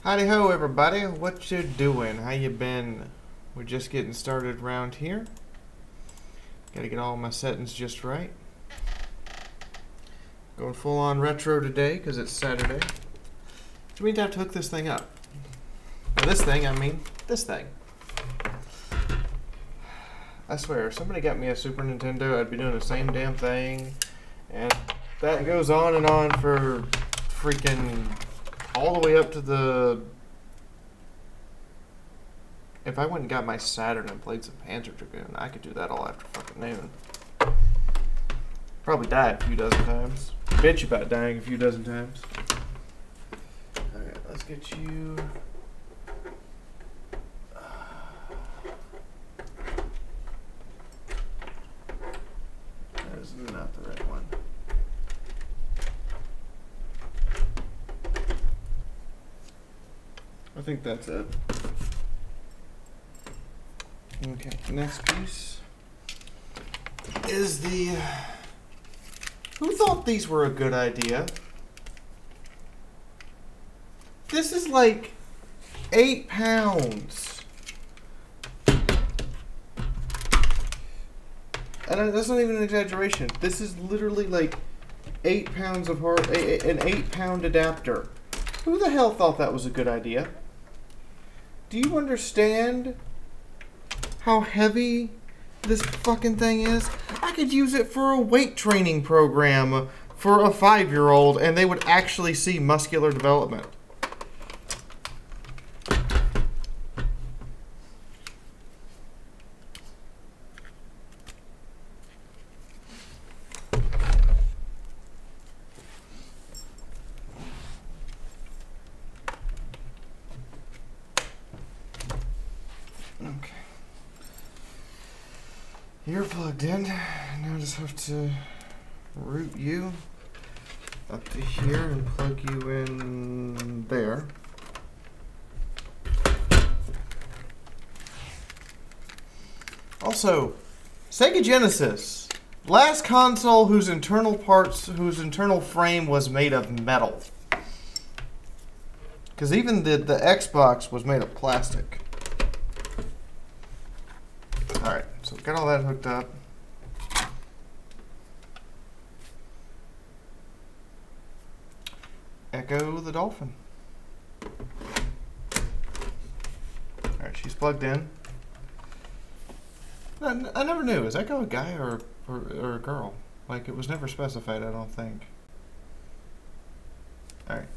Howdy ho everybody, what you doing? How you been? We're just getting started around here. Gotta get all my settings just right. Going full on retro today because it's Saturday. Which means I have to hook this thing up. By this thing, I mean this thing. I swear, if somebody got me a Super Nintendo, I'd be doing the same damn thing. And that goes on and on for freaking all the way up to the... If I went and got my Saturn and played some Panzer Dragoon, I could do that all after fucking noon. Probably die a few dozen times. Bet you about dying a few dozen times. Alright, let's get you... That is not the right one. I think that's it. Okay, next piece is the... Who thought these were a good idea? This is like 8 pounds. And that's not even an exaggeration. This is literally like 8 pounds of an 8-pound adapter. Who the hell thought that was a good idea? Do you understand how heavy this fucking thing is? I could use it for a weight training program for a 5-year-old and they would actually see muscular development. You're plugged in. Now I just have to route you up to here and plug you in there. Also, Sega Genesis, last console whose internal frame was made of metal. Because even the Xbox was made of plastic. Alright, so got all that hooked up. Ecco the Dolphin. Alright, she's plugged in. I never knew. Is Echo a guy or a girl? Like, it was never specified, I don't think. Alright.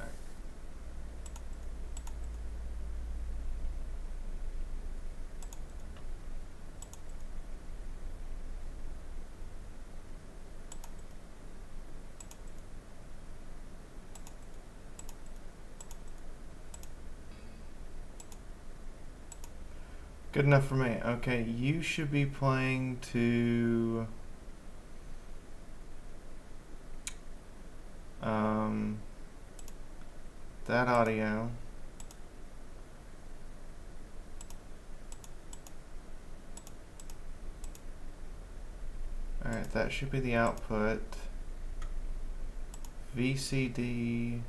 Good enough for me. Okay, you should be playing to that audio. Alright, that should be the output. VCD.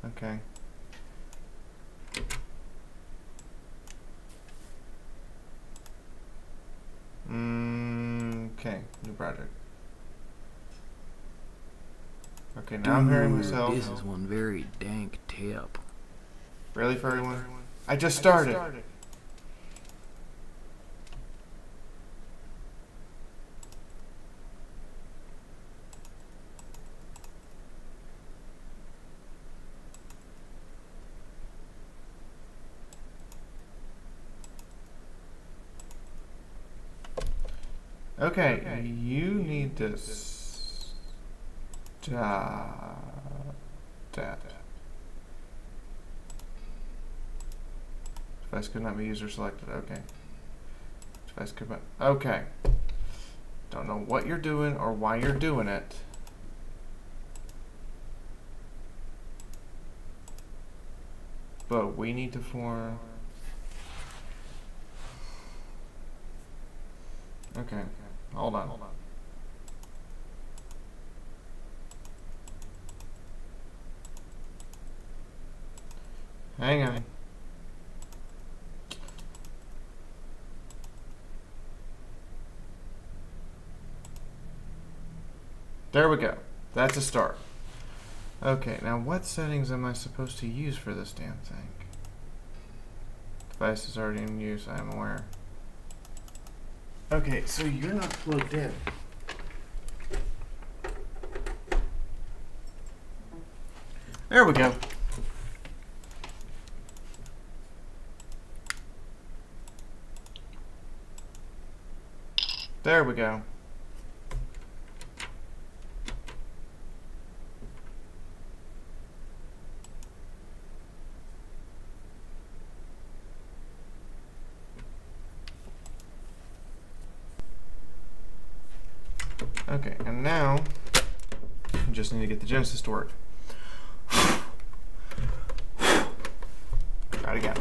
Okay. Okay, new project. Okay, now I'm hearing myself. This is one very dank tip. Really, for everyone? I just started. Okay, you need to stop that. Device could not be user selected. Okay. Device could not. Okay. Don't know what you're doing or why you're doing it. But we need to form. Okay. Hold on. Hang on. There we go. That's a start. Okay, now what settings am I supposed to use for this damn thing? Device is already in use, I am aware. Okay, so you're not plugged in. There we go. There we go. Okay, and now I just need to get the Genesis to work. Try it again.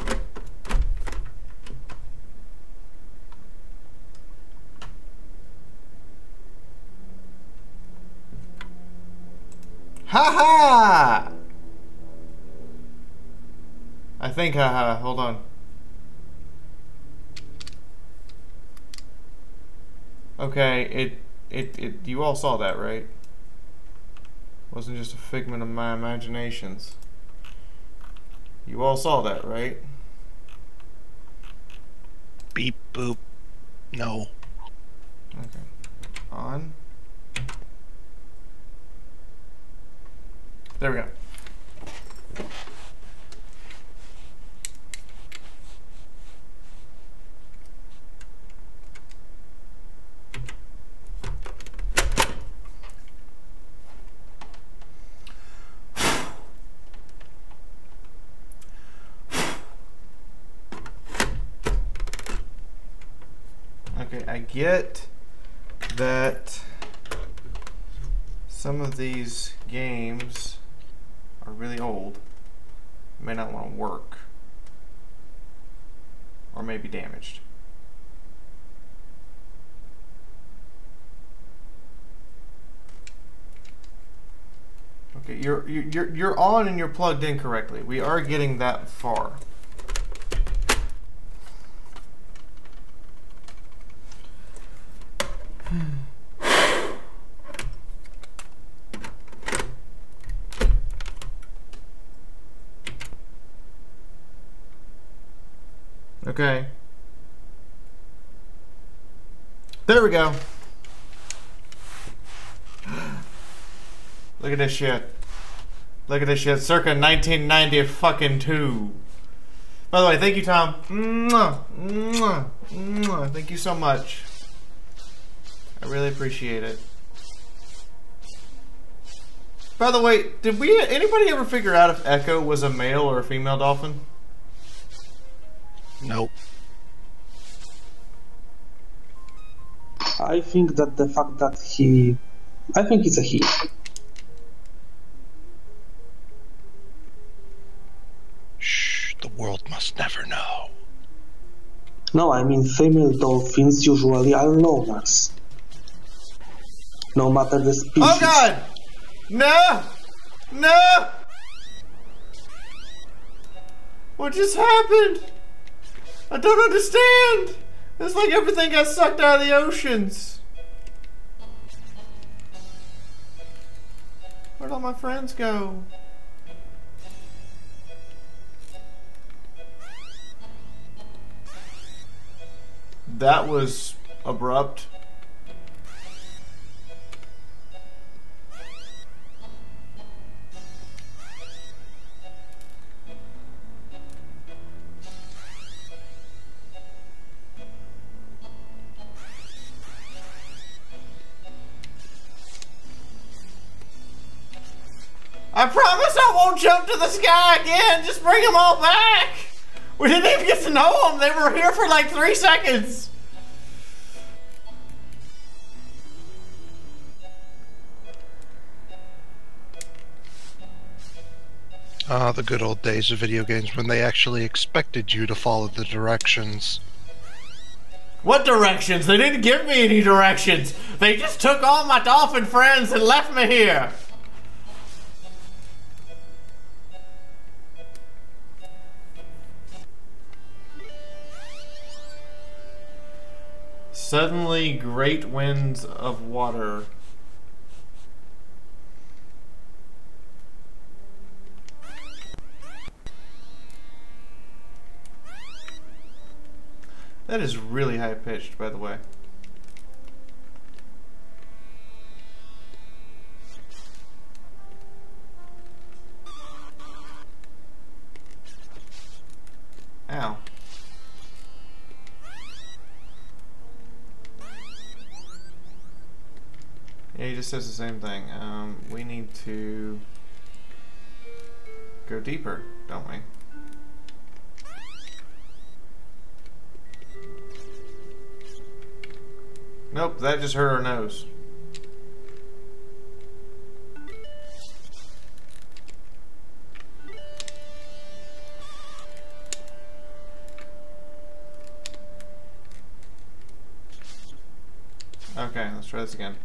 Ha-ha! I think ha-ha. Hold on. Okay, you all saw that, right? Wasn't just a figment of my imaginations. You all saw that, right? Beep, boop. No. Okay. On. There we go. Okay, I get that some of these games are really old, may not want to work, or may be damaged. Okay, you're on and you're plugged in correctly. We are getting that far. Okay. There we go. Look at this shit. Look at this shit. Circa 1990 fucking 2. By the way, thank you, Tom. Mwah, mwah, mwah. Thank you so much. I really appreciate it. By the way, did anybody ever figure out if Echo was a male or a female dolphin? Nope. I think that the fact that I think it's a he. Shh, the world must never know. No, I mean female dolphins usually are loners. No matter the species. Oh God! No! No! What just happened? I don't understand! It's like everything got sucked out of the oceans. Where'd all my friends go? That was abrupt. I promise I won't jump to the sky again. Just bring them all back. We didn't even get to know them. They were here for like 3 seconds. Ah, the good old days of video games when they actually expected you to follow the directions. What directions? They didn't give me any directions. They just took all my dolphin friends and left me here. Suddenly, great winds of water. That is really high pitched, by the way. Ow. Yeah, he just says the same thing. We need to go deeper, don't we? Nope, that just hurt our nose. Okay, let's try this again.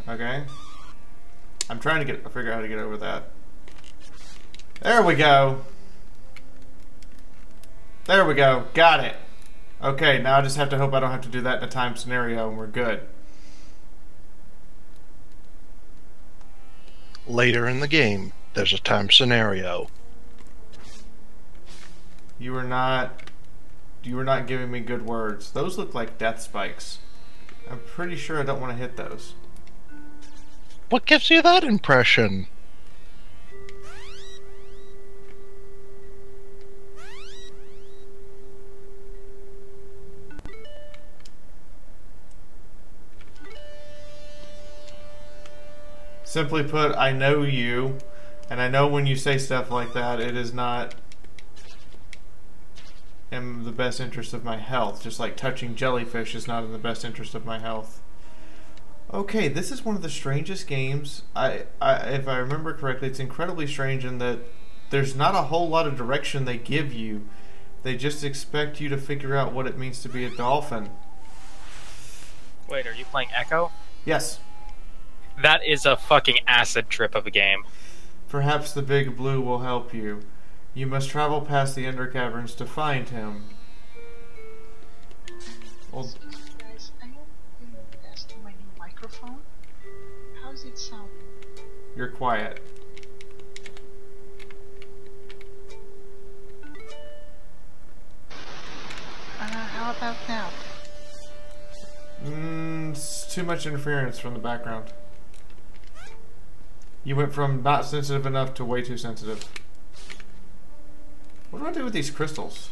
Okay. I'm trying to figure out how to get over that. There we go. There we go. Got it. Okay, now I just have to hope I don't have to do that in a time scenario and we're good. Later in the game, there's a time scenario. You were not giving me good words. Those look like death spikes. I'm pretty sure I don't want to hit those. What gives you that impression? Simply put, I know you, and I know when you say stuff like that, it is not in the best interest of my health. Just like touching jellyfish is not in the best interest of my health. Okay, this is one of the strangest games. If I remember correctly, it's incredibly strange in that there's not a whole lot of direction they give you. They just expect you to figure out what it means to be a dolphin. Wait, are you playing Echo? Yes. That is a fucking acid trip of a game. Perhaps the big blue will help you. You must travel past the Ender Caverns to find him. Well, guys, I am doing a test on my new microphone. How's it sound? you're quiet. How about now? It's too much interference from the background. You went from not sensitive enough to way too sensitive. What do I do with these crystals?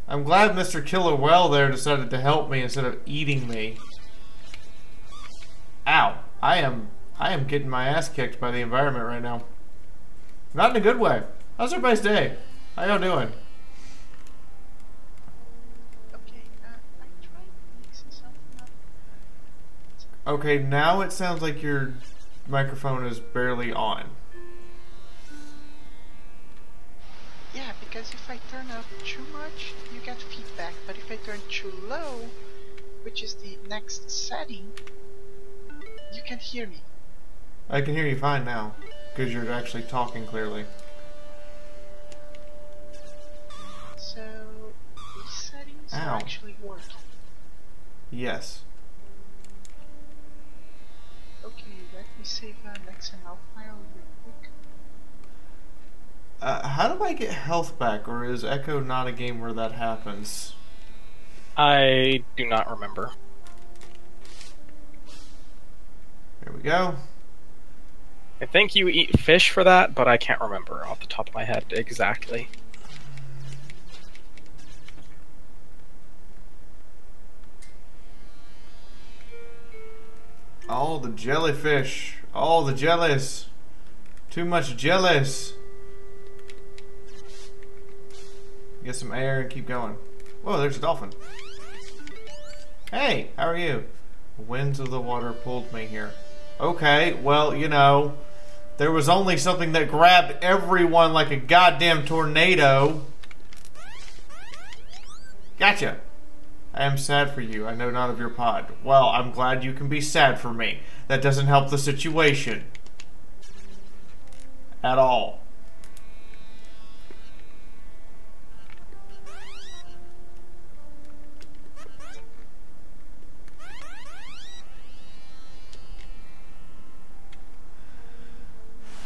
I'm glad Mr. Killer Well there decided to help me instead of eating me. Ow. I am getting my ass kicked by the environment right now. Not in a good way. How's everybody's day? How y'all doing? Okay, I tried mixing something up. Okay, now it sounds like your microphone is barely on. Yeah, because if I turn up too much, you get feedback. But if I turn too low, which is the next setting, you can hear me. I can hear you fine now, because you're actually talking clearly. So, these settings Ow. are actually working. Yes. Okay, let me save an XML file real quick. How do I get health back, or is Echo not a game where that happens? I do not remember. There we go. I think you eat fish for that, but I can't remember off the top of my head exactly. All the jellyfish. All the jellies. Too much jellies. Get some air and keep going. Whoa, there's a dolphin. Hey, how are you? The winds of the water pulled me here. Okay, well, you know, there was only something that grabbed everyone like a goddamn tornado. Gotcha. I am sad for you. I know not of your pod. Well, I'm glad you can be sad for me. That doesn't help the situation. At all.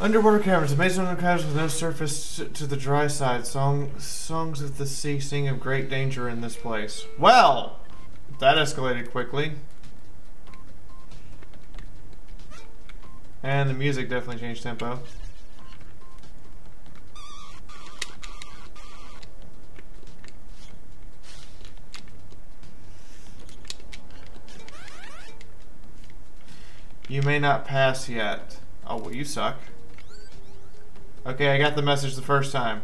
Underwater caverns, amazing underwater caverns with no surface to the dry side. Songs of the sea sing of great danger in this place. Well, that escalated quickly. And the music definitely changed tempo. You may not pass yet. Oh, well, you suck. Okay, I got the message the first time.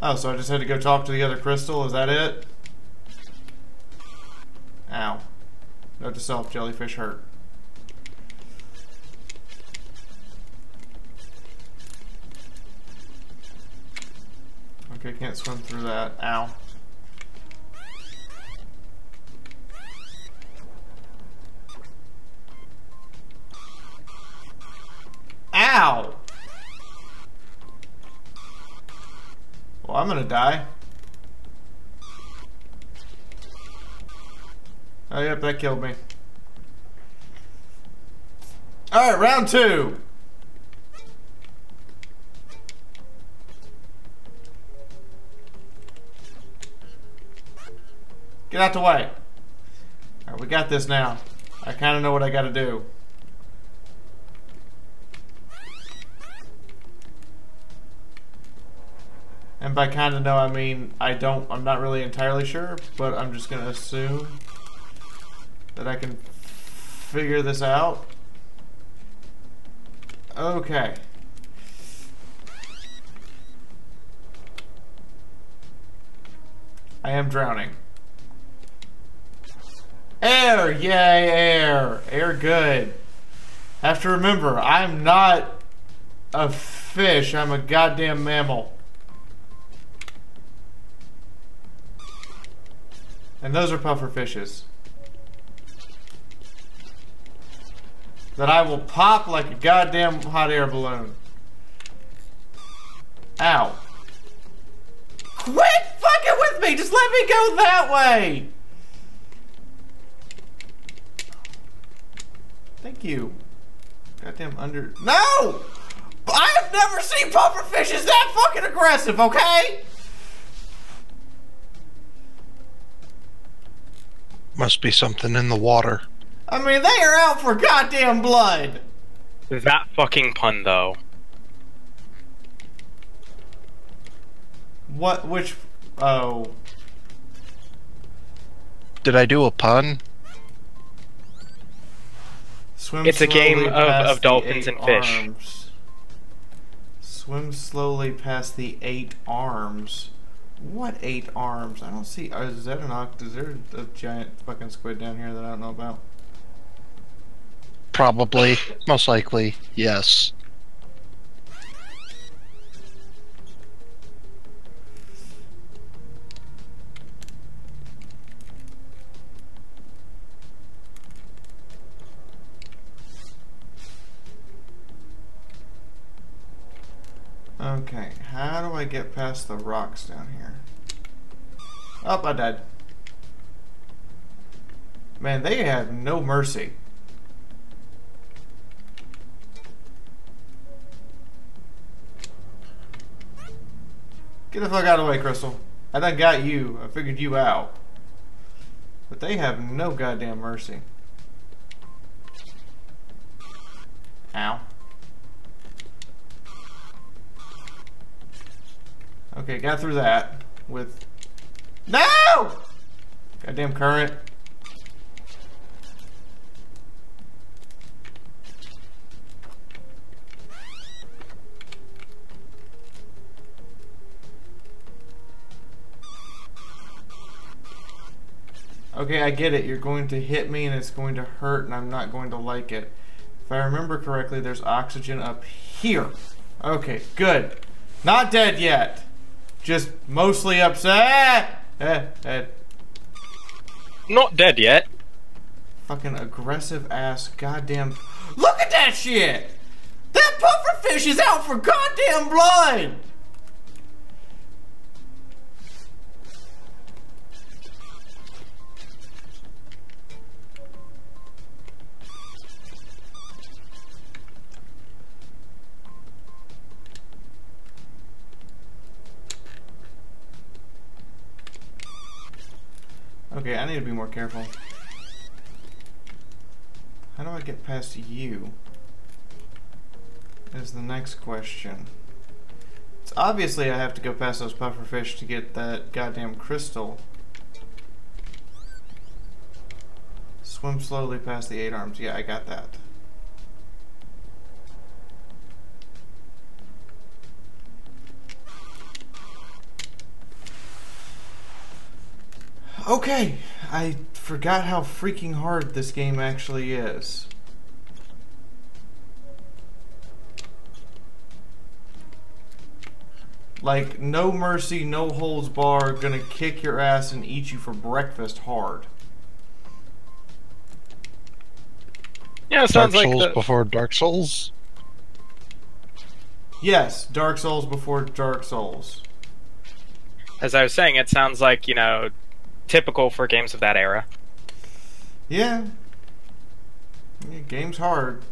Oh, so I just had to go talk to the other crystal? Is that it? Ow. Note to self, jellyfish hurt. Okay, can't swim through that. Ow. Ow! Well, I'm gonna die. Oh, yep, that killed me. Alright, round 2. Get out the way. Alright, we got this now. I kind of know what I gotta do. And by kind of know, I mean I'm not really entirely sure, but I'm just gonna assume that I can figure this out. Okay. I am drowning. Air! Yay, air! Air good. Have to remember, I'm not a fish, I'm a goddamn mammal. And those are puffer fishes. That I will pop like a goddamn hot air balloon. Ow. Quit fucking with me! Just let me go that way! Thank you. Goddamn under... No! I have never seen puffer fishes that fucking aggressive, okay? Must be something in the water. I mean, they are out for goddamn blood. That fucking pun, though. What? Which? Oh. Did I do a pun? Swim It's a game slowly past of the dolphins 8 and fish. arms. Swim slowly past the 8 arms. What 8 arms? I don't see. Is that an oct? Is there a giant fucking squid down here that I don't know about? Probably. Most likely. Yes. Okay, how do I get past the rocks down here? Oh, I died. Man, they have no mercy. Get the fuck out of the way, Crystal. I done got you. I figured you out. But they have no goddamn mercy. Ow. Okay, got through that with... No! Goddamn current. Okay, I get it. You're going to hit me and it's going to hurt and I'm not going to like it. If I remember correctly, there's oxygen up here. Okay, good. Not dead yet. Just mostly upset. Not dead yet. Fucking aggressive ass goddamn... Look at that shit! That pufferfish is out for goddamn blood! Okay, I need to be more careful. How do I get past you? Is the next question. It's obviously I have to go past those pufferfish to get that goddamn crystal. Swim slowly past the 8 arms. Yeah, I got that. Okay, I forgot how freaking hard this game actually is. Like, no mercy, no holds barred, gonna kick your ass and eat you for breakfast hard. Yeah, it Dark sounds like Souls before Dark Souls? Yes, Dark Souls before Dark Souls. As I was saying, it sounds like, you know, typical for games of that era. Yeah. Game's hard.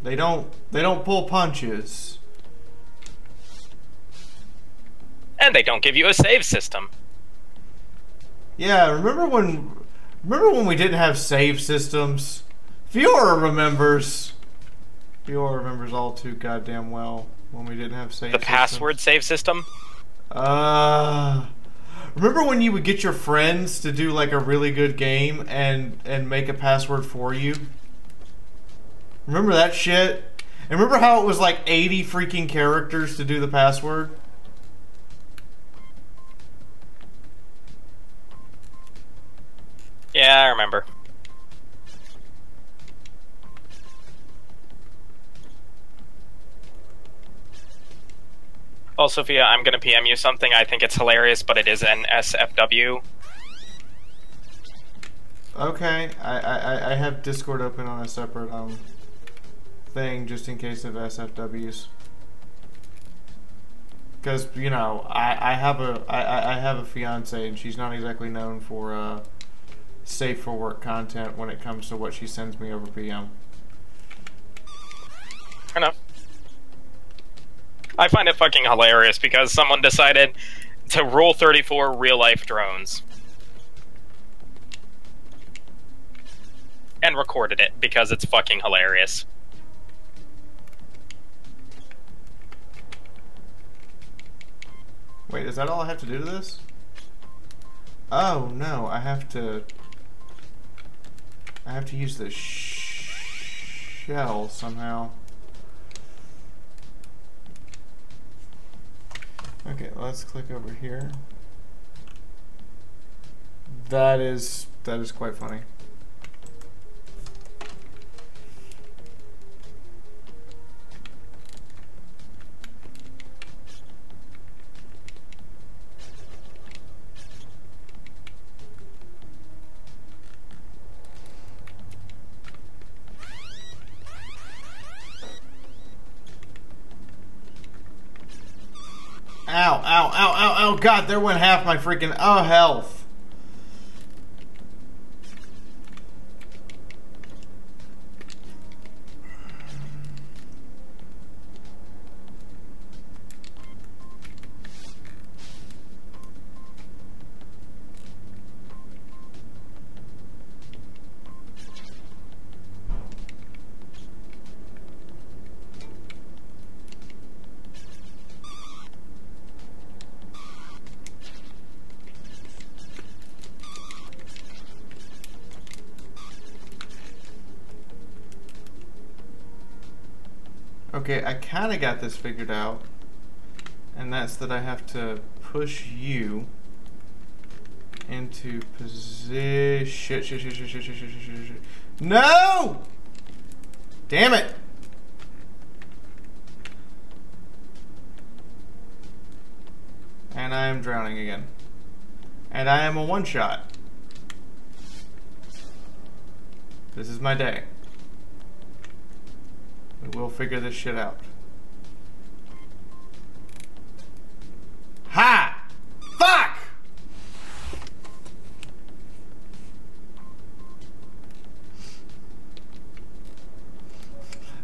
They don't pull punches. And they don't give you a save system. Yeah, remember when we didn't have save systems? Fiaura remembers. Fiaura remembers all too goddamn well when we didn't have save systems. The password save system? Remember when you would get your friends to do like a really good game and make a password for you? Remember that shit? And remember how it was like 80 freaking characters to do the password? Yeah, I remember. Oh, Sophia, I'm gonna PM you something. I think it's hilarious, but it is an SFW. Okay, I have Discord open on a separate thing just in case of SFWs. Because you know I have a fiance and she's not exactly known for safe for work content when it comes to what she sends me over PM. Fair enough. I find it fucking hilarious because someone decided to Rule 34 real-life drones. And recorded it because it's fucking hilarious. Wait, is that all I have to do to this? Oh no, I have to use the shell somehow. Okay, let's click over here. That is quite funny. Ow, ow, ow, ow, ow, God, there went half my freaking, health. Okay, I kind of got this figured out, and that's that I have to push you into position. Shit. No! Damn it! And I am drowning again. And I am a one-shot. This is my day. We'll figure this shit out. Ha! Fuck!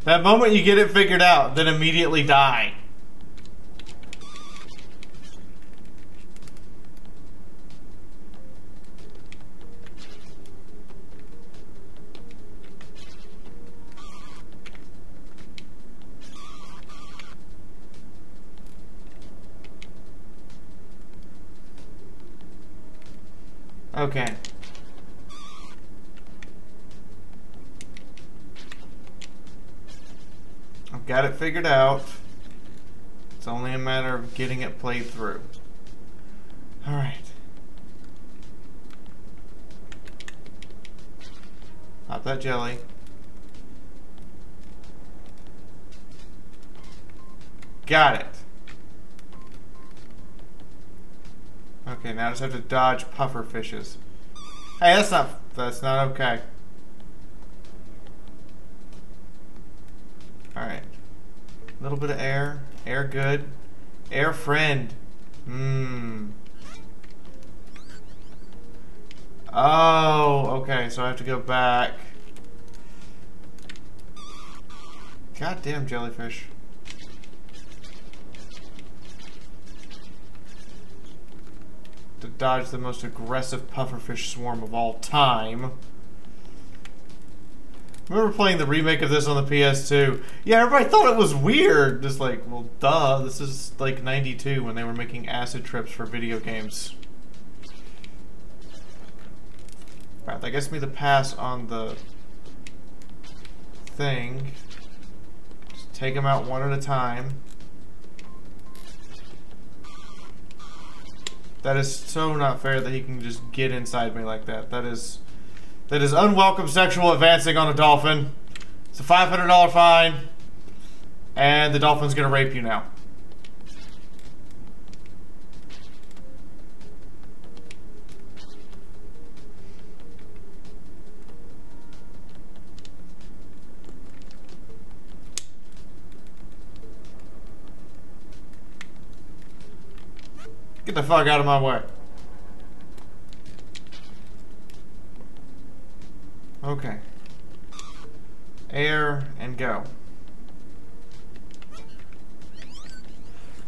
That moment you get it figured out, then immediately die. Okay. I've got it figured out. It's only a matter of getting it played through. Alright. Pop that jelly. Got it. Okay, now I just have to dodge puffer fishes. Hey, that's not okay. Alright. A little bit of air. Air good. Air friend. Oh, okay, so I have to go back. Goddamn jellyfish. To dodge the most aggressive pufferfish swarm of all time. I remember playing the remake of this on the PS2. Yeah, everybody thought it was weird. Just like, well, duh. This is like 92 when they were making acid trips for video games. Right, that gets me the pass on the thing. Just take them out one at a time. That is so not fair that he can just get inside me like that. That is unwelcome sexual advancing on a dolphin. It's a $500 fine. And the dolphin's gonna rape you now. Get the fuck out of my way. Okay. Air and go.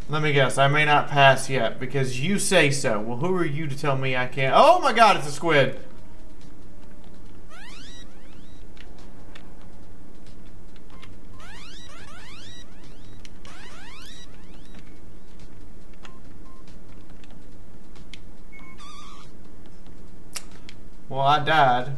Let me guess, I may not pass yet because you say so. Well, who are you to tell me I can't? Oh my god, it's a squid. Well, I died.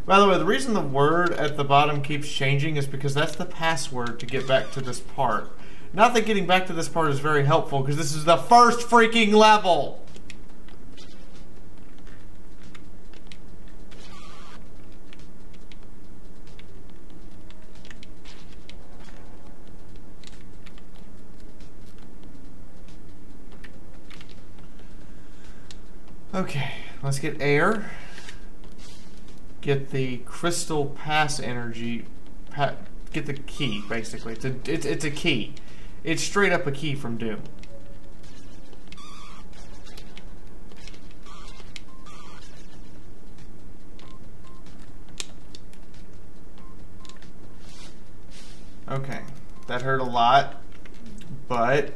By the way, the reason the word at the bottom keeps changing is because that's the password to get back to this part. Not that getting back to this part is very helpful, because this is the first freaking level! Okay, let's get air. Get the crystal pass energy. Get the key, basically. It's a key. It's straight up a key from Doom. Okay, that hurt a lot, but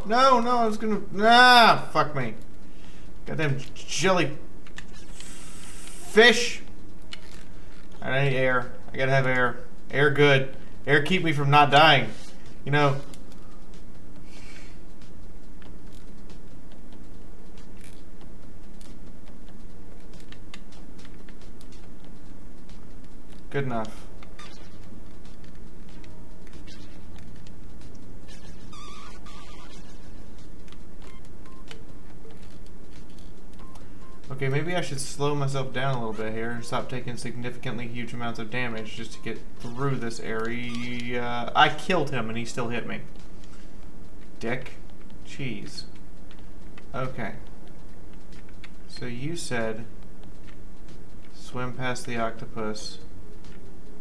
no, I was gonna... Ah, fuck me. Goddamn jelly fish. I need air. I gotta have air. Air good. Air keep me from not dying. You know. Good enough. Okay, maybe I should slow myself down a little bit here and stop taking significantly huge amounts of damage just to get through this area. I killed him and he still hit me. Dick. Cheese. Okay. So you said swim past the octopus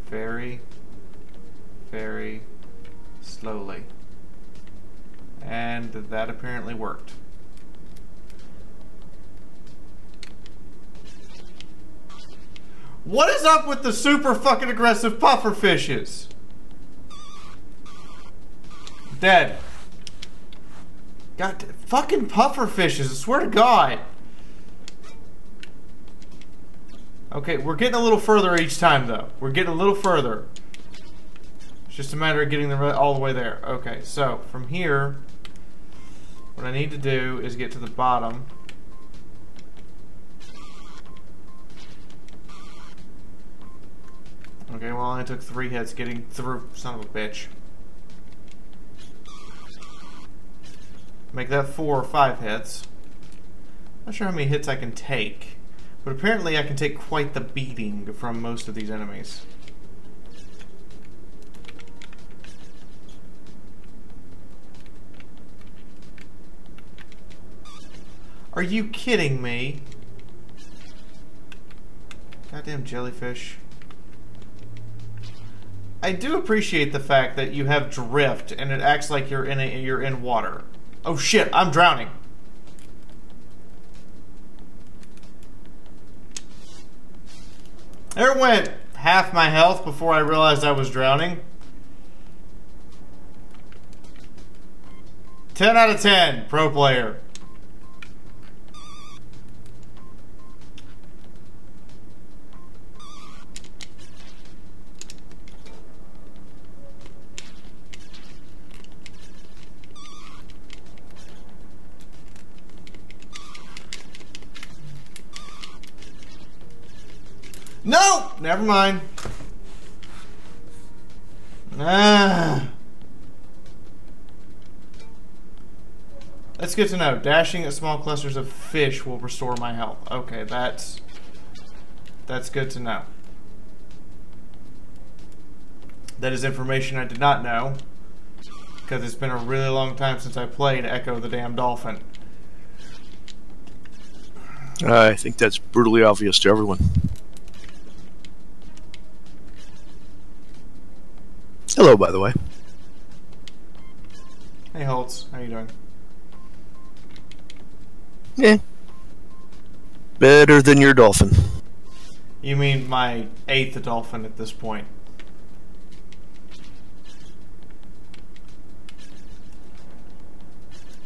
very, very slowly. And that apparently worked. What is up with the super fucking aggressive puffer fishes? Dead. God, fucking puffer fishes, I swear to God. Okay, we're getting a little further each time, though. We're getting a little further. It's just a matter of getting all the way there. Okay, so from here, what I need to do is get to the bottom. Okay, well, I only took 3 hits getting through. Son of a bitch. Make that 4 or 5 hits. Not sure how many hits I can take, but apparently I can take quite the beating from most of these enemies. Are you kidding me? Goddamn jellyfish. I do appreciate the fact that you have drift and it acts like you're in water. Oh shit, I'm drowning. There went half my health before I realized I was drowning. 10 out of 10, pro player. No! Never mind. That's good to know. Dashing at small clusters of fish will restore my health. Okay, that's good to know. That is information I did not know, because it's been a really long time since I played Ecco the damn Dolphin. I think that's brutally obvious to everyone. Hello, by the way. Hey Holtz, how you doing? Yeah. Better than your dolphin. You mean my 8th dolphin at this point?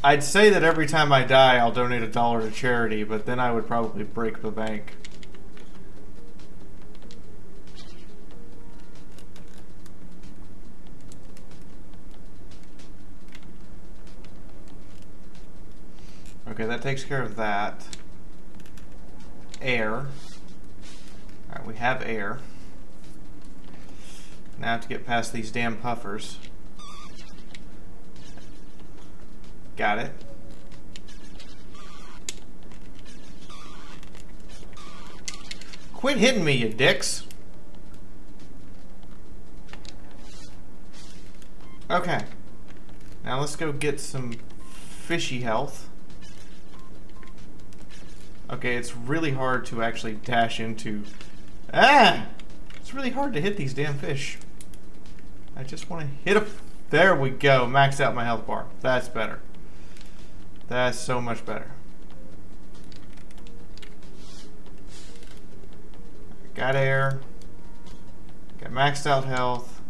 I'd say that every time I die I'll donate $1 to charity, but then I would probably break the bank. Okay, that takes care of that. Air. Alright, we have air. Now I have to get past these damn puffers. Got it. Quit hitting me, you dicks. Okay. Now let's go get some fishy health. Okay, it's really hard to actually dash into... Ah! It's really hard to hit these damn fish. I just want to hit them. There we go. Maxed out my health bar. That's better. That's so much better. Got air. Got maxed out health.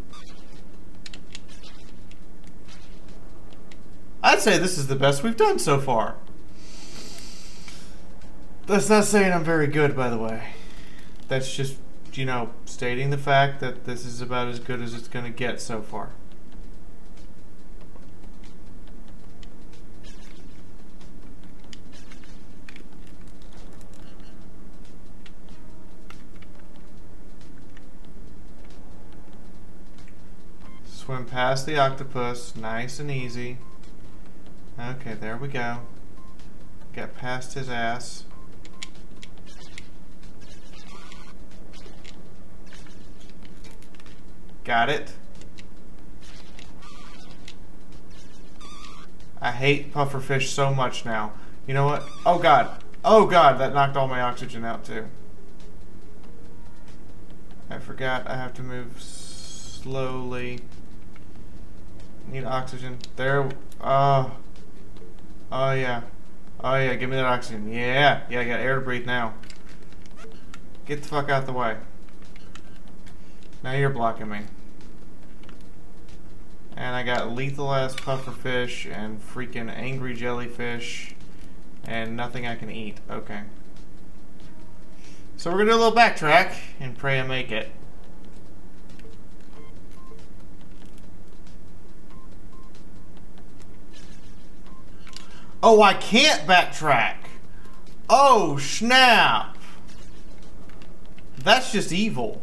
I'd say this is the best we've done so far. That's not saying I'm very good, by the way. That's just, you know, stating the fact that this is about as good as it's going to get so far. Swim past the octopus, nice and easy. Okay, there we go. Get past his ass. Got it. I hate pufferfish so much now. You know what? Oh god. Oh god, that knocked all my oxygen out too. I forgot I have to move slowly. Need oxygen. There. Oh yeah. Oh yeah, give me that oxygen. Yeah. Yeah, I got air to breathe now. Get the fuck out the way. Now you're blocking me. And I got lethal ass pufferfish and freaking angry jellyfish and nothing I can eat. Okay. So we're gonna do a little backtrack and pray I make it. Oh, I can't backtrack. Oh, snap. That's just evil.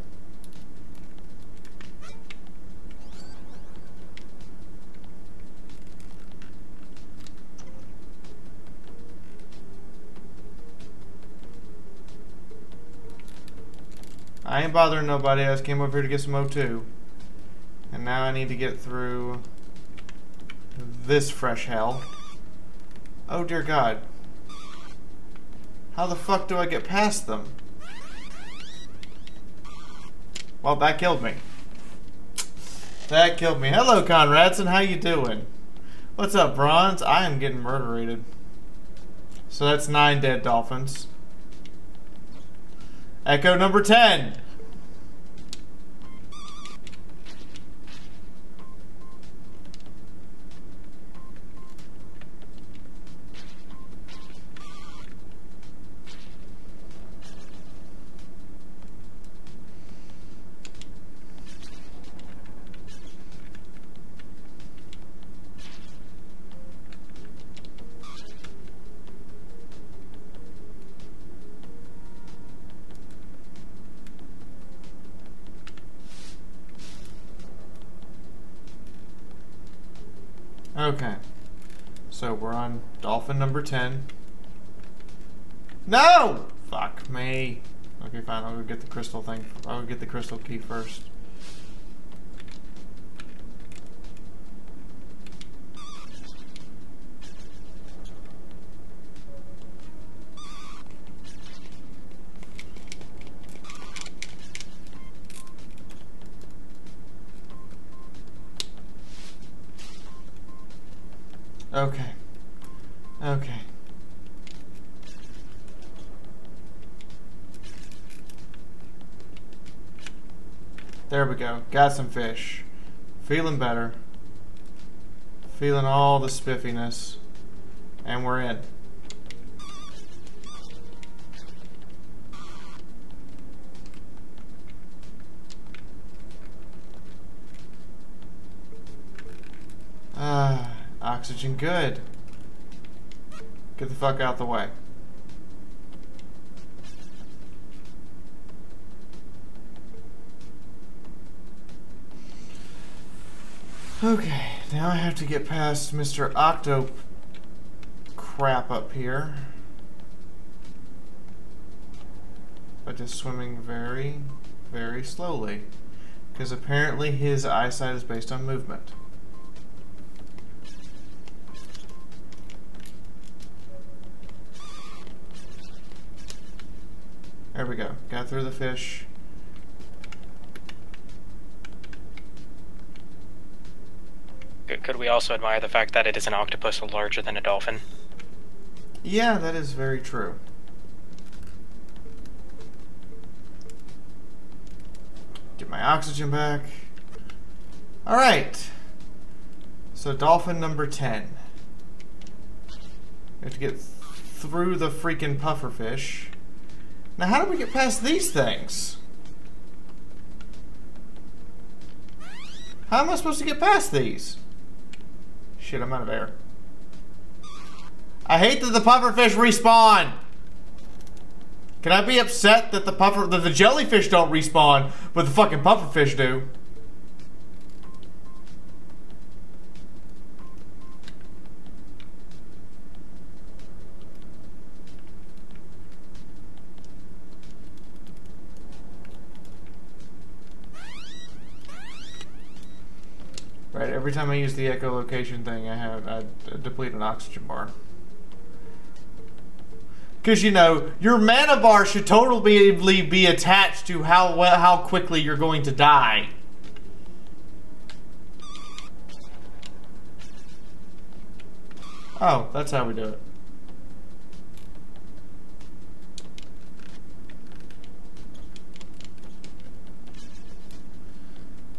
I ain't bothering nobody. I just came over here to get some O2. And now I need to get through this fresh hell. Oh dear God. How the fuck do I get past them? Well, that killed me. That killed me. Hello, Conradson. How you doing? What's up, Bronze? I am getting murderated. So that's 9 dead dolphins. Echo number 10. Okay. So we're on dolphin number 10. No! Fuck me. Okay, fine. I'll go get the crystal thing. I'll go get the crystal key first. Okay. Okay. There we go. Got some fish. Feeling better. Feeling all the spiffiness. And we're in. Oxygen, good. Get the fuck out the way. Okay, now I have to get past Mr. Octo crap up here. But just swimming very, very slowly. Because apparently his eyesight is based on movement. There we go. Got through the fish. Could we also admire the fact that it is an octopus larger than a dolphin? Yeah, that is very true. Get my oxygen back. Alright. So dolphin number 10. We have to get through the freaking pufferfish. Now, how do we get past these things? How am I supposed to get past these? Shit, I'm out of air. I hate that the pufferfish respawn. Can I be upset that the jellyfish don't respawn, but the fucking pufferfish do? Right, every time I use the echolocation thing, I deplete an oxygen bar. Because, you know, your mana bar should totally be attached to how quickly you're going to die. Oh, that's how we do it.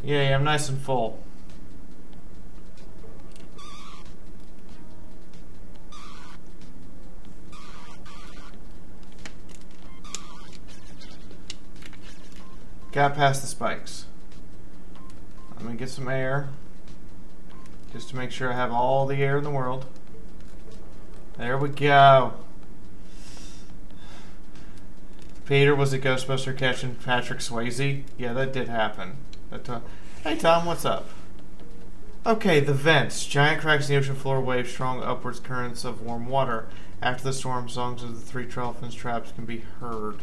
Yay, I'm nice and full. Got past the spikes. Let me get some air. Just to make sure I have all the air in the world. There we go. Peter was a Ghostbuster catching Patrick Swayze. Yeah, that did happen. Hey Tom, what's up? Okay, the vents. Giant cracks in the ocean floor wave strong upwards currents of warm water. After the storm, songs of the three dolphins' traps can be heard.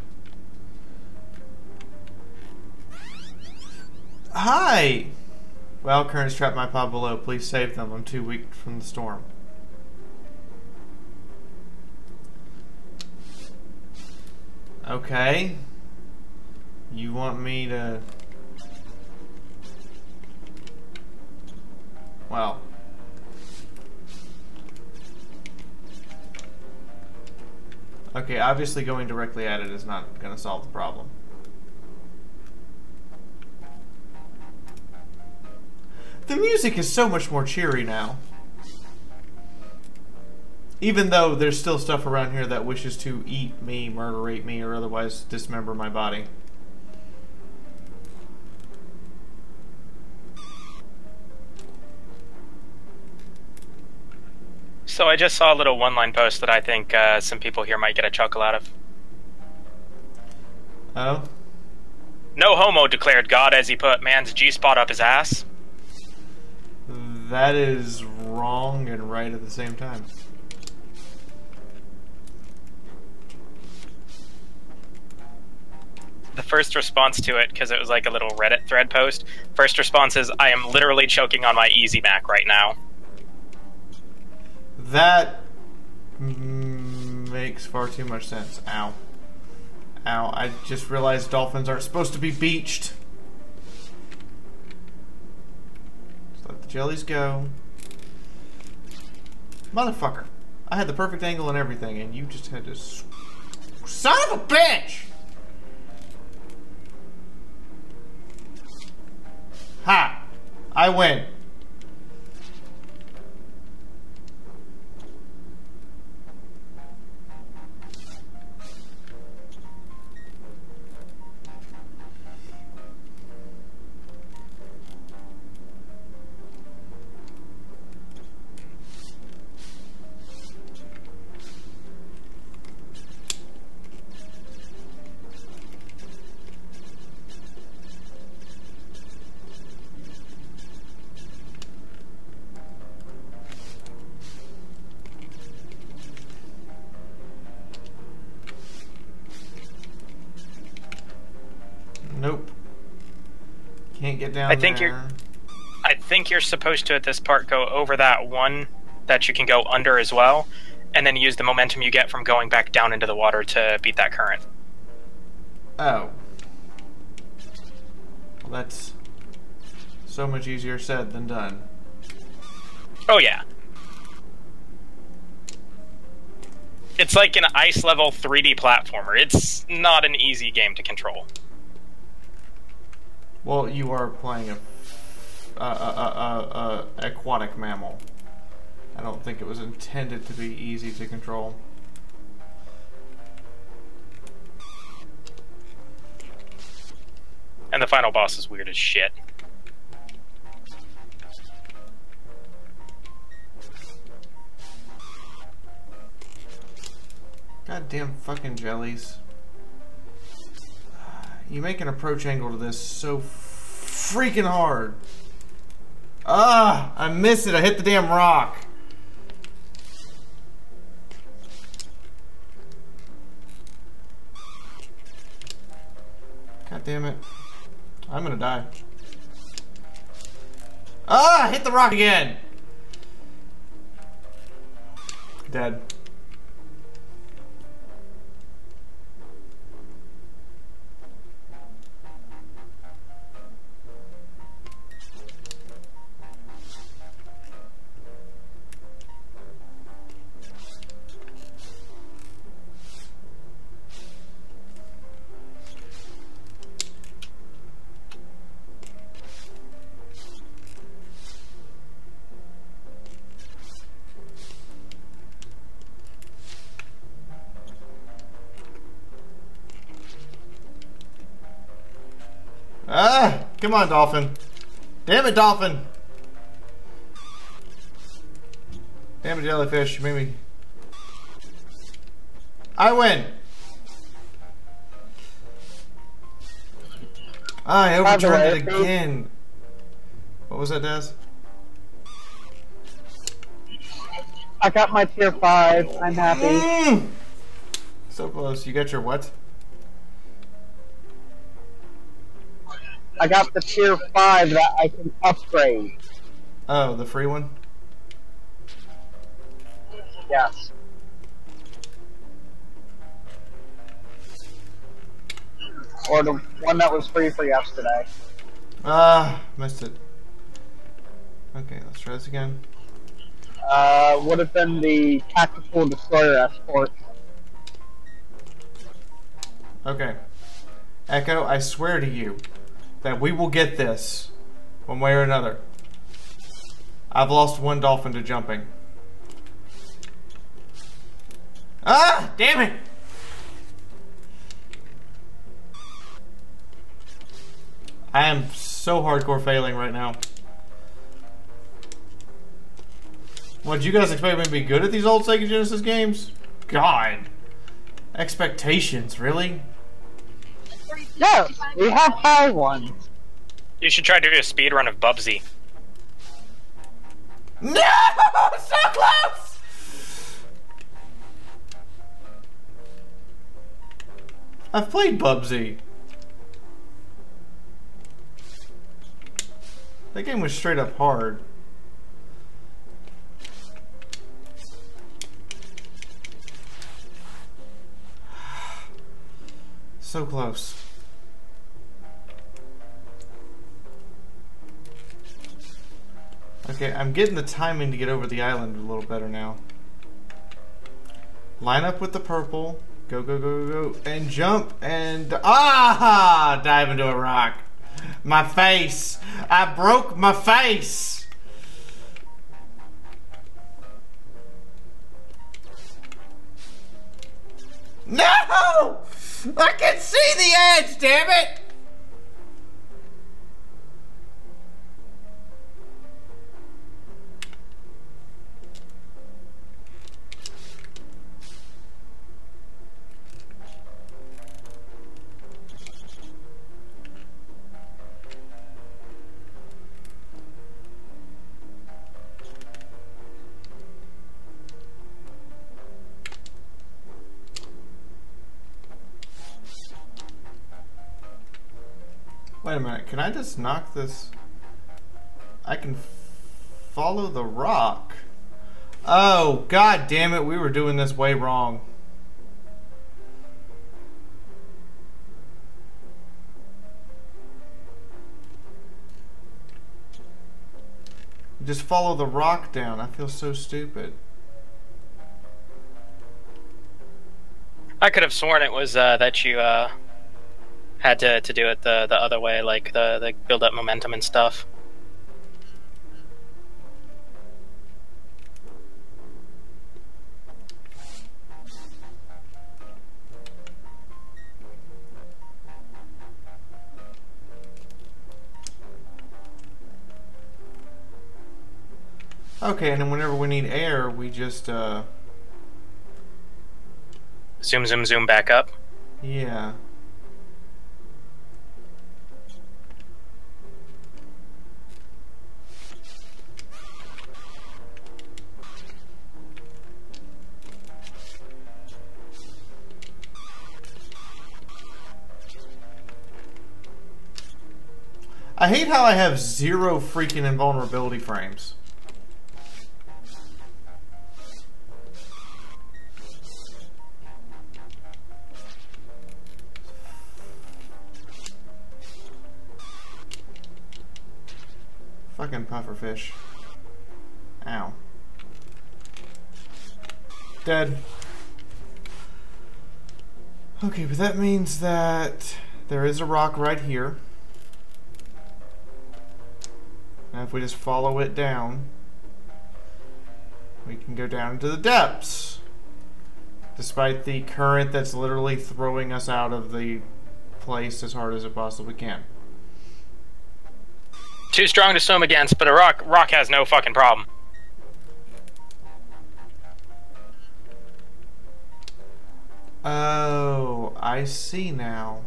Hi! Well, currents trap my pod below. Please save them. I'm too weak from the storm. Okay. You want me to... Well. Okay, obviously going directly at it is not going to solve the problem. The music is so much more cheery now. Even though there's still stuff around here that wishes to eat me, murderate me, or otherwise dismember my body. So I just saw a little one-line post that I think some people here might get a chuckle out of. Oh? No homo, declared God as he put man's G-spot up his ass. That is wrong and right at the same time. The first response to it, because it was like a little Reddit thread post, first response is, I am literally choking on my Easy Mac right now. That makes far too much sense. Ow. Ow, I just realized dolphins aren't supposed to be beached. Just let the jellies go. Motherfucker. I had the perfect angle and everything, and you just had to... Son of a bitch! Ha! I win. Nope. Can't get down I think there. I think you're supposed to, at this part, go over that one that you can go under as well, and then use the momentum you get from going back down into the water to beat that current. Oh. Well, that's so much easier said than done. Oh yeah. It's like an ice level 3D platformer. It's not an easy game to control. Well, you are playing a aquatic mammal. I don't think it was intended to be easy to control. And the final boss is weird as shit. Goddamn fucking jellies. You make an approach angle to this so freaking hard. Ah, I missed it. I hit the damn rock. God damn it. I'm gonna die. Ah, I hit the rock again. Dead. Ah! Come on, dolphin. Damn it, dolphin! Damn it, jellyfish. You made me... I win! Ah, I overturned it again. What was that, Daz? I got my tier 5. I'm happy. So close. You got your what? I got the tier 5 that I can upgrade. Oh, the free one? Yes. Or the one that was free for yesterday. Ah, missed it. Okay, let's try this again. Would have been the tactical destroyer escort. Okay. Echo, I swear to you that we will get this one way or another. I've lost one dolphin to jumping. Ah! Damn it! I am so hardcore failing right now. What, did you guys expect me to be good at these old Sega Genesis games? God. Expectations, really? Yeah, we have high ones. You should try to do a speed run of Bubsy. No! So close! I've played Bubsy. That game was straight up hard. So close. Okay, I'm getting the timing to get over the island a little better now. Line up with the purple. Go, go, go, go, go. And jump and... Ah! Dive into a rock. My face. I broke my face. No! I can see the edge, damn it! Wait a minute, can I just knock this? I can follow the rock. Oh, god damn it, we were doing this way wrong. Just follow the rock down. I feel so stupid. I could have sworn it was that you had to do it the other way, like the build up momentum and stuff. Okay, and then whenever we need air, we just Zoom, zoom, zoom back up. yeah. I hate how I have 0 freaking invulnerability frames. Fucking pufferfish. Ow. Dead. Okay, but that means that there is a rock right here. Now if we just follow it down, we can go down to the depths. Despite the current that's literally throwing us out of the place as hard as it possibly can. Too strong to swim against, but a rock has no fucking problem. Oh, I see now.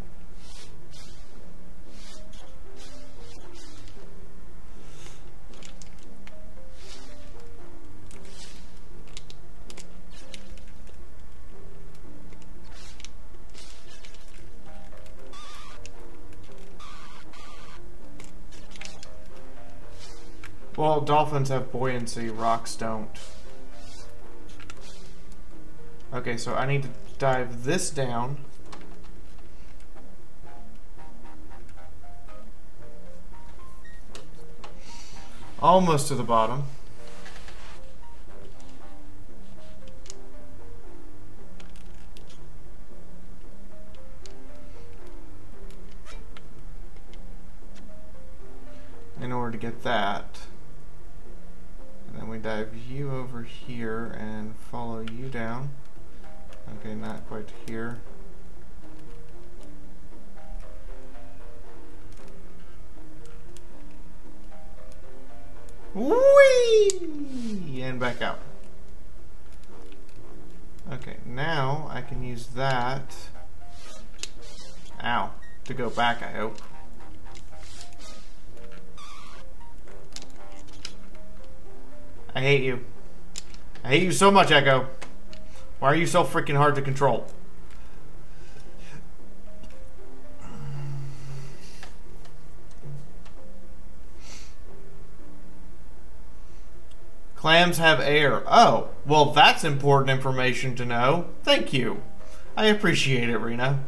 Well, dolphins have buoyancy, rocks don't. Okay, so I need to dive this down. Almost to the bottom. In order to get that. And then we dive you over here and follow you down. Okay, not quite to here. Whee! And back out. Okay, now I can use that. Ow. To go back, I hope. I hate you. I hate you so much, Echo. Why are you so freaking hard to control? Clams have air. Oh, well that's important information to know. Thank you. I appreciate it, Rena.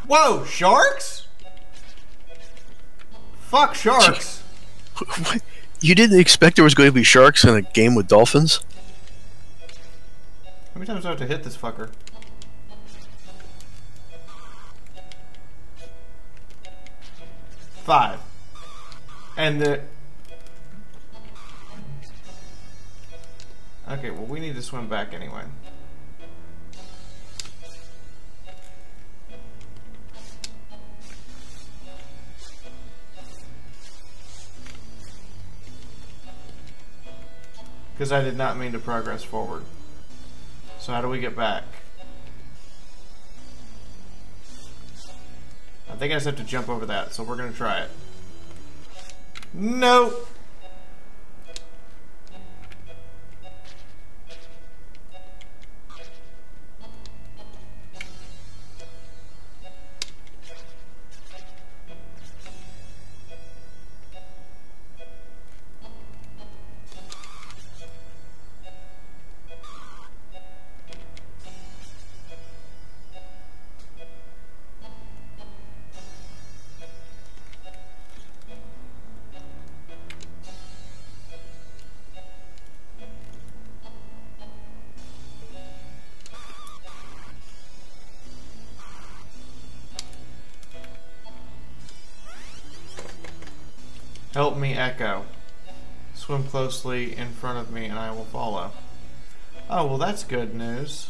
Whoa, sharks? Fuck sharks. What? You didn't expect there was going to be sharks in a game with dolphins? How many times do I have to hit this fucker? Five. And the... Okay, well we need to swim back anyway. Because I did not mean to progress forward. So how do we get back? I think I just have to jump over that, so we're going to try it. Nope. Help me, Echo. Swim closely in front of me and I will follow. Oh, well that's good news.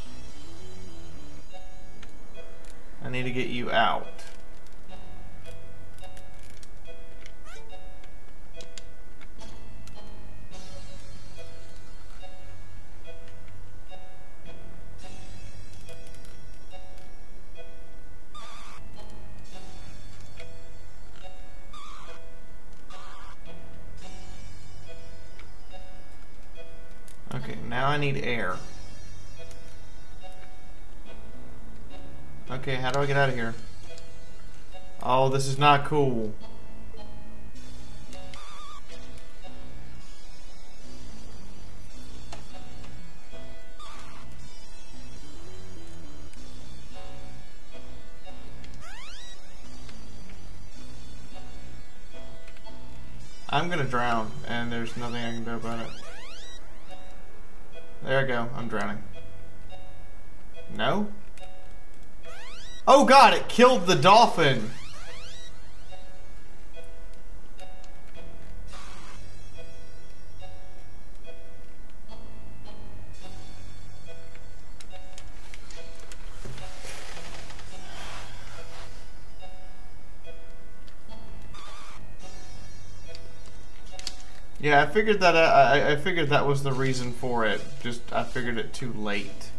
I need to get you out. Okay, now I need air. Okay, how do I get out of here? Oh, this is not cool. I'm gonna drown, and there's nothing I can do about it. There I go, I'm drowning. No? Oh god, it killed the dolphin! Yeah, I figured that I figured that was the reason for it. Just I figured it too late.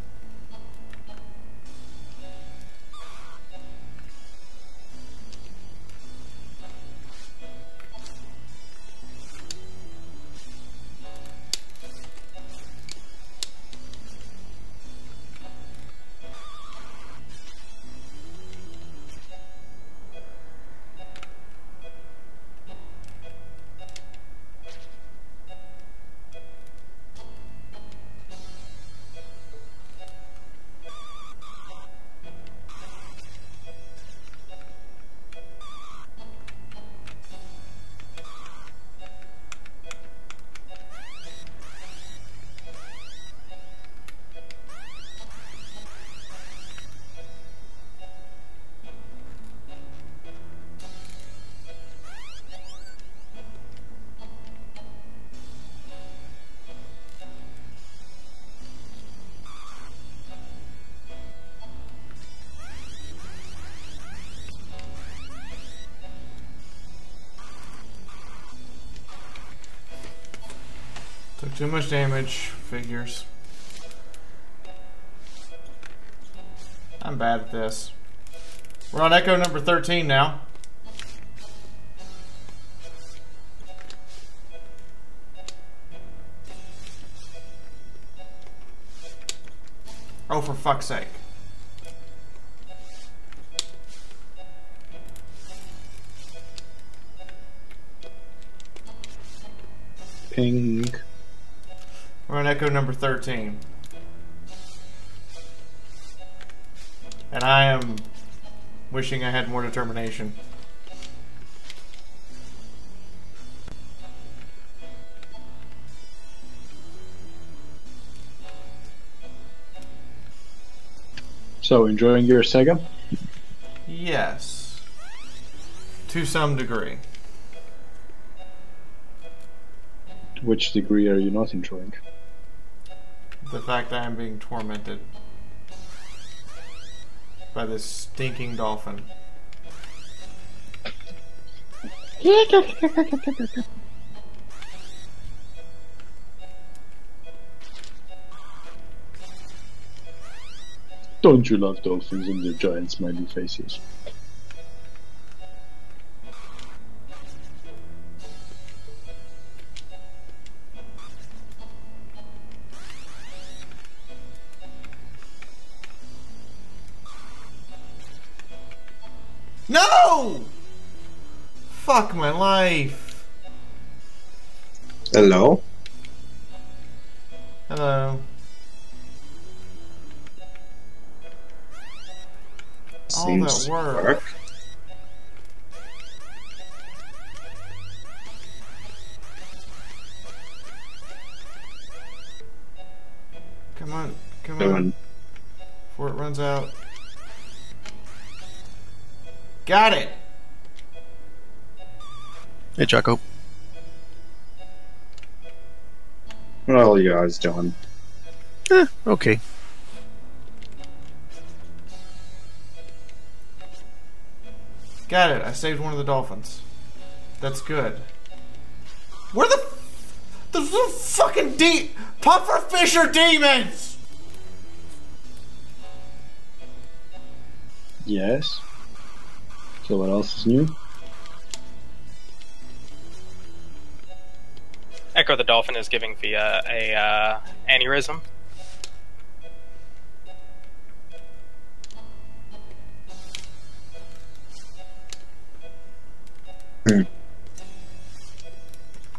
Took too much damage, figures. I'm bad at this. We're on Echo number 13 now. Oh, for fuck's sake. Ping. We're on Echo number 13. And I am wishing I had more determination. So, enjoying your Sega? Yes. To some degree. Which degree are you not enjoying? The fact that I'm being tormented by this stinking dolphin. Don't you love dolphins and their giant smiley faces? No! Fuck my life. Hello? Hello. All Seems that to work. Come on, come on. Before it runs out. Got it! Hey, Chaco. What are you guys doing? Okay. Got it. I saved one of the dolphins. That's good. Where the little fucking pufferfish are demons! Yes. So what else is new? Ecco the Dolphin is giving Fia a aneurysm.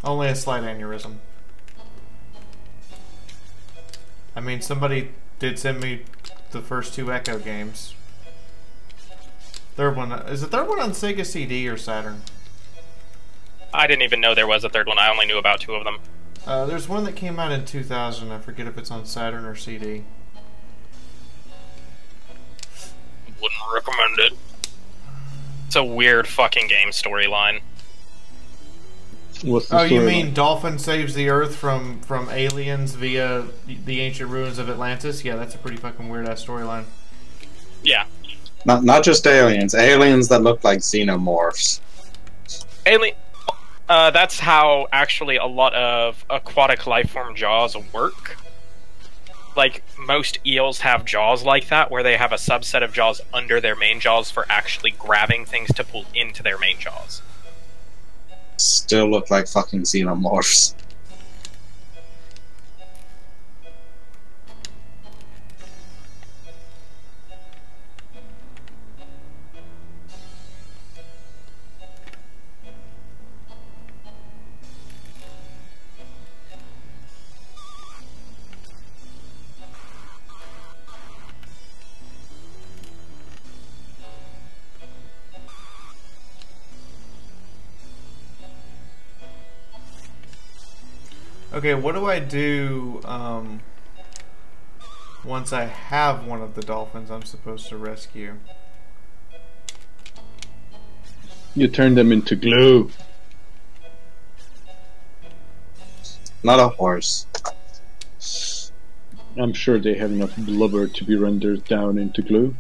Only a slight aneurysm. I mean, somebody did send me the first 2 Echo games. Third one, is the third one on Sega CD or Saturn? I didn't even know there was a third one. I only knew about 2 of them. There's one that came out in 2000. I forget if it's on Saturn or CD. wouldn't recommend it. It's a weird fucking game storyline. What's the Oh, you storyline? mean Dolphin saves the Earth from aliens via the ancient ruins of Atlantis? Yeah, that's a pretty fucking weird ass storyline. Yeah. Not just aliens that look like xenomorphs. That's how actually a lot of aquatic lifeform jaws work. Like, most eels have jaws like that, where they have a subset of jaws under their main jaws for actually grabbing things to pull into their main jaws. Still look like fucking xenomorphs. Okay, what do I do once I have one of the dolphins I'm supposed to rescue? You turn them into glue. Not a horse. I'm sure they have enough blubber to be rendered down into glue.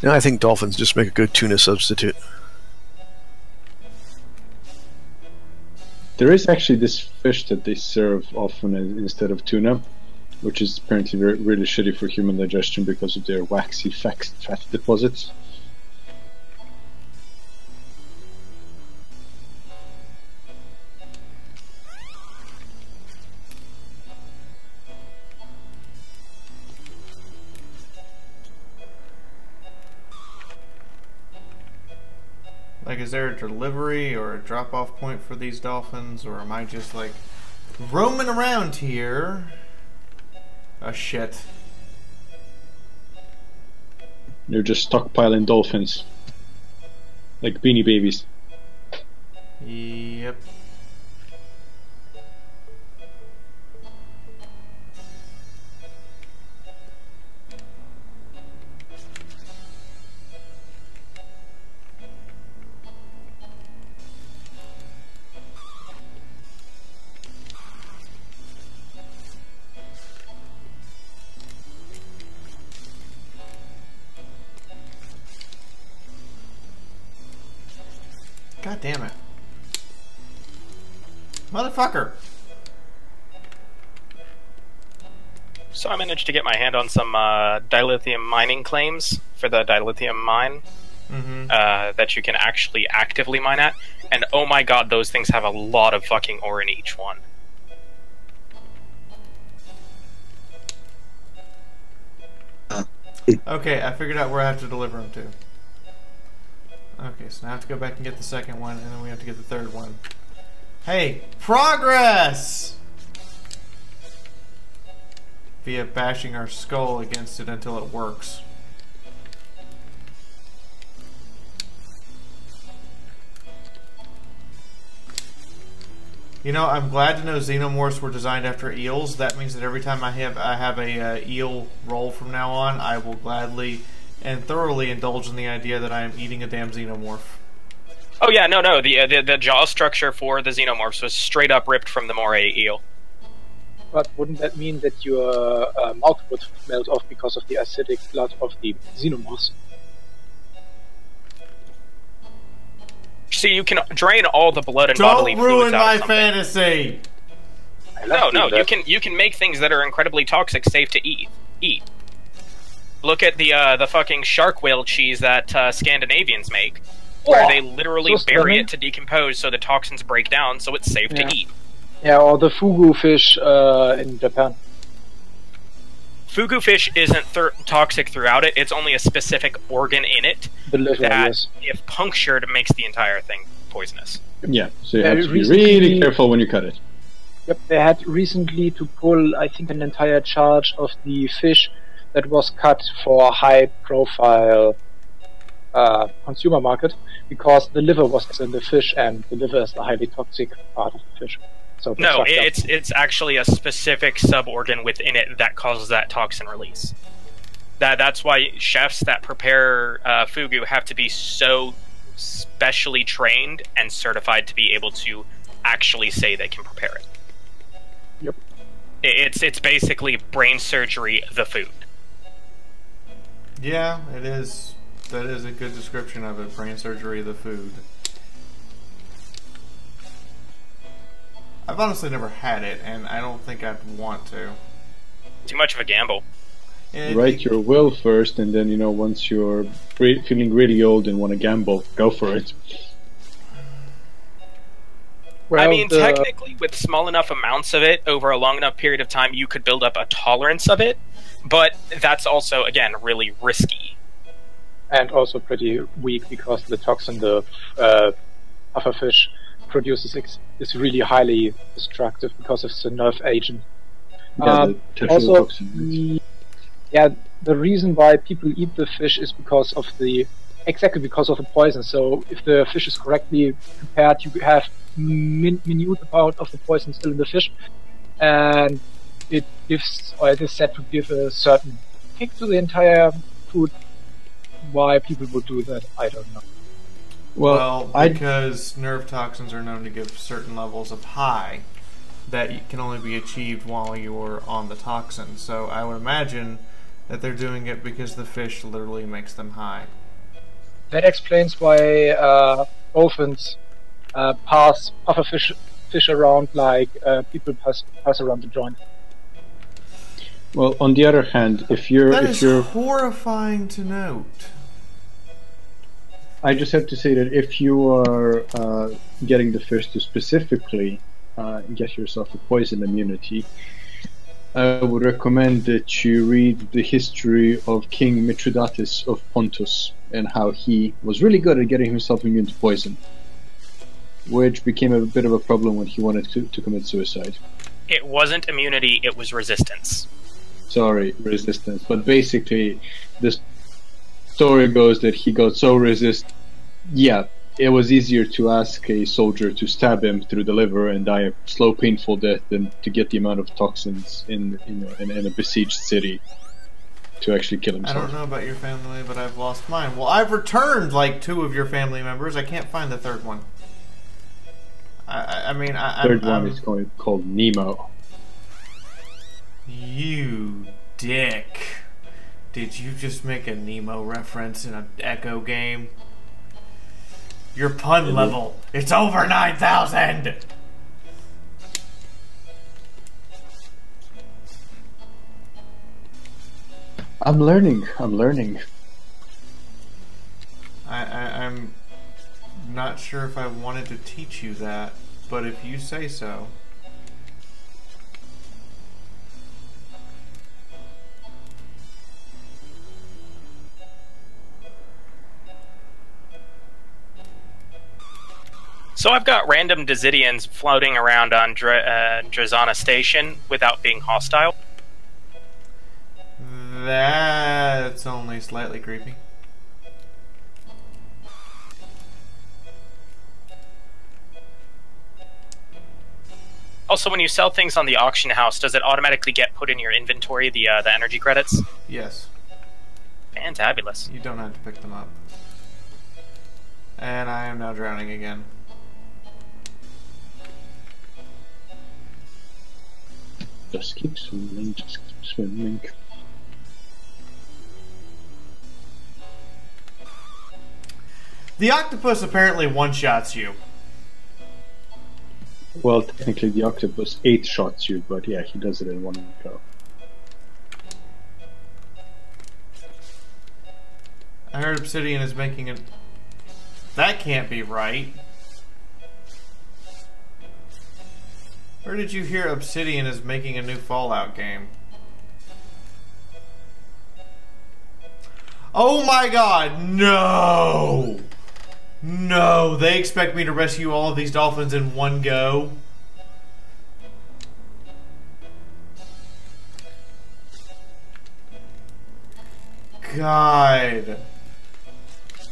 No, I think dolphins just make a good tuna substitute. There is actually this fish that they serve often instead of tuna, which is apparently really shitty for human digestion because of their waxy fat deposits. Like, is there a delivery or a drop-off point for these dolphins, or am I just, like, roaming around here? Oh, shit. They're just stockpiling dolphins. Like Beanie Babies. Yep. God damn it. Motherfucker! So I managed to get my hand on some dilithium mining claims for the dilithium mine that you can actually actively mine at. And oh my god, those things have a lot of fucking ore in each one. Okay, I figured out where I have to deliver them to. Okay, so now I have to go back and get the second one, and then we have to get the third one. Hey, progress! Via bashing our skull against it until it works. You know, I'm glad to know xenomorphs were designed after eels. That means that every time I have a eel roll from now on, I will gladly and thoroughly indulge in the idea that I am eating a damn xenomorph. Oh yeah, no, the jaw structure for the xenomorphs was straight up ripped from the moray eel. But wouldn't that mean that your mouth would melt off because of the acidic blood of the xenomorphs? See, you can drain all the blood and bodily Don't fluids ruin out my of something. fantasy! No, you can make things that are incredibly toxic safe to eat. Look at the fucking shark whale cheese that Scandinavians make, where they literally bury it to decompose so the toxins break down, so it's safe to eat. Yeah, or the fugu fish in Japan. Fugu fish isn't toxic throughout it, it's only a specific organ in it that, if punctured, makes the entire thing poisonous. Yeah, so you have to be really careful when you cut it. Yep, they had recently to pull, I think, an entire charge of the fish that was cut for a high-profile consumer market, because the liver was in the fish, and the liver is the highly toxic part of the fish. So no, it's actually a specific suborgan within it that causes that toxin release. That's why chefs that prepare fugu have to be so specially trained and certified to be able to actually say they can prepare it. Yep. It's basically brain surgery, the food. Yeah, it is. That is a good description of it. Brain surgery, the food. I've honestly never had it, and I don't think I'd want to. Too much of a gamble. Write your will first, and then, you know, once you're feeling really old and want to gamble, go for it. Well, I mean, technically, with small enough amounts of it over a long enough period of time, you could build up a tolerance of it, but that's also, again, really risky. And also pretty weak, because the toxin the pufferfish produces is really highly destructive because of the nerve agent. Yeah, the also, toxin. The reason why people eat the fish is because of the poison. So if the fish is correctly prepared, you have minute amount of the poison still in the fish, and it gives, or it is said to give, a certain kick to the entire food. Why people would do that, I don't know. Well, because nerve toxins are known to give certain levels of high that can only be achieved while you're on the toxin. So I would imagine that they're doing it because the fish literally makes them high. That explains why dolphins pass pufferfish fish around like people pass around the joint. Well, on the other hand, if you're horrifying to note. I just have to say that if you are getting the fish to specifically get yourself a poison immunity, I would recommend that you read the history of King Mithridates of Pontus and how he was really good at getting himself immune to poison, which became a bit of a problem when he wanted to commit suicide. It wasn't immunity, it was resistance. Sorry, resistance. But basically, the story goes that he got so yeah, it was easier to ask a soldier to stab him through the liver and die a slow, painful death than to get the amount of toxins in a besieged city to actually kill himself. I don't know about your family, but I've lost mine. Well, I've returned like 2 of your family members. I can't find the 3rd one. Third one is called Nemo. You dick. Did you just make a Nemo reference in an Echo game? Your pun level, it's over 9,000! I'm learning. I'm not sure if I wanted to teach you that, but if you say so. So I've got random Dazidians floating around on Drazana Station without being hostile. That's only slightly creepy. Also, when you sell things on the auction house, does it automatically get put in your inventory, the energy credits? Yes. Fantabulous. You don't have to pick them up. And I am now drowning again. Just keep swimming, just keep swimming. The octopus apparently one-shots you. Well, technically the octopus 8-shots you, but yeah, he does it in one go. I heard Obsidian is making a... That can't be right. Where did you hear Obsidian is making a new Fallout game? Oh my god, no! No, they expect me to rescue all of these dolphins in one go? God.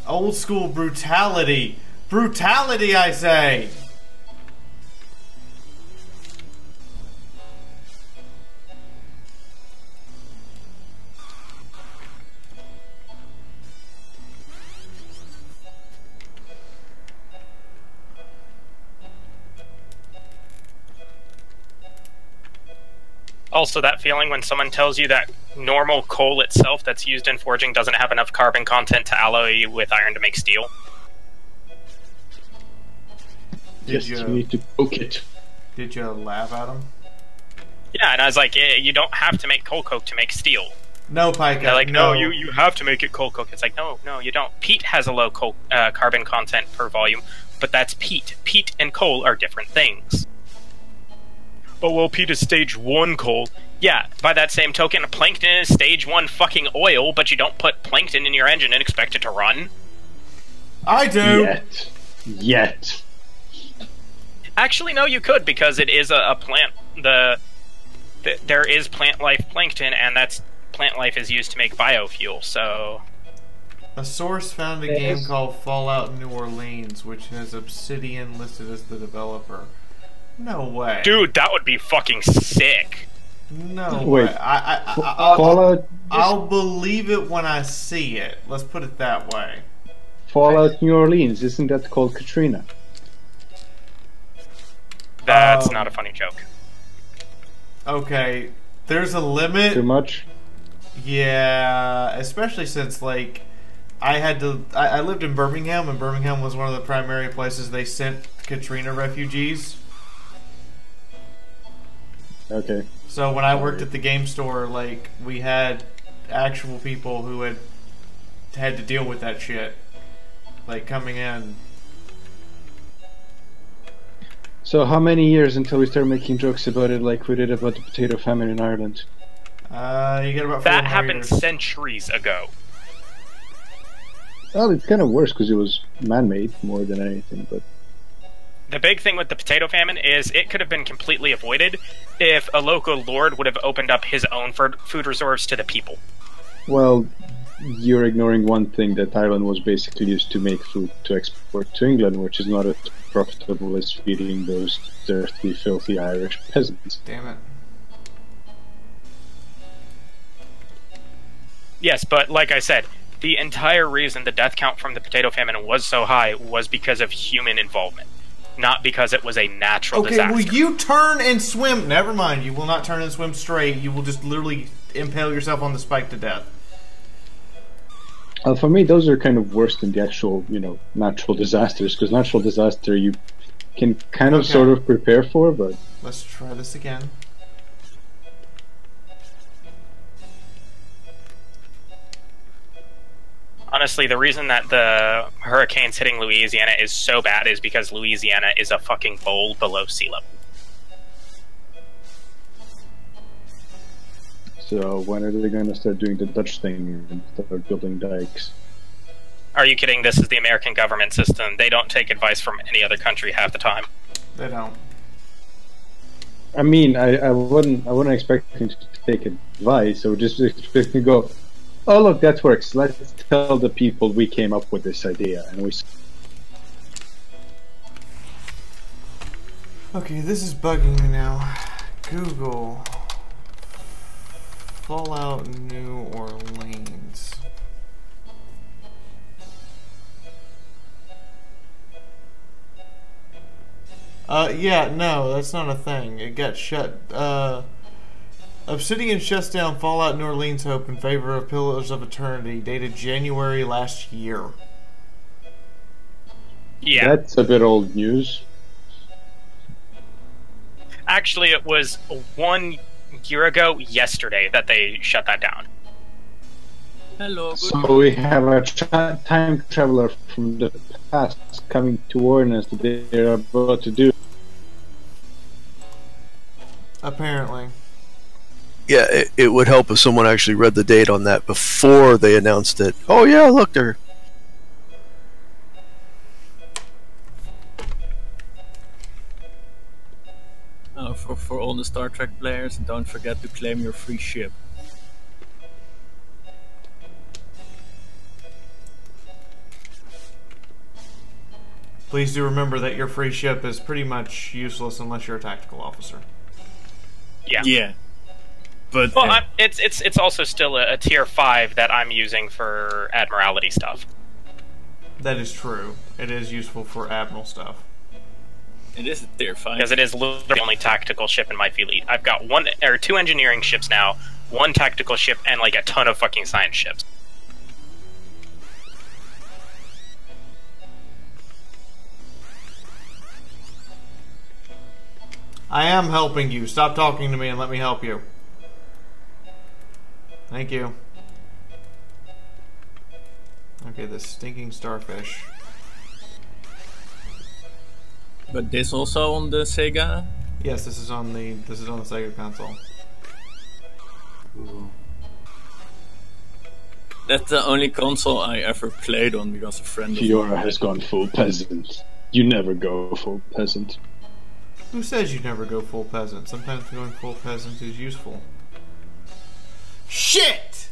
Old school brutality. Brutality, I say! Also, that feeling when someone tells you that normal coal itself that's used in forging doesn't have enough carbon content to alloy with iron to make steel. Just you need to poke it. Did you laugh at him? Yeah, and I was like, you don't have to make coal coke to make steel. No, Pike. They're like, no, you have to make it coal coke. It's like, no, you don't. Peat has a low carbon content per volume, but that's peat. Peat and coal are different things. Oh, well, peat is stage 1 coal. Yeah, by that same token, plankton is stage 1 fucking oil, but you don't put plankton in your engine and expect it to run. I do! Yet. Actually, no, you could, because it is a plant. There is plant life plankton, and plant life is used to make biofuel, so... A source found a game called Fallout New Orleans, which has Obsidian listed as the developer. No way. Dude, that would be fucking sick. No way. I'll believe it when I see it. Let's put it that way. Fallout New Orleans, isn't that called Katrina? That's not a funny joke. Okay, there's a limit. Too much? Yeah, especially since, like, I lived in Birmingham, and Birmingham was one of the primary places they sent Katrina refugees. Okay. So when I worked at the game store, like, we had actual people who had to deal with that shit, like, coming in. So how many years until we start making jokes about it like we did about the potato famine in Ireland? You get about 4 That more happened years. centuries ago. Well, it's kind of worse because it was man-made more than anything, but... The big thing with the potato famine is it could have been completely avoided if a local lord would have opened up his own food reserves to the people. Well, you're ignoring one thing, that Ireland was basically used to make food to export to England, which is not as profitable as feeding those dirty, filthy Irish peasants. Damn it. Yes, but like I said, the entire reason the death count from the potato famine was so high was because of human involvement, not because it was a natural disaster. Okay, will you turn and swim? Never mind, you will not turn and swim straight. You will just literally impale yourself on the spike to death. For me, those are kind of worse than the actual, natural disasters, because natural disaster you can kind of sort of prepare for, but... Let's try this again. Honestly, the reason that the hurricanes hitting Louisiana is so bad is because Louisiana is a fucking bowl below sea level. So when are they going to start doing the Dutch thing and start building dikes? Are you kidding? This is the American government system. They don't take advice from any other country half the time. They don't. I mean, I wouldn't expect them to take advice. I would just expect them to go, oh look, that works. Let's tell the people we came up with this idea, and we. Okay, this is bugging me now. Google Fallout New Orleans. Yeah, no, that's not a thing. It got shut. Obsidian shuts down Fallout New Orleans Hope in favor of Pillars of Eternity, dated January last year. Yeah. That's a bit old news. Actually, it was 1 year ago yesterday that they shut that down. Hello. So we have a time traveler from the past coming to warn us that they're about to do. Apparently. Yeah, it would help if someone actually read the date on that before they announced it. Oh yeah, look there. For all the Star Trek players, don't forget to claim your free ship. Please do remember that your free ship is pretty much useless unless you're a tactical officer. Yeah. Yeah. But well, it's also still a tier 5 that I'm using for Admiralty stuff. That is true. It is useful for Admiral stuff. It is a tier 5. Because it is literally the only tactical ship in my fleet. I've got 2 engineering ships now, 1 tactical ship, and like a ton of fucking science ships. I am helping you. Stop talking to me and let me help you. Thank you. Okay, the stinking starfish. But this also on the Sega? Yes, this is on the Sega console. Ooh. That's the only console I ever played on because a friend of Fiaura has gone full peasant. You never go full peasant. Who says you never go full peasant? Sometimes going full peasant is useful. Shit!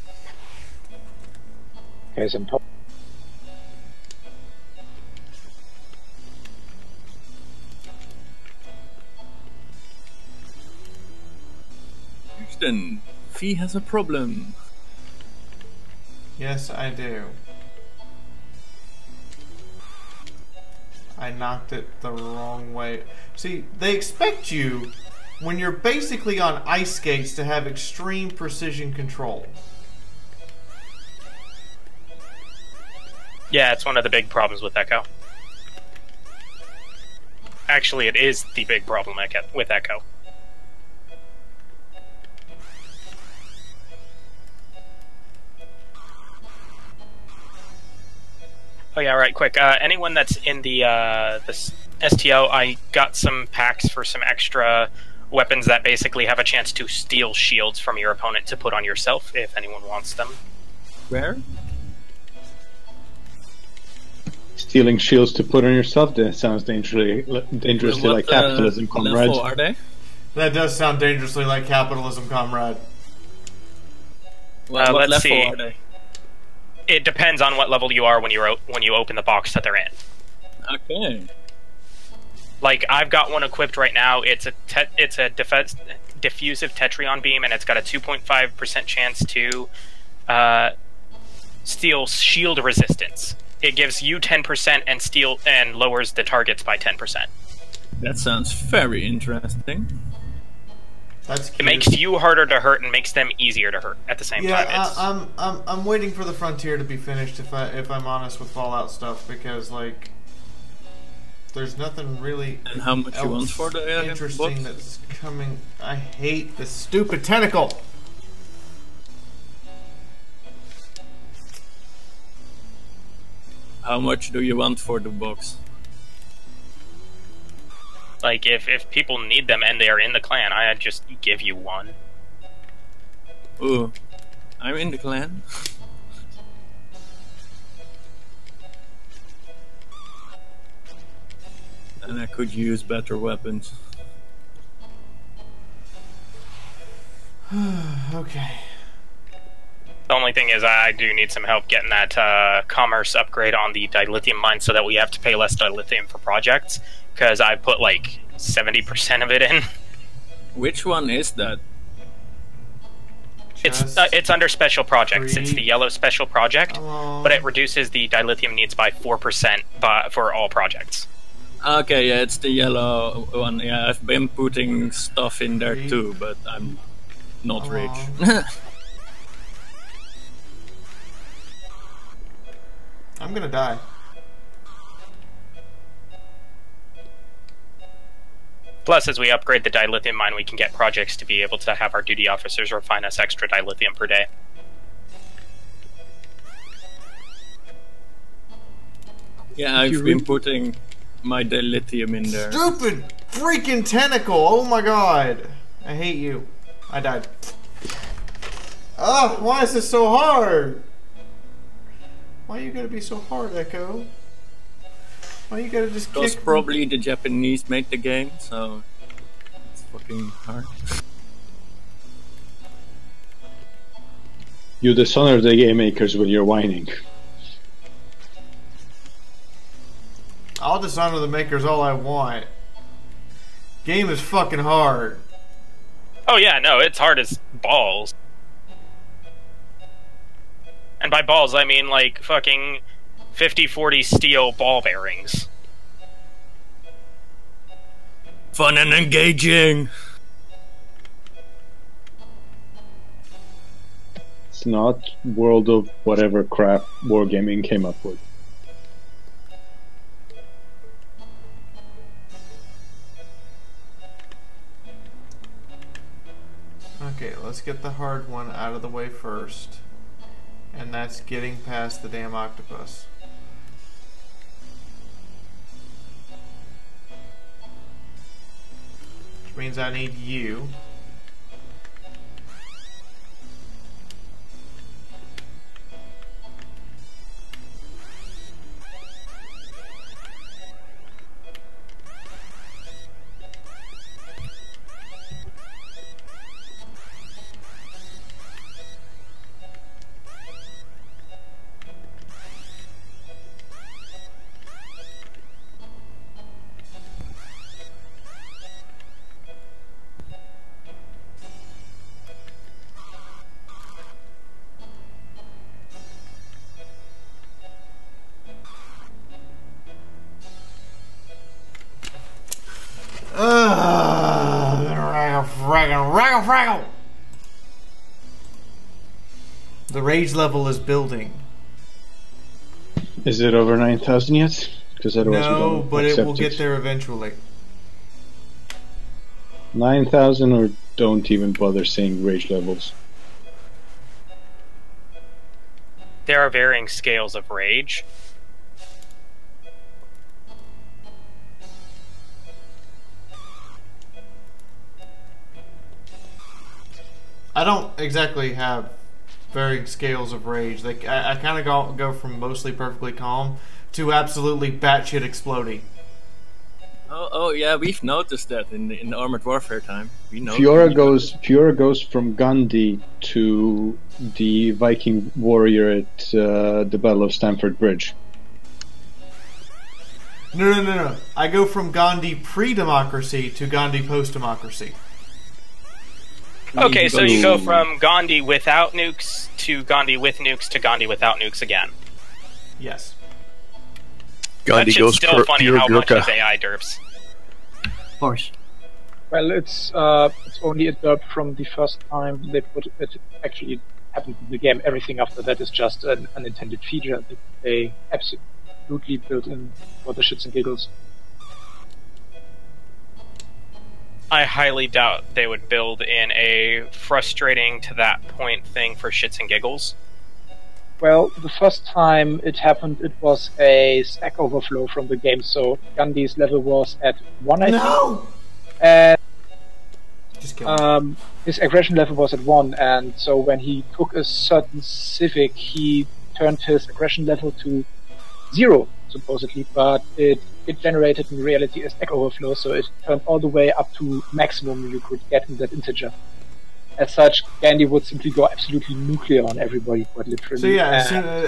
Okay, so Houston, Fee has a problem. Yes, I do. I knocked it the wrong way. See, they expect you, when you're basically on ice skates, to have extreme precision control. Yeah, it's one of the big problems with Echo. Actually, it is the big problem with Echo. Oh yeah, right, quick. Anyone that's in the STO, I got some packs for some extra weapons that basically have a chance to steal shields from your opponent to put on yourself, if anyone wants them. Where? Stealing shields to put on yourself? That sounds dangerously like capitalism, comrade. Level are they? That does sound dangerously like capitalism, comrade. What let's level see. are they? It depends on what level you are when you open the box that they're in. Okay. Like, I've got one equipped right now. It's a diffusive Tetrion beam, and it's got a 2.5% chance to steal shield resistance. It gives you 10% and lowers the targets by 10%. That sounds very interesting. That's cute. It makes you harder to hurt and makes them easier to hurt at the same time. Yeah, I'm waiting for the Frontier to be finished, if I'm honest with Fallout stuff, because like there's nothing really. And how much you want for the interesting that's coming? I hate this stupid tentacle. How much do you want for the box? Like, if people need them and they are in the clan, I'd just give you one. Ooh, I'm in the clan. And I could use better weapons. Okay. The only thing is I do need some help getting that commerce upgrade on the dilithium mine so that we have to pay less dilithium for projects. Because I put like 70% of it in. Which one is that? It's under special projects. It's the yellow special project, but it reduces the dilithium needs by 4% for all projects. Okay, yeah, it's the yellow one. Yeah, I've been putting stuff in there too, but I'm not rich. I'm gonna die. Plus, as we upgrade the dilithium mine, we can get projects to be able to have our duty officers refine us extra dilithium per day. Yeah, I've been putting my dilithium in there. Stupid freaking tentacle! Oh my god! I hate you. I died. Ugh, why is this so hard? Why are you gonna be so hard, Echo? Why you gotta just because kick probably the Japanese made the game, so it's fucking hard. You dishonor the game makers with your whining. I'll dishonor the makers all I want. Game is fucking hard. Oh yeah, no, it's hard as balls. And by balls, I mean like fucking 50-40 steel ball bearings. Fun and engaging. It's not World of whatever crap Wargaming came up with. Okay, let's get the hard one out of the way first. And that's getting past the damn octopus. Which means I need you. Fraggle. The rage level is building. Is it over 9,000 yet? Because otherwise we No, don't but it accept will get there eventually. 9,000 or don't even bother saying rage levels. There are varying scales of rage. I don't exactly have varying scales of rage. Like I kind of go from mostly perfectly calm to absolutely batshit exploding. Oh yeah, we've noticed that in Armored Warfare time. We know. Fiaura goes from Gandhi to the Viking warrior at the Battle of Stamford Bridge. No. I go from Gandhi pre-democracy to Gandhi post-democracy. Okay, so you go from Gandhi without nukes to Gandhi with nukes to Gandhi without nukes again. Yes. Gandhi that goes shit's still funny how much Gurkha. is AI derps. Of course. Well, it's only a derp from the first time they put it actually happened in the game. Everything after that is just an unintended feature that they absolutely built in for the shits and giggles. I highly doubt they would build in a frustrating to that point thing for shits and giggles. Well, the first time it happened, it was a stack overflow from the game, so Gandhi's level was at 1, I think. And just kidding. His aggression level was at 1, and so when he took a certain civic, he turned his aggression level to 0, supposedly, but it generated in reality a stack overflow, so it turned all the way up to maximum you could get in that integer. As such, Gandhi would simply go absolutely nuclear on everybody, quite literally. So yeah,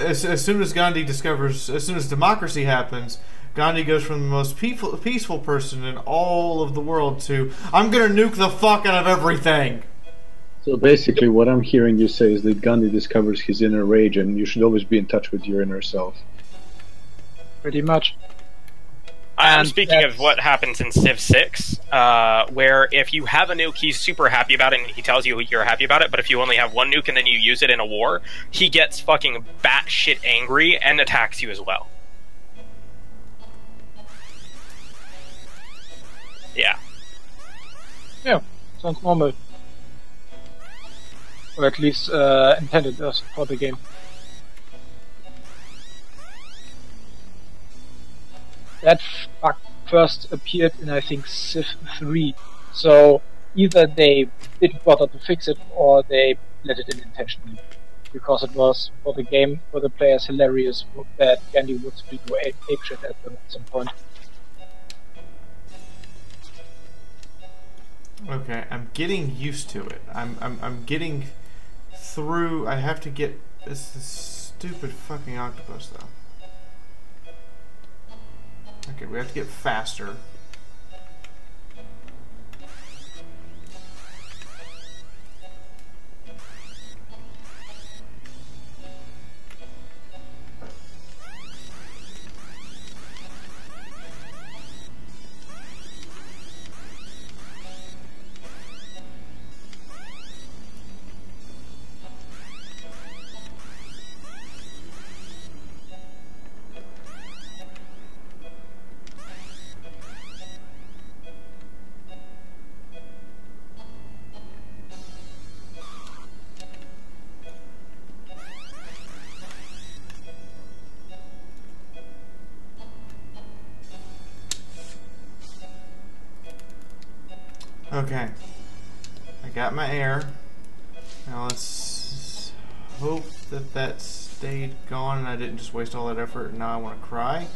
as soon as Gandhi discovers, as soon as democracy happens, Gandhi goes from the most peaceful person in all of the world to, I'm gonna nuke the fuck out of everything! So basically what I'm hearing you say is that Gandhi discovers his inner rage and you should always be in touch with your inner self. Pretty much. I'm speaking of what happens in Civ 6, where if you have a nuke, he's super happy about it, and he tells you you're happy about it, but if you only have one nuke and then you use it in a war, he gets fucking batshit angry and attacks you as well. Yeah. Yeah, sounds normal. Or at least intended for the game. That bug first appeared in, I think, Civ 3. So either they didn't bother to fix it, or they let it in intentionally. Because it was, for the game, for the players, hilarious that Gandhi would still go apeshit at them at some point. Okay, I'm getting used to it. I'm getting through. I have to get this stupid fucking octopus though. Okay, we have to get faster. Okay. I got my air. Now let's hope that that stayed gone and I didn't just waste all that effort and now I want to cry.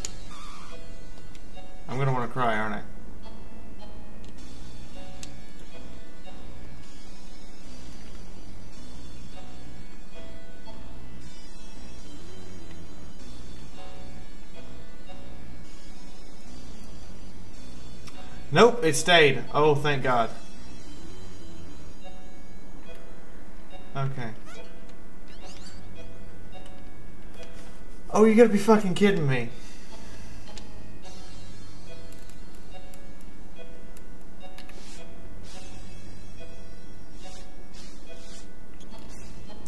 I'm gonna want to cry, aren't I? Nope, it stayed. Oh, thank God. Okay. Oh, you gotta be fucking kidding me.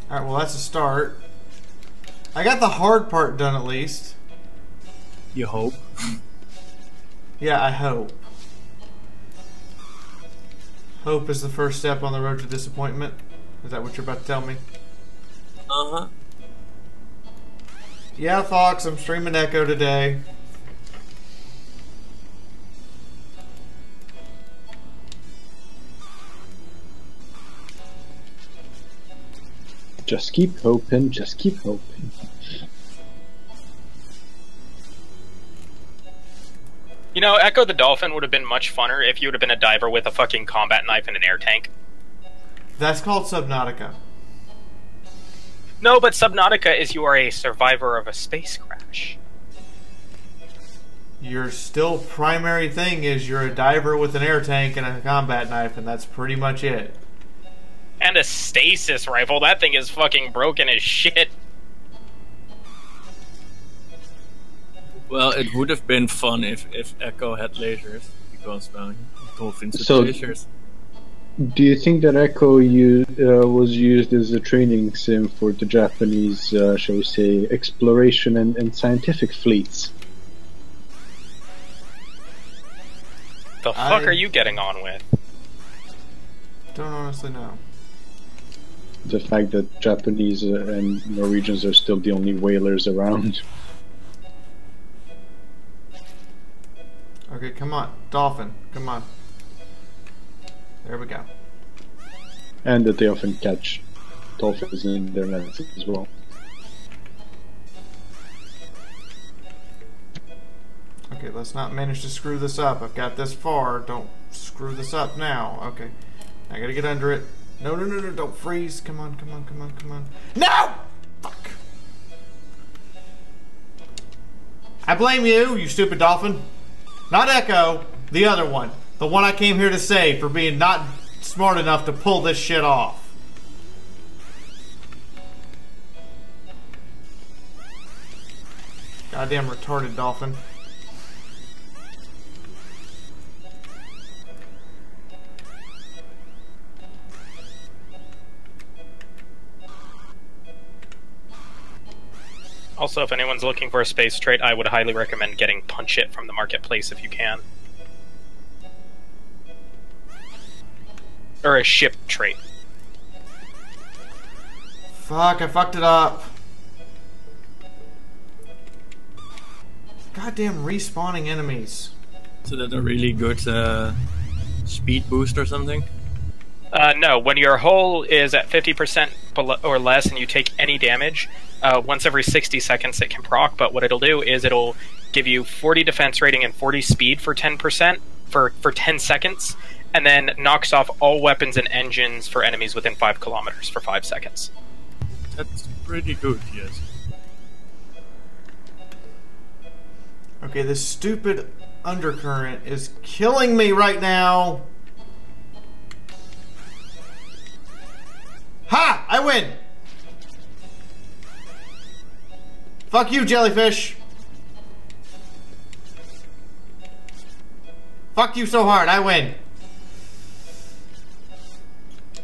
Alright, well that's a start. I got the hard part done at least. You hope? Yeah, I hope. Hope is the first step on the road to disappointment. Is that what you're about to tell me? Uh-huh. Yeah, Fox, I'm streaming Echo today. Just keep hoping, just keep hoping. You know, Ecco the Dolphin would have been much funner if you would have been a diver with a fucking combat knife and an air tank. That's called Subnautica. No, but Subnautica is you are a survivor of a space crash. Your still primary thing is you're a diver with an air tank and a combat knife, and that's pretty much it. And a stasis rifle. That thing is fucking broken as shit. Well, it would have been fun if Echo had lasers, because well, dolphins with So- lasers. Do you think that Echo was used as a training sim for the Japanese, shall we say, exploration and scientific fleets? The fuck are you getting on with? Don't honestly know. The fact that Japanese and Norwegians are still the only whalers around. Okay, come on. Dolphin, come on. There we go. And that they often catch dolphins in their nets as well. Okay, let's not manage to screw this up. I've got this far. Don't screw this up now. Okay. I gotta get under it. No, no, no, no, don't freeze. Come on, come on, come on, come on. No! Fuck! I blame you, you stupid dolphin. Not Echo, the other one. The one I came here to save for being not smart enough to pull this shit off. Goddamn retarded dolphin. Also, if anyone's looking for a space trait, I would highly recommend getting Punch It from the marketplace if you can. Or a ship trait. Fuck, I fucked it up. Goddamn respawning enemies. So that a really good speed boost or something? No, when your hull is at 50% or less and you take any damage, once every 60 seconds it can proc, but what it'll do is it'll give you 40 defense rating and 40 speed for 10%, for 10 seconds, and then knocks off all weapons and engines for enemies within 5 kilometers for 5 seconds. That's pretty good, yes. Okay, this stupid undercurrent is killing me right now. Ha! I win! Fuck you, jellyfish! Fuck you so hard, I win!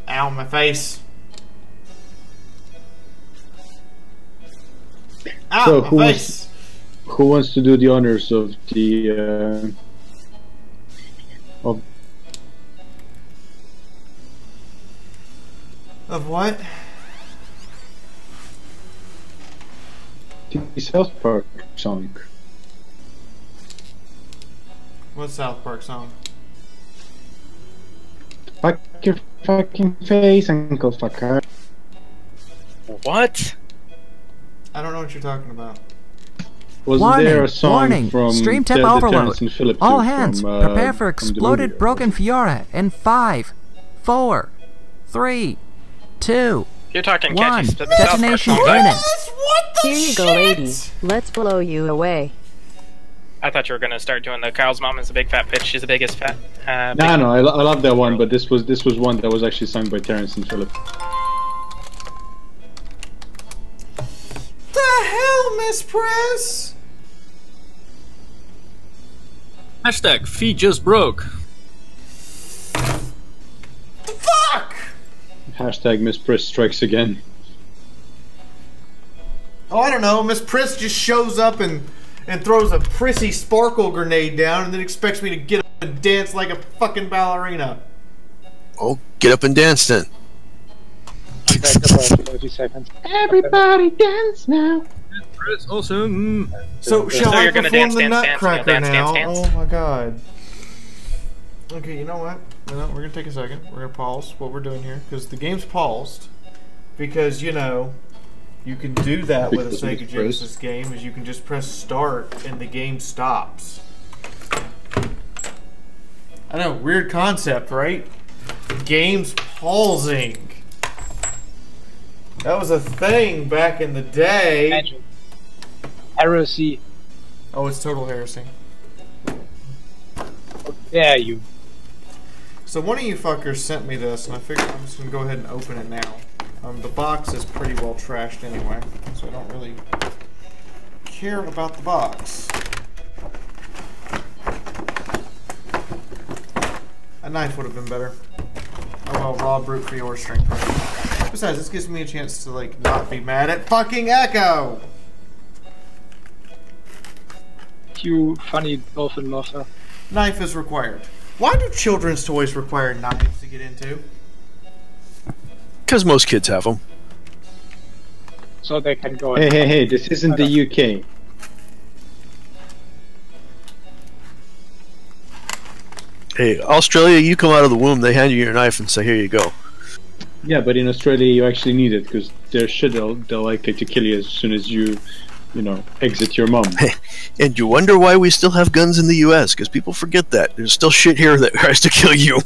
Ow, my face. Ow, So my face! who wants to do the honors of the Of what? the South Park song? What South Park song? Fuck your fucking face, Uncle Fucker. What? I don't know what you're talking about. Wasn't there a song warning, from stream tip Ted overload. Terrence and Philip All too, hands, from, prepare for from the exploded movie? broken Fiaura in 5, 4, 3, 2, You're talking 1. catchy South Park Detonation songs, right? imminent. Here you go, lady. Let's blow you away. I thought you were gonna start doing the Kyle's mom is a big fat bitch. She's the biggest fat. No, I love that one, but this was one that was actually sung by Terrence and Philip. The hell, Miss Press? Hashtag feed just broke. Fuck! Hashtag Miss Priss strikes again. Oh, I don't know. Miss Priss just shows up and throws a prissy sparkle grenade down and then expects me to get up and dance like a fucking ballerina. Oh, get up and dance then. About 30 seconds. Everybody dance now. It's awesome. So shall So I you're gonna perform dance, the dance, dance, Nutcracker dance, now? dance, dance. Oh my god. Okay, you know what? We're gonna take a second. We're gonna pause what we're doing here because the game's paused. Because you know, you can do that with a Sega Genesis game, is you can just press start and the game stops. I know, weird concept, right? Game's pausing. That was a thing back in the day. Imagine. Heresy. Oh, it's total heresy. Yeah, you. So one of you fuckers sent me this, and I figured I'm just gonna go ahead and open it now. The box is pretty well trashed anyway, so I don't really care about the box. A knife would have been better. Oh well, raw brute Fiaura strength. Besides, this gives me a chance to like not be mad at fucking Echo. You funny dolphin lover. Knife is required. Why do children's toys require knives to get into? Because most kids have them. So they can go. Hey, this isn't the UK. Hey, Australia, you come out of the womb, they hand you your knife and say, here you go. Yeah, but in Australia you actually need it because they're they're likely to kill you as soon as you know, exit your mom. And you wonder why we still have guns in the US, because people forget that. There's still shit here that tries to kill you.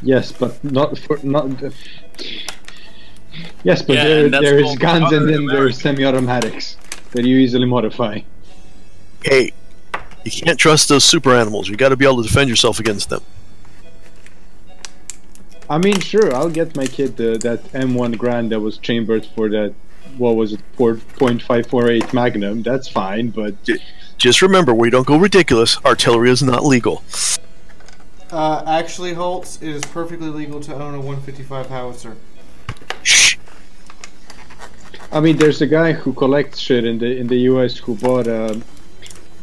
Yes, but not for Yes, but Yeah, there is guns and then America. there's semi-automatics that you easily modify. Hey, you can't trust those super animals. You got to be able to defend yourself against them. I mean, sure, I'll get my kid that M1 Grand that was chambered for that, what was it, 4.548 Magnum. That's fine, but Just remember, we don't go ridiculous. Artillery is not legal. Actually, Holtz, it is perfectly legal to own a 155 howitzer. Shh. I mean, there's a guy who collects shit in the US who bought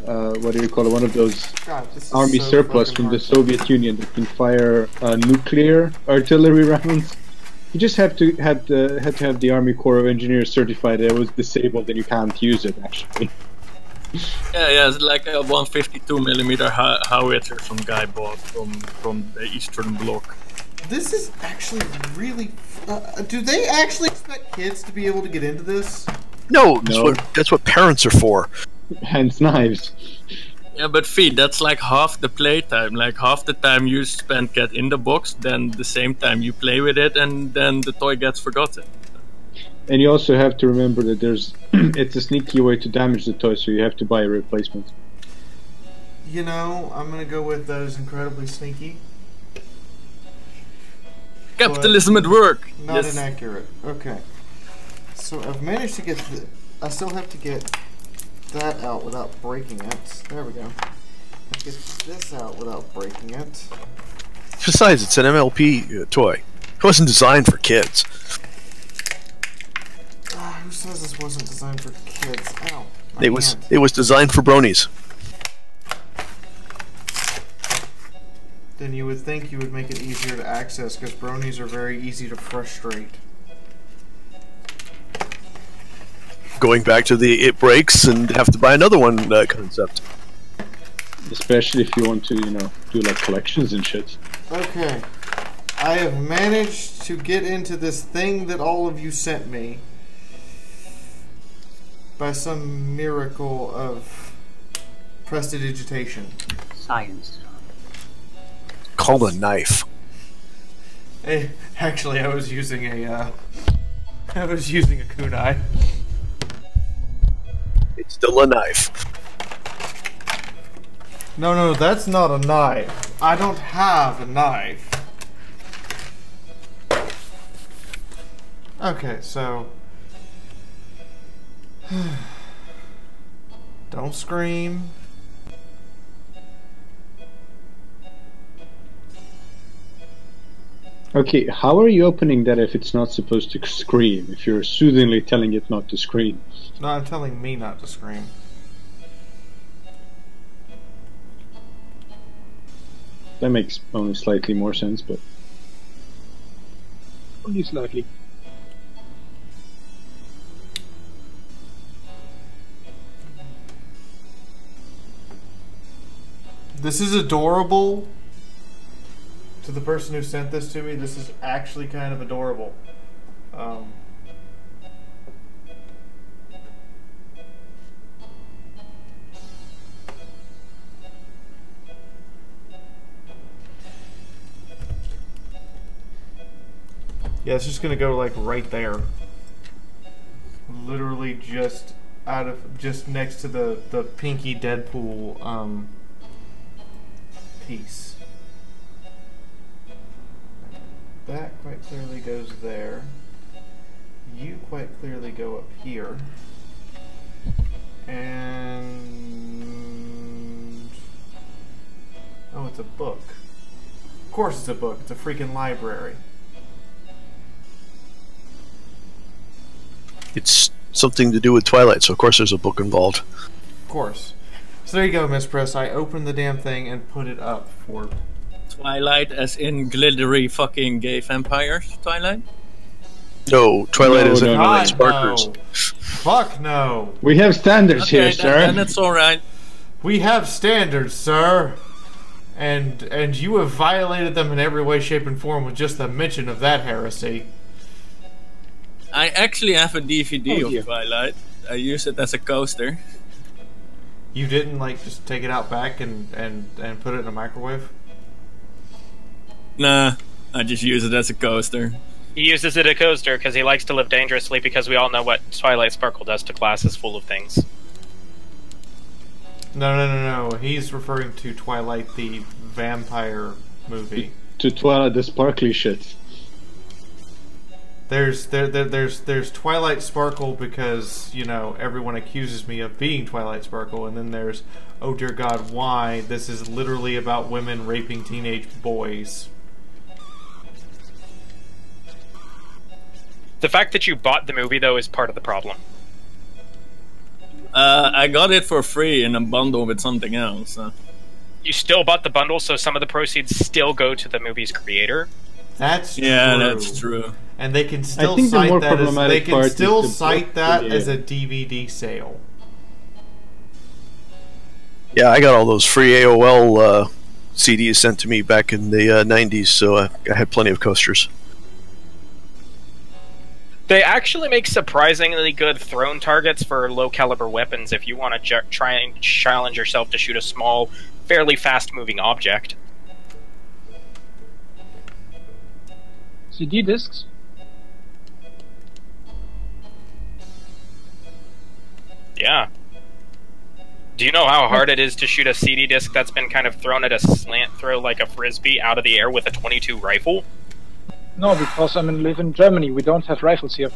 what do you call it? One of those God, this is army so surplus fucking from the hard. Soviet Union that can fire nuclear artillery rounds. You just have to have the Army Corps of Engineers certify that it was disabled and you can't use it. Actually, Yeah, it's like a 152mm howitzer some guy bought from the Eastern Bloc. This is actually really. Do they actually expect kids to be able to get into this? No, No. that's what parents are for. hence knives. Yeah, but Fee, that's like half the playtime. Like half the time you spend get in the box, then the same time you play with it, and then the toy gets forgotten. And you also have to remember that there's it's a sneaky way to damage the toy, so you have to buy a replacement. You know, I'm gonna go with that is incredibly sneaky. Capitalism at work. Not Yes. inaccurate. Okay. So I've managed to get I still have to get that out without breaking it. There we go. Let's get this out without breaking it. Besides, it's an MLP toy. It wasn't designed for kids. Who says this wasn't designed for kids? Ow. my It was. hand. It was designed for bronies. Then you would think you would make it easier to access, because bronies are very easy to frustrate. Going back to the it breaks and have to buy another one concept. Especially if you want to, you know, do like collections and shit. Okay. I have managed to get into this thing that all of you sent me by some miracle of prestidigitation. Science. Called a knife. Actually, I was using a kunai. It's still a knife. No, that's not a knife. I don't have a knife. Okay, so... Don't scream. Okay, how are you opening that if it's not supposed to scream? If you're soothingly telling it not to scream? No, I'm telling me not to scream. That makes only slightly more sense, but... Only slightly. This is adorable. To the person who sent this to me, this is actually kind of adorable. Yeah, it's just gonna go like right there. Literally just next to the pinky Deadpool piece. That quite clearly goes there. You quite clearly go up here. And... oh, it's a book. Of course it's a book. It's a freaking library. It's something to do with Twilight, so of course there's a book involved. Of course. So there you go, Miss Press. I opened the damn thing and put it up for... Twilight as in glittery fucking gay vampires? Twilight? No, Twilight is in God, sparklers. no. Fuck no. We have standards Okay, here, sir. then it's alright. We have standards, sir. And you have violated them in every way, shape, and form with just the mention of that heresy. I actually have a DVD of Twilight. I use it as a coaster. You didn't, like, just take it out back and put it in a microwave? Nah, I just use it as a coaster. He uses it as a coaster because he likes to live dangerously, because we all know what Twilight Sparkle does to classes full of things. No. He's referring to Twilight the vampire movie. To Twilight the sparkly shit. There's Twilight Sparkle because, you know, everyone accuses me of being Twilight Sparkle, and then there's, oh dear God, why? This is literally about women raping teenage boys. The fact that you bought the movie, though, is part of the problem. I got it for free in a bundle with something else. So. You still bought the bundle, so some of the proceeds still go to the movie's creator? That's true. Yeah, that's true. And they can still cite that as a DVD sale. Yeah, I got all those free AOL CDs sent to me back in the 90s, so I had plenty of coasters. They actually make surprisingly good thrown targets for low-caliber weapons if you want to try and challenge yourself to shoot a small, fairly fast-moving object. CD discs? Yeah. Do you know how hard it is to shoot a CD disc that's been kind of thrown at a slant throw like a frisbee out of the air with a .22 rifle? No, because I live in Germany. We don't have rifles here.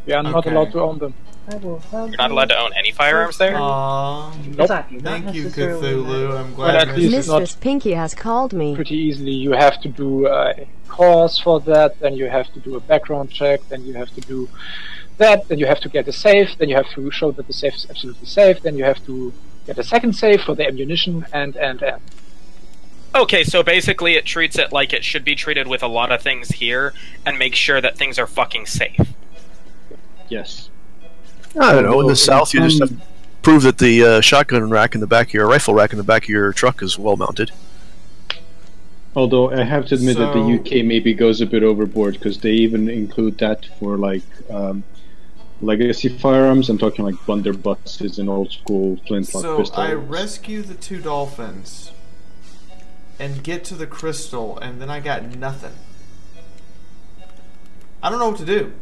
We are not allowed to own them. You're not allowed to own any firearms there? Nope. Thank you, Cthulhu. I'm glad Mistress Pinky has called me. Pretty easily. You have to do a course for that, then you have to do a background check, then you have to do that, then you have to get a safe, then you have to show that the safe is absolutely safe, then you have to get a second safe for the ammunition, and. Okay, so basically it treats it like it should be treated with a lot of things here, and make sure that things are fucking safe. Yes. I don't know, in the South you just have to prove that the shotgun rack in the back of your rifle rack in the back of your truck is well mounted. Although I have to admit that the UK maybe goes a bit overboard, because they even include that for like legacy firearms. I'm talking like blunderbusses and old school flintlock pistols. So I rescue the 2 dolphins and get to the crystal, and then I got nothing. I don't know what to do.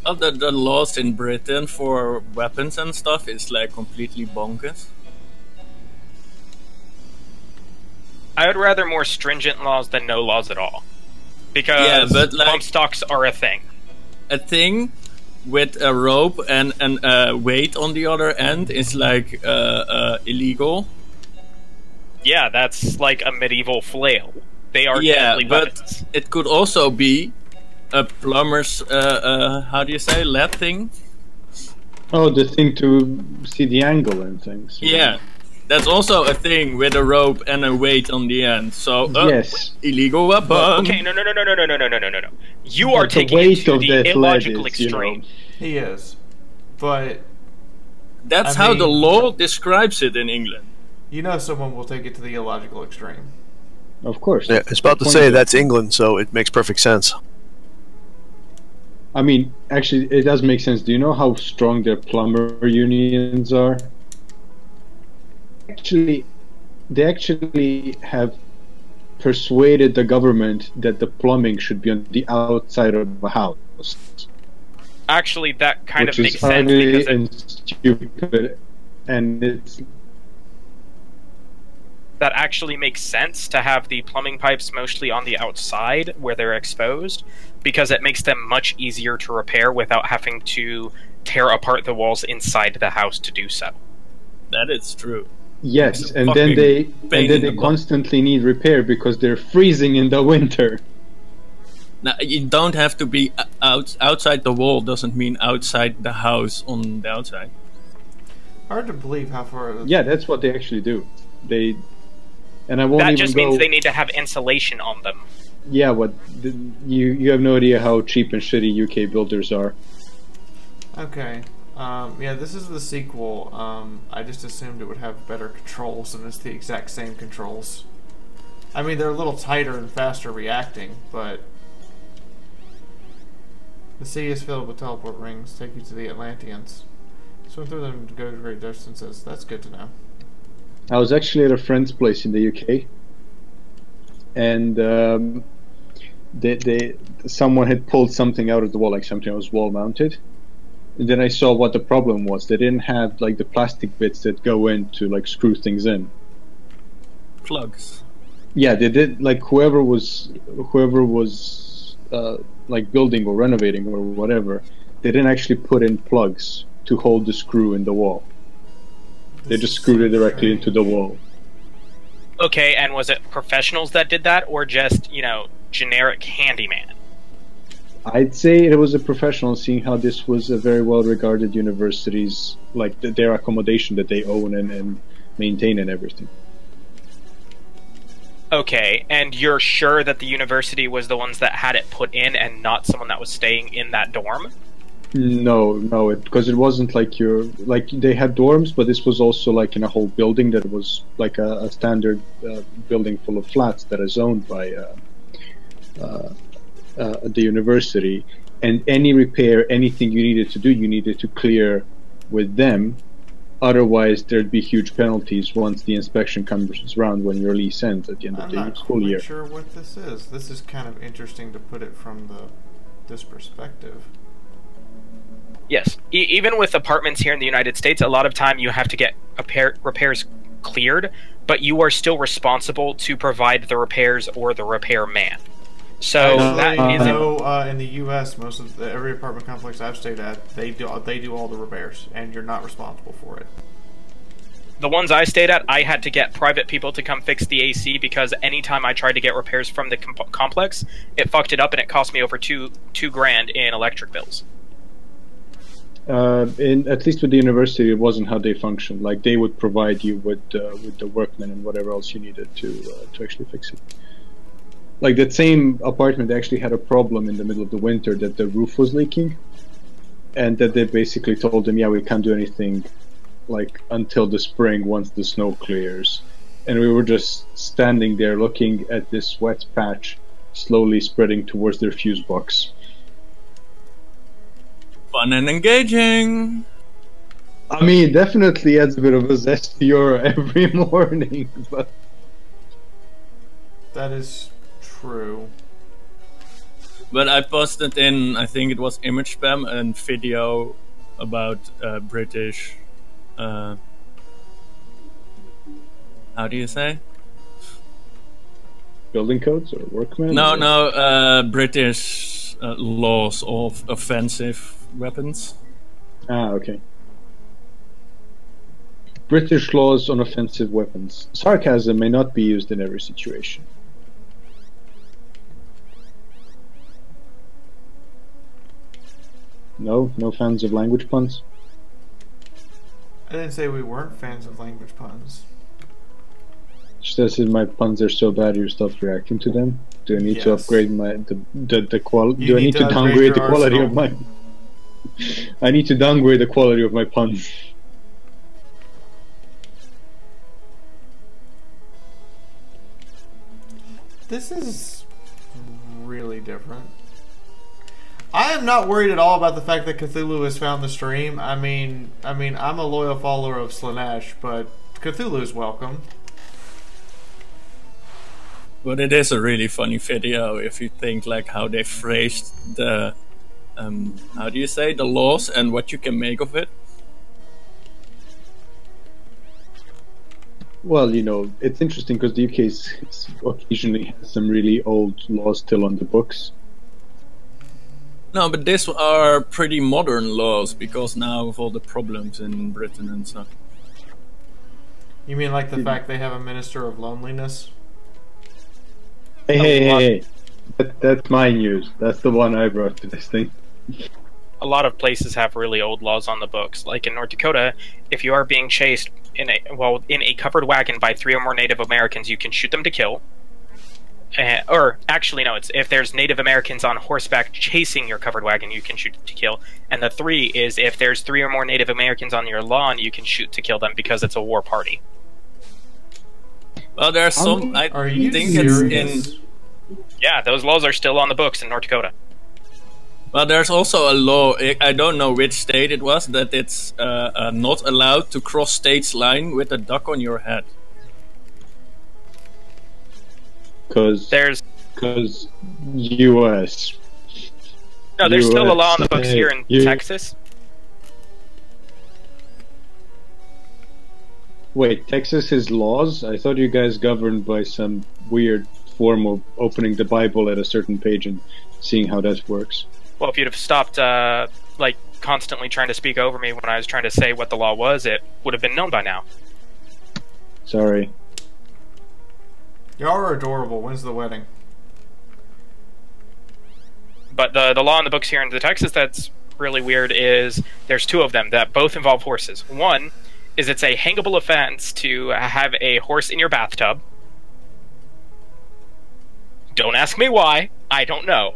The laws in Britain for weapons and stuff is like completely bonkers. I would rather more stringent laws than no laws at all. Because bump stocks are a thing. A thing with a rope and weight on the other end is like illegal. Yeah, that's like a medieval flail. They are deadly weapons. But it could also be a plumber's, how do you say, lead thing? Oh, the thing to see the angle and things. Yeah. That's also a thing with a rope and a weight on the end. So, yes, illegal weapon. Okay, no. You are taking it to the illogical extreme. He is, but that's how the law describes it in England. You know, someone will take it to the illogical extreme. Of course. Yeah, it's about to say that's England, so it makes perfect sense. I mean, actually, it does make sense. Do you know how strong their plumber unions are? They actually have persuaded the government that the plumbing should be on the outside of the house. Actually, that kind of makes sense. Ugly and stupid, and it's... That actually makes sense to have the plumbing pipes mostly on the outside where they're exposed, because it makes them much easier to repair without having to tear apart the walls inside the house to do so. That is true. Yes, and then they constantly need repair because they're freezing in the winter. Now, you don't have to be outside the wall. Doesn't mean outside the house on the outside. Hard to believe how far. Yeah, that's what they actually do. And I won't that even just means they need to have insulation on them. Yeah, you have no idea how cheap and shitty UK builders are. Okay. Yeah, this is the sequel. I just assumed it would have better controls, and it's the exact same controls. I mean, they're a little tighter and faster reacting, but... The sea is filled with teleport rings. Take you to the Atlanteans. Swim through them to go to great distances. That's good to know. I was actually at a friend's place in the UK, and someone had pulled something out of the wall, like something that was wall mounted. And then I saw what the problem was. They didn't have like the plastic bits that go in to like screw things in. Plugs. Yeah, they did. Like whoever was like building or renovating or whatever, they didn't actually put in plugs to hold the screw in the wall. They just screwed it directly into the wall. Okay, and was it professionals that did that, or just, you know, generic handyman? I'd say it was a professional, seeing how this was a very well-regarded university's, like, their accommodation that they own and maintain and everything. Okay, and you're sure that the university was the ones that had it put in and not someone that was staying in that dorm? No, because it wasn't like they had dorms, but this was also like in a whole building that was like a standard building full of flats that is owned by the university. And any repair, anything you needed to do, you needed to clear with them. Otherwise, there'd be huge penalties once the inspection comes around when your lease ends at the end of the school year. I'm not sure what this is. This is kind of interesting to put it from this perspective. Yes, even with apartments here in the United States, a lot of time you have to get repairs cleared, but you are still responsible to provide the repairs or the repairman. So in the U.S., most of every apartment complex I've stayed at, they do all the repairs, and you're not responsible for it. The ones I stayed at, I had to get private people to come fix the AC because anytime I tried to get repairs from the complex, it fucked it up and it cost me over $2 grand in electric bills. At least with the university, it wasn't how they functioned. Like they would provide you with the workmen and whatever else you needed to actually fix it. Like that same apartment actually had a problem in the middle of the winter that the roof was leaking, and that they basically told them, yeah, we can't do anything like until the spring once the snow clears. and we were just standing there looking at this wet patch slowly spreading towards their fuse box. Fun and engaging. I mean, it definitely adds a bit of a zest to Fiaura every morning, but... That is true. But I posted in, I think it was Image Spam, a video about British... how do you say? Building codes or workmen? No, British laws of offensive weapons. Ah, okay. British laws on offensive weapons. Sarcasm may not be used in every situation. No fans of language puns? I didn't say we weren't fans of language puns. Just as if my puns are so bad you stopped reacting to them? Do I need to upgrade my the quality? Do I need to downgrade the quality of my? I need to downgrade the quality of my puns. This is really different. I am not worried at all about the fact that Cthulhu has found the stream. I mean, I'm a loyal follower of Slanesh, but Cthulhu's welcome. But it is a really funny video if you think like how they phrased the, how do you say, the laws and what you can make of it. Well, you know, it's interesting because the UK occasionally has some really old laws still on the books. No, but these are pretty modern laws because now of all the problems in Britain and stuff. You mean like the fact they have a minister of loneliness? Hey. That's my news. That's the one I brought to this thing. A lot of places have really old laws on the books. Like in North Dakota, if you are being chased in a covered wagon by 3 or more Native Americans, you can shoot them to kill. Or actually, no, it's if there's Native Americans on horseback chasing your covered wagon, you can shoot to kill. And the 3 is if there's 3 or more Native Americans on your lawn, you can shoot to kill them because it's a war party. Well, there's some. I think serious? it's in. Yeah, those laws are still on the books in North Dakota. Well, there's also a law. I don't know which state it was that it's not allowed to cross state's line with a duck on your head. Because US. No, there's still a law on the books here in Texas. Wait, Texas has laws? I thought you guys governed by some weird form of opening the Bible at a certain page and seeing how that works. Well, if you'd have stopped, like, constantly trying to speak over me when I was trying to say what the law was, it would have been known by now. Sorry. Y'all are adorable. When's the wedding? But the law in the books here in Texas that's really weird is there's 2 of them that both involve horses. One is it's a hangable offense to have a horse in your bathtub. Don't ask me why. I don't know.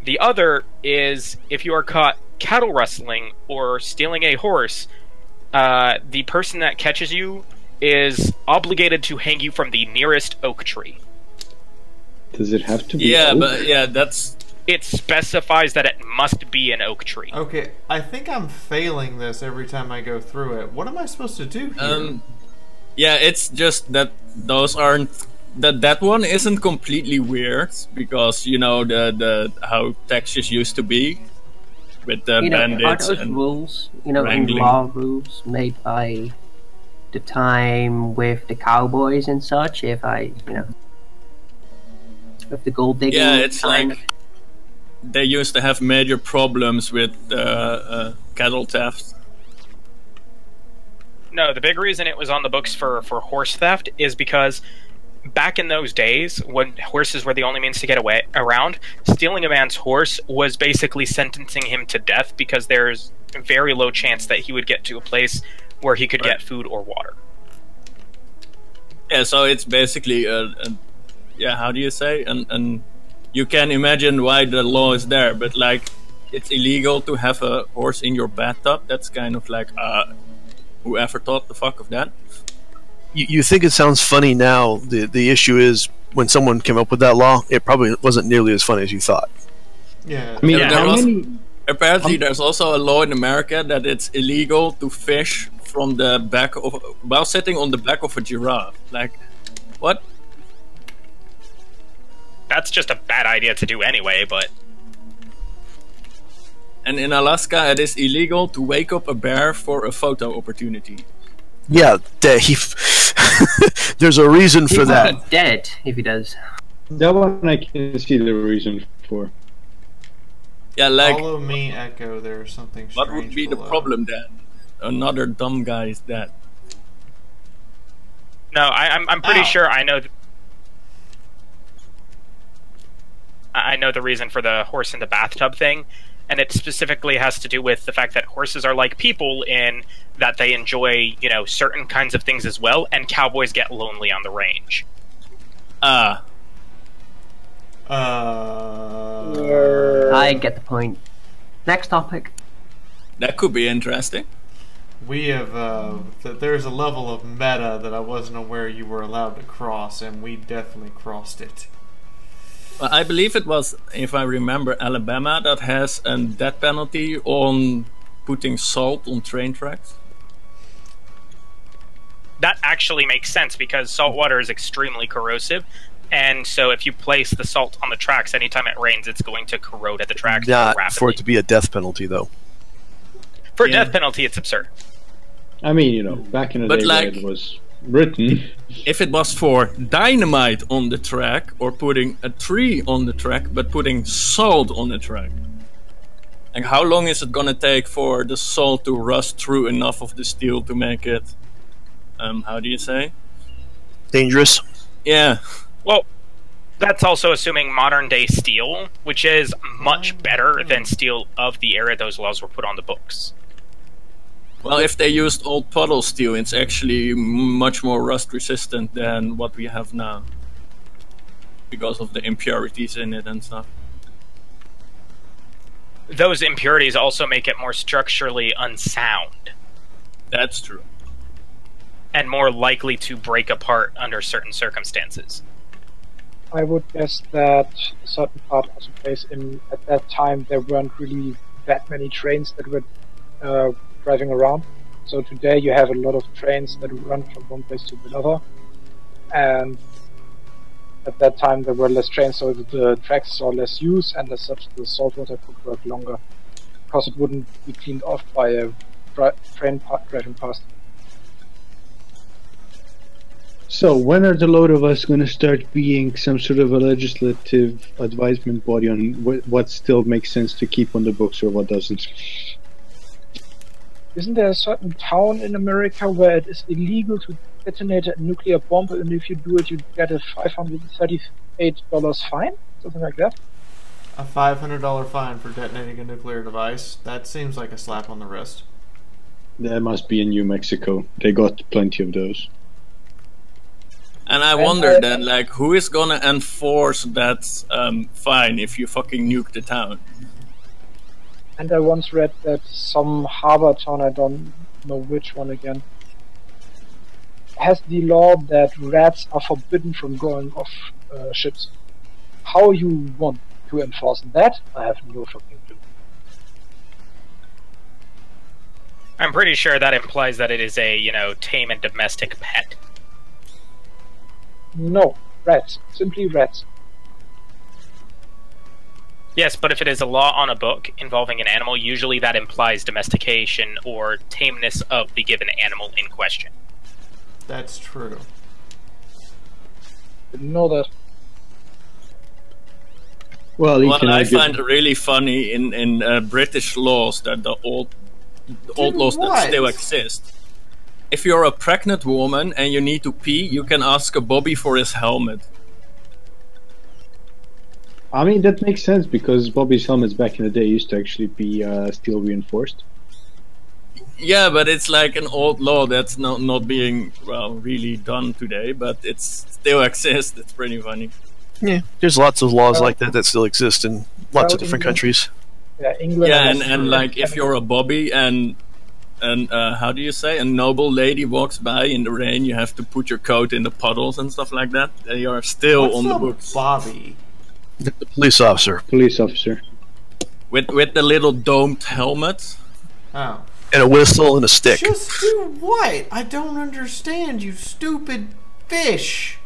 The other is if you are caught cattle rustling or stealing a horse, the person that catches you is obligated to hang you from the nearest oak tree. Does it have to be? Yeah, oak? but yeah, that's. It specifies that it must be an oak tree. Okay, I think I'm failing this every time I go through it. What am I supposed to do here? Yeah, it's just that those aren't. That one isn't completely weird because you know the how Texas used to be with the bandits are those and rules, wrangling. law rules made by the time with the cowboys and such. If with the gold digging. Yeah, it's like they used to have major problems with cattle theft. No, the big reason it was on the books for horse theft is because back in those days, when horses were the only means to get around, stealing a man's horse was basically sentencing him to death because there's a very low chance that he would get to a place where he could get food or water. Yeah, so it's basically yeah, how do you say? And you can imagine why the law is there, but like it's illegal to have a horse in your bathtub. That's kind of like whoever thought the fuck of that? you think it sounds funny now. The issue is when someone came up with that law, it probably wasn't nearly as funny as you thought. Yeah. I mean, apparently there's also a law in America that it's illegal to fish from the back of while sitting on the back of a giraffe. Like, what? That's just a bad idea to do anyway, but... And in Alaska, it is illegal to wake up a bear for a photo opportunity. Yeah, there's a reason for that. He's dead if he does. That one I can see the reason for. Yeah, like... Follow me, Echo. There's something strange What would be the problem then? Another dumb guy is dead. No, I'm pretty sure I know... I know the reason for the horse in the bathtub thing, and it specifically has to do with the fact that horses are like people in that they enjoy, you know, certain kinds of things as well, and cowboys get lonely on the range. I get the point. Next topic. That could be interesting. We have, there's a level of meta that I wasn't aware you were allowed to cross, and we definitely crossed it. Well, I believe it was, if I remember, Alabama that has a death penalty on putting salt on train tracks. That actually makes sense because salt water is extremely corrosive, and so if you place the salt on the tracks anytime it rains, it's going to corrode at the tracks more Not rapidly. for it to be a death penalty, though. For a death penalty, it's absurd. I mean, you know, back in the day like, when it was written. If it was for dynamite on the track, or putting a tree on the track, but putting salt on the track. Like, how long is it gonna take for the salt to rust through enough of the steel to make it, how do you say? Dangerous? Yeah. Well, that's also assuming modern day steel, which is much better than steel of the era those laws were put on the books. Well, if they used old puddle steel, it's actually much more rust resistant than what we have now. Because of the impurities in it and stuff. Those impurities also make it more structurally unsound. That's true. And more likely to break apart under certain circumstances. I would guess that a certain part also plays in, at that time there weren't really that many trains that were driving around. So today you have a lot of trains that run from one place to another. And at that time there were less trains, so the tracks saw less use, and as such the saltwater could work longer. Because it wouldn't be cleaned off by a train driving past. So, when are the load of us going to start being some sort of a legislative advisement body on what still makes sense to keep on the books or what doesn't? Isn't there a certain town in America where it is illegal to detonate a nuclear bomb, and if you do it you get a $538 fine? Something like that? A $500 fine for detonating a nuclear device? That seems like a slap on the wrist. That must be in New Mexico. They got plenty of those. And I wonder then, like, who is gonna enforce that fine if you fucking nuke the town? And I once read that some harbor town, I don't know which one again, has the law that rats are forbidden from going off ships. How you want to enforce that, I have no fucking clue. I'm pretty sure that implies that it is a, you know, tame and domestic pet. No, rats. Simply rats. Yes, but if it is a law on a book involving an animal, usually that implies domestication or tameness of the given animal in question. That's true. Didn't know that. Well, I find it really funny in British laws that the old laws that still exist. If you're a pregnant woman and you need to pee, you can ask a Bobby for his helmet. I mean, that makes sense because Bobby's helmets back in the day used to actually be steel reinforced. Yeah, but it's like an old law that's not being, well, really done today, but it still exists. It's pretty funny. Yeah, there's lots of laws like that still exist in lots of different countries. Yeah, England. Yeah, and like if you're a Bobby and how do you say, a noble lady walks by in the rain, you have to put your coat in the puddles and stuff like that. They are still What's on the up, books. Bobby? The police officer. Police officer. With the little domed helmet. Oh. And a whistle and a stick. Just do what? I don't understand, you stupid fish.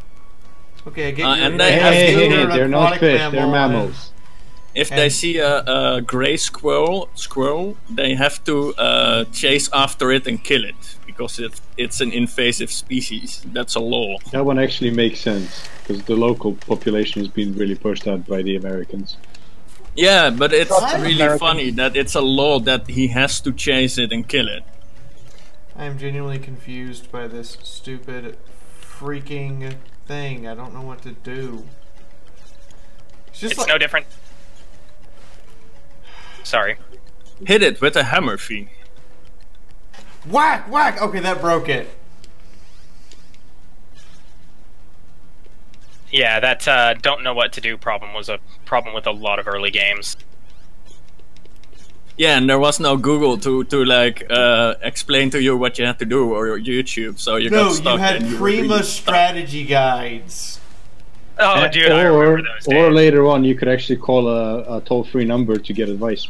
Okay, I get you. And they hey, they're not fish, they're mammals. If they see a gray squirrel, they have to chase after it and kill it, because it's an invasive species. That's a law. That one actually makes sense, because the local population has been really pushed out by the Americans. Yeah, but it's really funny that it's a law that he has to chase it and kill it. I am genuinely confused by this stupid freaking thing. I don't know what to do. It's like, no different. Sorry. Hit it with a hammer, Fee. Whack! Whack! Okay, that broke it. Yeah, that don't know what to do problem was a problem with a lot of early games. Yeah, and there was no Google to like explain to you what you had to do, or YouTube, so you got stuck. No, you had and Prima strategy guides. Oh, dude, I remember those days. Or later on, you could actually call a toll-free number to get advice.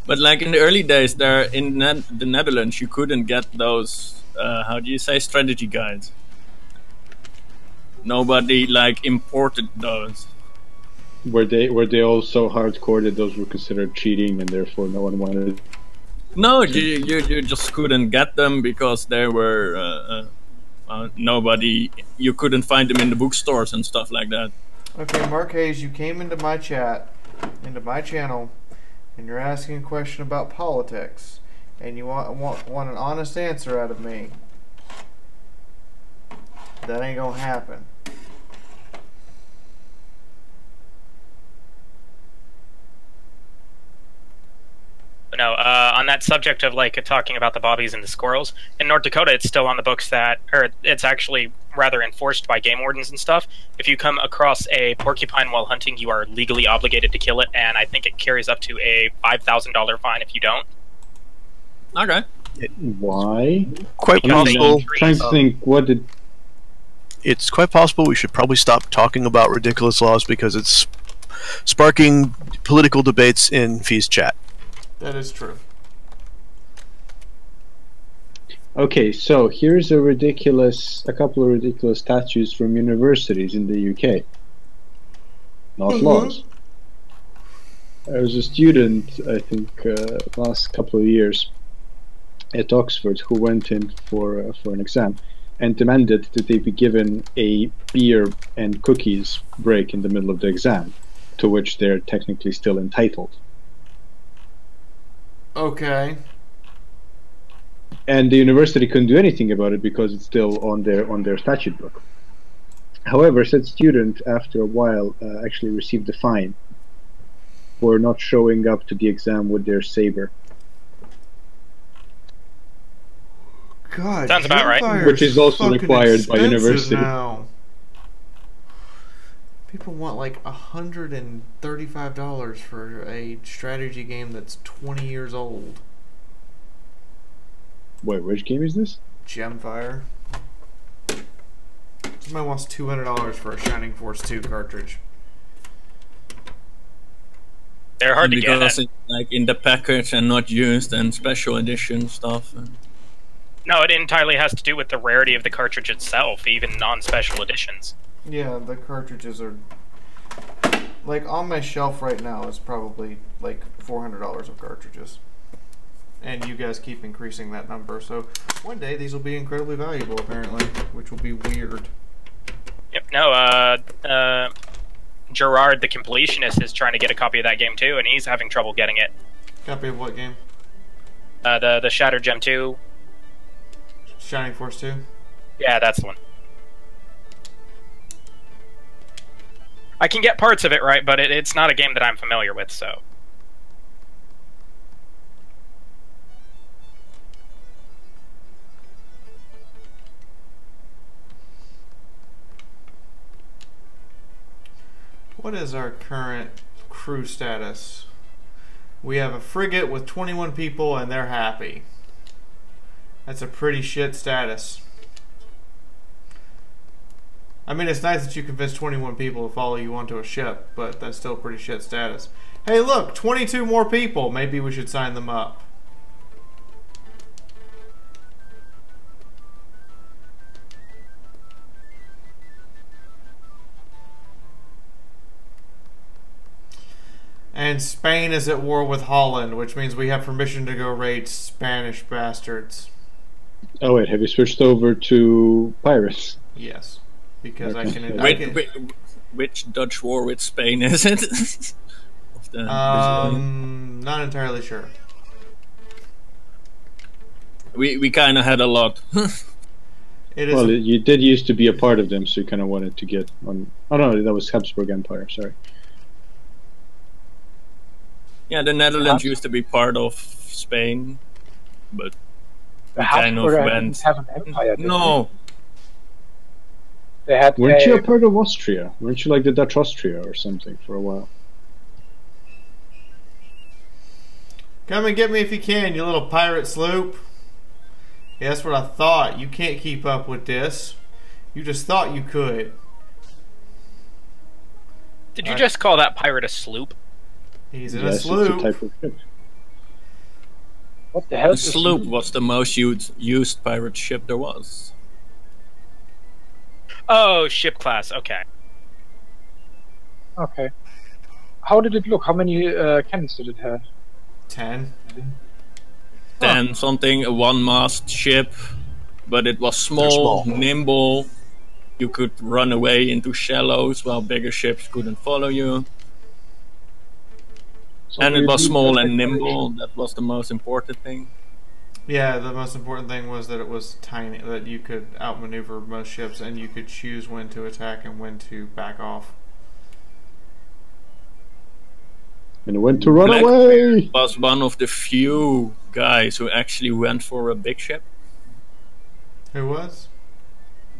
But like in the early days, there in the Netherlands, you couldn't get those. How do you say, strategy guides? Nobody like imported those. Were they all so hardcore that those were considered cheating, and therefore no one wanted? No, you just couldn't get them because they were nobody. You couldn't find them in the bookstores and stuff like that. Okay, Mark Hayes, you came into my chat, into my channel, and you're asking a question about politics, and you want an honest answer out of me. That ain't gonna happen. No, on that subject of like talking about the bobbies and the squirrels, in North Dakota it's still on the books that, or it's actually rather enforced by game wardens and stuff. If you come across a porcupine while hunting, you are legally obligated to kill it, and I think it carries up to a $5,000 fine if you don't. Okay. Why? Quite possible. Trying to think, what did... It's quite possible we should probably stop talking about ridiculous laws because it's sparking political debates in Fee's chat. That is true. Okay, so here's a couple of ridiculous statutes from universities in the UK. Not laws. I was a student, I think, last couple of years at Oxford who went in for an exam and demanded that they be given a beer and cookies break in the middle of the exam, to which they're technically still entitled. Okay. And the university couldn't do anything about it because it's still on their statute book. However, said student, after a while, actually received a fine for not showing up to the exam with their saber. God, sounds about right. Which is also required by university. Now. People want like $135 for a strategy game that's 20 years old. Wait, which game is this? Gemfire. Somebody wants $200 for a Shining Force 2 cartridge. They're hard to get. Because it's like in the package and not used, and special edition stuff. No, it entirely has to do with the rarity of the cartridge itself, even non-special editions. Yeah, the cartridges are... Like, on my shelf right now is probably, like, $400 of cartridges. And you guys keep increasing that number, so one day these will be incredibly valuable, apparently, which will be weird. Yep, no, Gerard, the completionist, is trying to get a copy of that game, too, and he's having trouble getting it. Copy of what game? The Shattered Gem 2. Shining Force 2? Yeah, that's the one. I can get parts of it right, but it's not a game that I'm familiar with, so... What is our current crew status? We have a frigate with 21 people and they're happy. That's a pretty shit status. I mean, it's nice that you convinced 21 people to follow you onto a ship, but that's still pretty shit status. Hey, look, 22 more people. Maybe we should sign them up. And Spain is at war with Holland, which means we have permission to go raid Spanish bastards. Oh wait, have you switched over to pirates? Yes, because okay. Which Dutch war with Spain is it? Not entirely sure. We kind of had a lot. Well, you did used to be a part of them, so you kind of wanted to get on. Oh no, that was Habsburg Empire. Sorry. Yeah, the Netherlands used to be part of Spain, but the we kind of Habsburg went. didn't have an empire. No. They had. Weren't you a part of Austria? Weren't you like the Dutch Austria or something for a while? Come and get me if you can, you little pirate sloop. Yeah, that's what I thought. You can't keep up with this. You just thought you could. Did you just call that pirate a sloop? He's in a sloop. It's a type of ship. What the hell? The sloop was the most used pirate ship there was. Oh, ship class. Okay. Okay. How did it look? How many cannons did it have? 10. 10 something, a one-mast ship, but it was small, nimble. You could run away into shallows while bigger ships couldn't follow you. So and it was small and nimble. That was the most important thing. Yeah, the most important thing was that it was tiny, that you could outmaneuver most ships and you could choose when to attack and when to back off. And when to run away! Was one of the few guys who actually went for a big ship. Who was?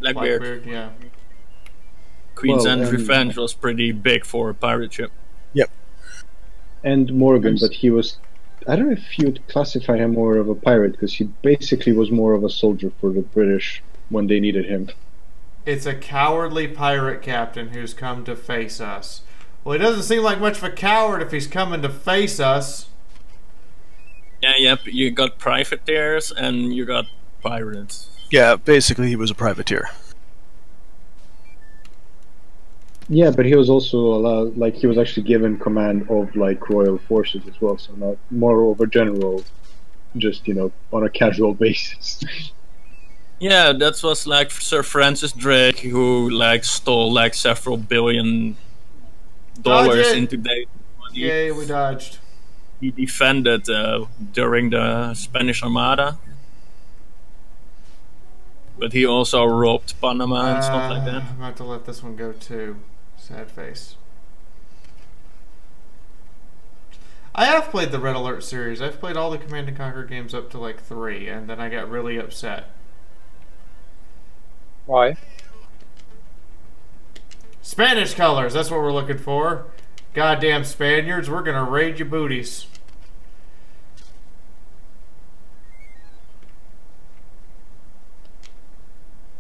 Blackbeard. Yeah. Queen's End Revenge was pretty big for a pirate ship. Yep. And Morgan, but he was... I don't know if you'd classify him more of a pirate, because he basically was more of a soldier for the British when they needed him. It's a cowardly pirate captain who's come to face us. Well, he doesn't seem like much of a coward if he's coming to face us. Yeah, yep. You got privateers and you got pirates. Yeah, basically he was a privateer. Yeah, but he was also allowed, like, he was actually given command of, like, royal forces as well, so not more of a general, just, you know, on a casual basis. Yeah, that was like Sir Francis Drake, who, like, stole, like, several $billion in today's money. Yay, we dodged. He defended during the Spanish Armada. But he also robbed Panama and stuff like that. I'm about to let this one go too. Sad face. I have played the Red Alert series. I've played all the Command & Conquer games up to like 3, and then I got really upset. Why? Spanish colors, that's what we're looking for. Goddamn Spaniards, we're gonna raid your booties.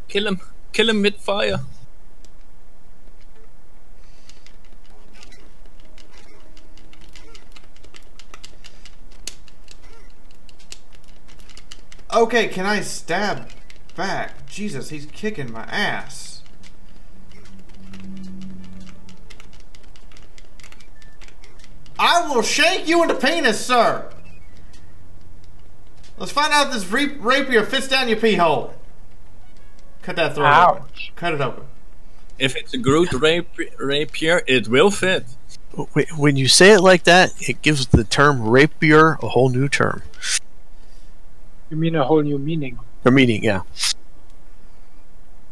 Kill him with fire. Okay, can I stab back? Jesus, he's kicking my ass. I will shake you in the penis, sir. Let's find out if this rapier fits down your pee hole. Cut that throat open. Cut it open. If it's a Groot rapier, it will fit. When you say it like that, it gives the term rapier a whole new term. You mean a whole new meaning? A meaning, yeah.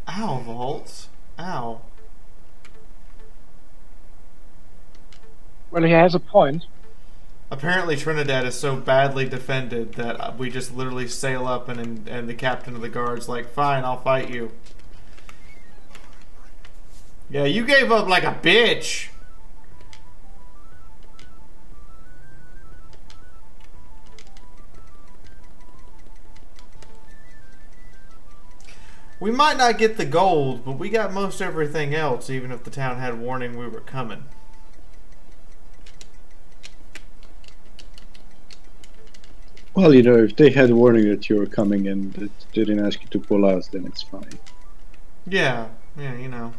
Ow, Volts. Ow. Well, he has a point. Apparently Trinidad is so badly defended that we just literally sail up and the captain of the guard's like, fine, I'll fight you. Yeah, you gave up like a bitch. We might not get the gold, but we got most everything else, even if the town had warning we were coming. Well, you know, if they had warning that you were coming and it didn't ask you to pull out, then it's fine. Yeah, you know.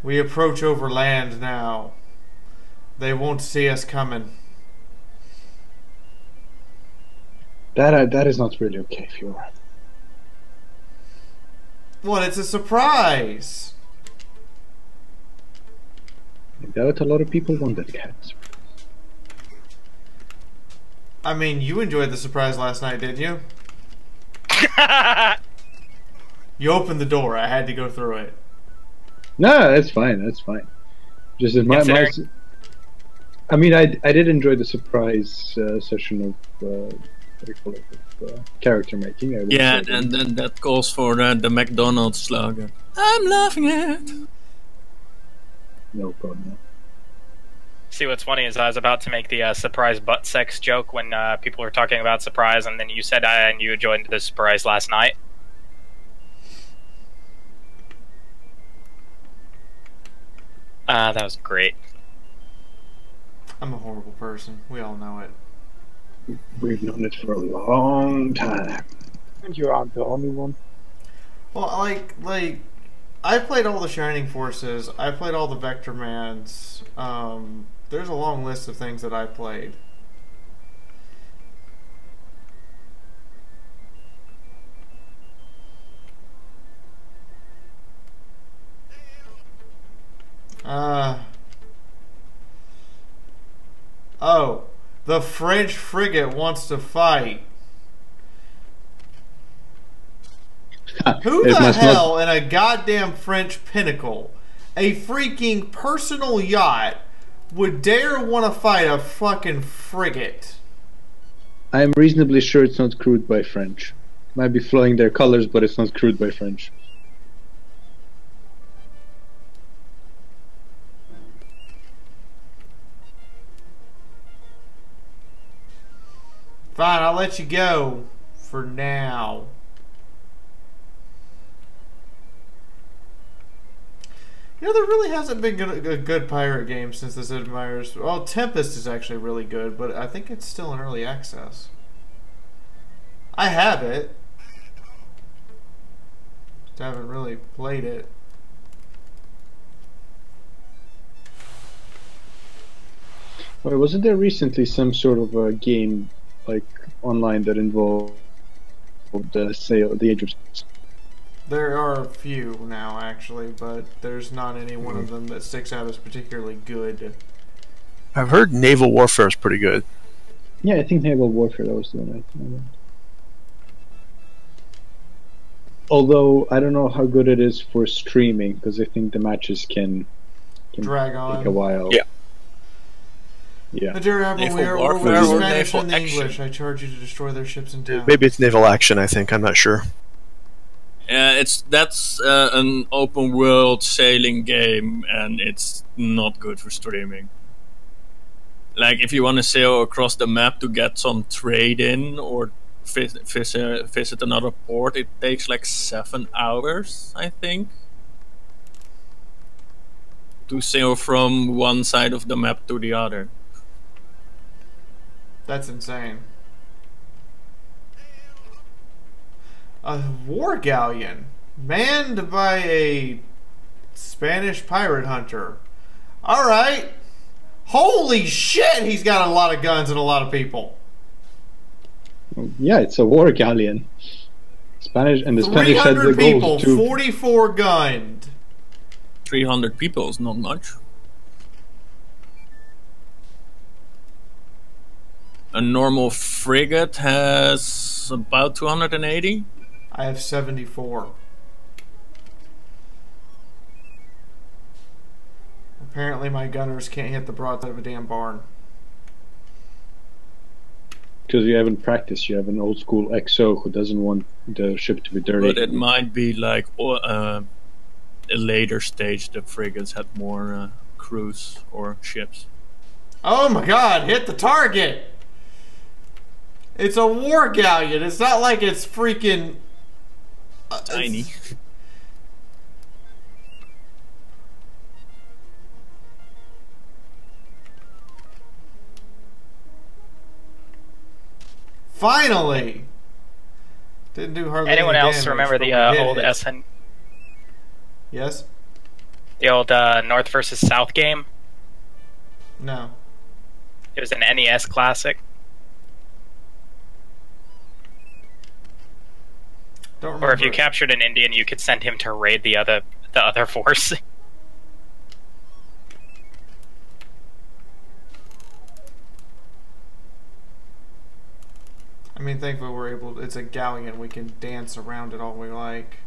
We approach over land now. They won't see us coming. That is not really okay, Fiaura. What? It's a surprise. I doubt a lot of people want that cat. I mean, you enjoyed the surprise last night, didn't you? You opened the door. I had to go through it. No, that's fine. That's fine. Just in my I mean, I did enjoy the surprise session of character making. Yeah, and then that calls for the McDonald's slogan. I'm loving it. No problem. See, what's funny is I was about to make the surprise butt sex joke when people were talking about surprise, and then you said and you joined the surprise last night. That was great. I'm a horrible person. We all know it. We've known it for a long time. And you aren't the only one. Well, like, I played all the Shining Forces. I played all the Vectormans. There's a long list of things that I played. Oh, the French frigate wants to fight. Who the hell in a goddamn French pinnacle, a freaking personal yacht, would dare want to fight a fucking frigate? I'm reasonably sure it's not crewed by French. Might be flying their colors, but it's not crewed by French. Fine, I'll let you go for now. You know, there really hasn't been a good pirate game since the Sid Meier's. Well, Tempest is actually really good, but I think it's still in early access. I have it. Just haven't really played it. Wait, wasn't there recently some sort of a game, like, online that involved the Age of... There are a few now, actually, but there's not any one of them that sticks out as particularly good. I've heard Naval Warfare is pretty good. Yeah, I think Naval Warfare, that was the one I thought. Although, I don't know how good it is for streaming, because I think the matches can drag on. Take a while. Yeah. Yeah. The Durable, we're Spanish and English. I charge you to destroy their ships in town. Maybe it's naval action, I think. I'm not sure. Yeah, that's an open world sailing game, and it's not good for streaming. Like, if you want to sail across the map to get some trade in or visit another port, it takes like 7 hours, I think, to sail from one side of the map to the other. That's insane. A war galleon manned by a Spanish pirate hunter. Alright. Holy shit, he's got a lot of guns and a lot of people. Yeah, it's a war galleon. Spanish and the Spanish had the people, goals too. 44 gunned. 300 people is not much. A normal frigate has about 280. I have 74. Apparently my gunners can't hit the broadside of a damn barn. Because you haven't practiced, you have an old school XO who doesn't want the ship to be dirty. But it might be like a later stage the frigates had more crews or ships. Oh my god, hit the target! It's a war galleon. It's not like it's freaking... Tiny. Finally! Didn't do hardly Anyone any else damage, remember the old SN? Yes? The old North versus South game? No. It was an NES classic. Don't remember. Or if you captured an Indian, you could send him to raid the other force. I mean, thankfully we're able... It's a galleon. We can dance around it all we like.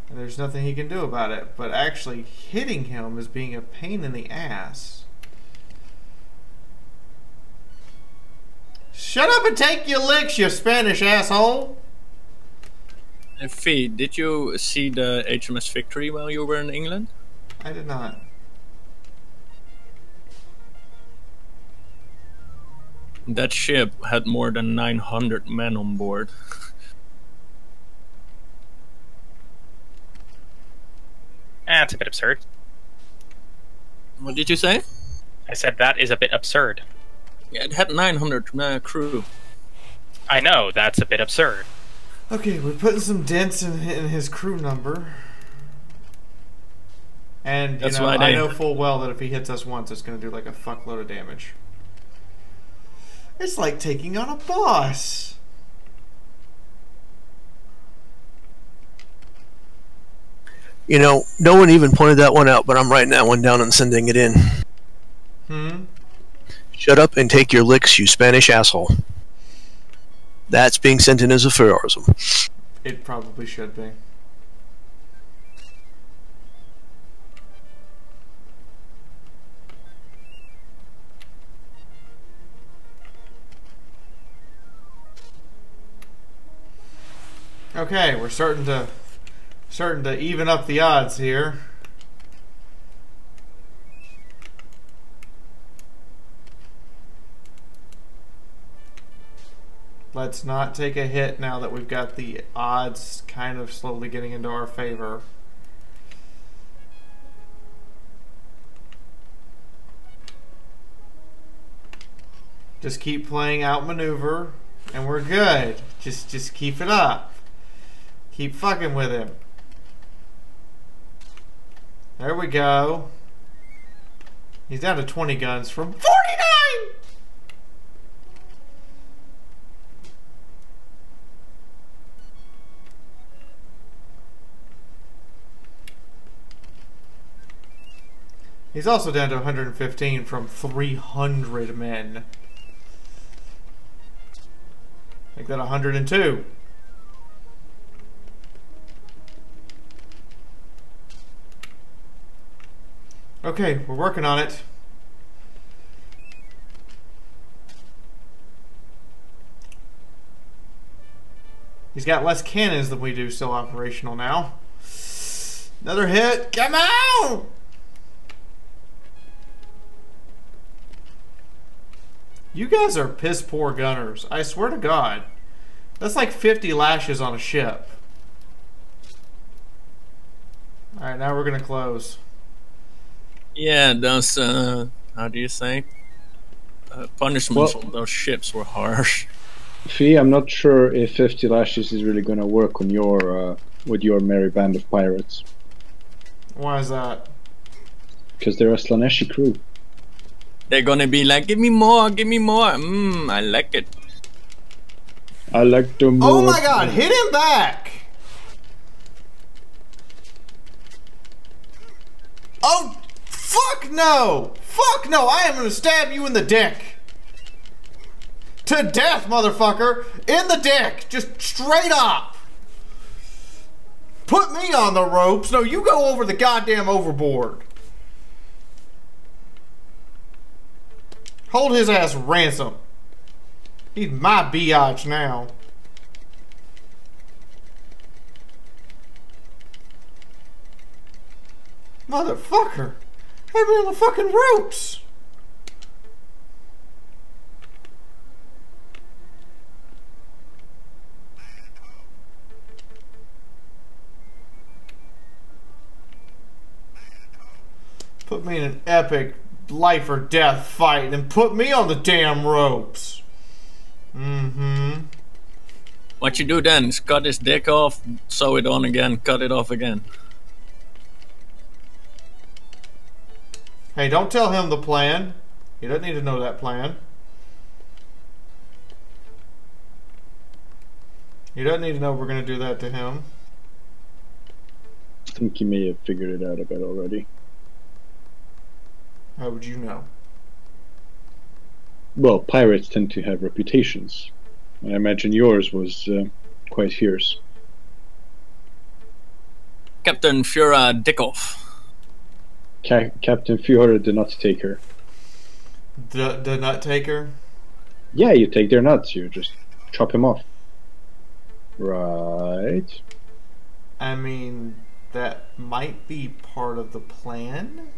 And there's nothing he can do about it. But actually hitting him is being a pain in the ass. Shut up and take your licks, you Spanish asshole! And Fee, did you see the HMS Victory while you were in England? I did not. That ship had more than 900 men on board. That's a bit absurd. What did you say? I said that is a bit absurd. Yeah, it had 900 crew. I know, that's a bit absurd. Okay, we're putting some dents in his crew number. And, you know, I know full well that if he hits us once, it's going to do like a fuckload of damage. It's like taking on a boss. You know, no one even pointed that one out, but I'm writing that one down and sending it in. Shut up and take your licks, you Spanish asshole. That's being sent in as a Fiauraism. It probably should be. Okay, we're starting to even up the odds here. Let's not take a hit now that we've got the odds kind of slowly getting into our favor. Just keep playing outmaneuver and we're good. Just keep it up. Keep fucking with him. There we go. He's down to 20 guns from 49! He's also down to 115 from 300 men. Make that 102. Okay, we're working on it. He's got less cannons than we do still operational now. Another hit. Come on! You guys are piss poor gunners. I swear to God. That's like 50 lashes on a ship. Alright, now we're going to close. Yeah, those, how do you say? Punishments on those ships were harsh. Fee, I'm not sure if 50 lashes is really going to work on your, with your merry band of pirates. Why is that? Because they're a Slaneshi crew. They're gonna be like, give me more, give me more. I like it. I like to move. Oh my God, hit him back! Oh, fuck no! Fuck no, I am gonna stab you in the dick! To death, motherfucker! In the dick! Just straight up! Put me on the ropes! No, you go over the goddamn overboard! Hold his ass ransom. He's my biatch now. Motherfucker. Have me on the fucking ropes. Put me in an epic life or death fight and put me on the damn ropes. Mm-hmm. What you do then is cut his dick off, sew it on again, cut it off again. Hey, don't tell him the plan. He doesn't need to know that plan. He doesn't need to know we're going to do that to him. I think he may have figured it out a bit already. How would you know? Well, pirates tend to have reputations. I imagine yours was quite fierce. Captain Fiaura Dickoff. Captain Fiaura the nut taker. The nut taker? Yeah, you take their nuts, you just chop him off. Right. I mean, that might be part of the plan.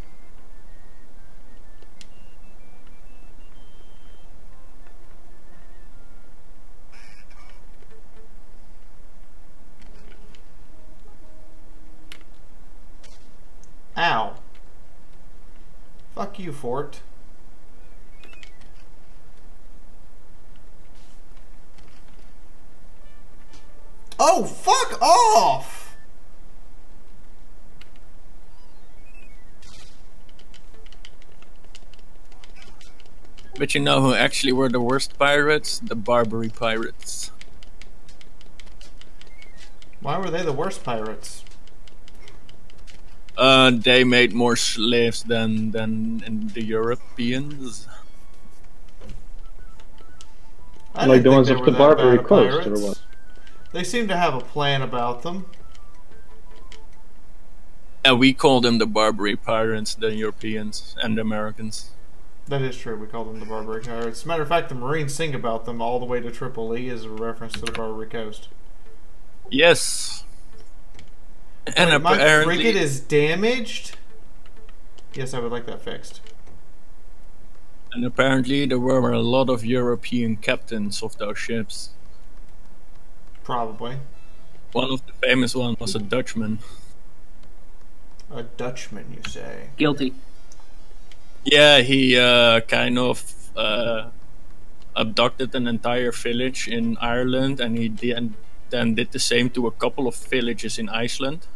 Ow. Fuck you, Fort. Oh, fuck off! But you know who actually were the worst pirates? The Barbary pirates. Why were they the worst pirates? They made more slaves than the Europeans. Like the ones off the Barbary coast, or what? They seem to have a plan about them. Yeah, we call them the Barbary pirates, the Europeans and the Americans. That is true, we call them the Barbary pirates. As a matter of fact, the Marines sing about them all the way to Tripoli as a reference to the Barbary coast. Yes. And Wait, my apparently frigate is damaged? Yes, I would like that fixed. And apparently there were a lot of European captains of those ships. Probably. One of the famous ones was a Dutchman. A Dutchman, you say? Guilty. Yeah, he kind of abducted an entire village in Ireland, and he then did the same to a couple of villages in Iceland.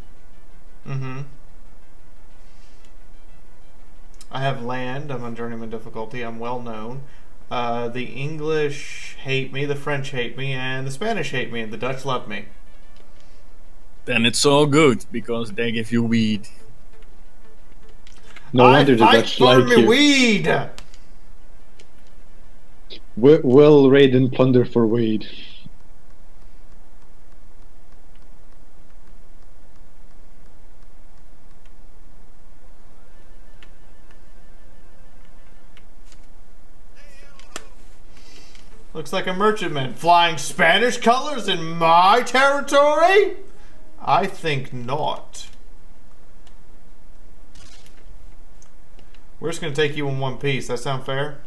Mm-hmm. I have land. I'm on journeyman difficulty. I'm well known. The English hate me, the French hate me, and the Spanish hate me, and the Dutch love me. Then it's all good, because they give you weed. No wonder the Dutch like you. Weed! Will raid and plunder for weed. Looks like a merchantman flying Spanish colors in my territory? I think not. We're just going to take you in one piece. That sound fair?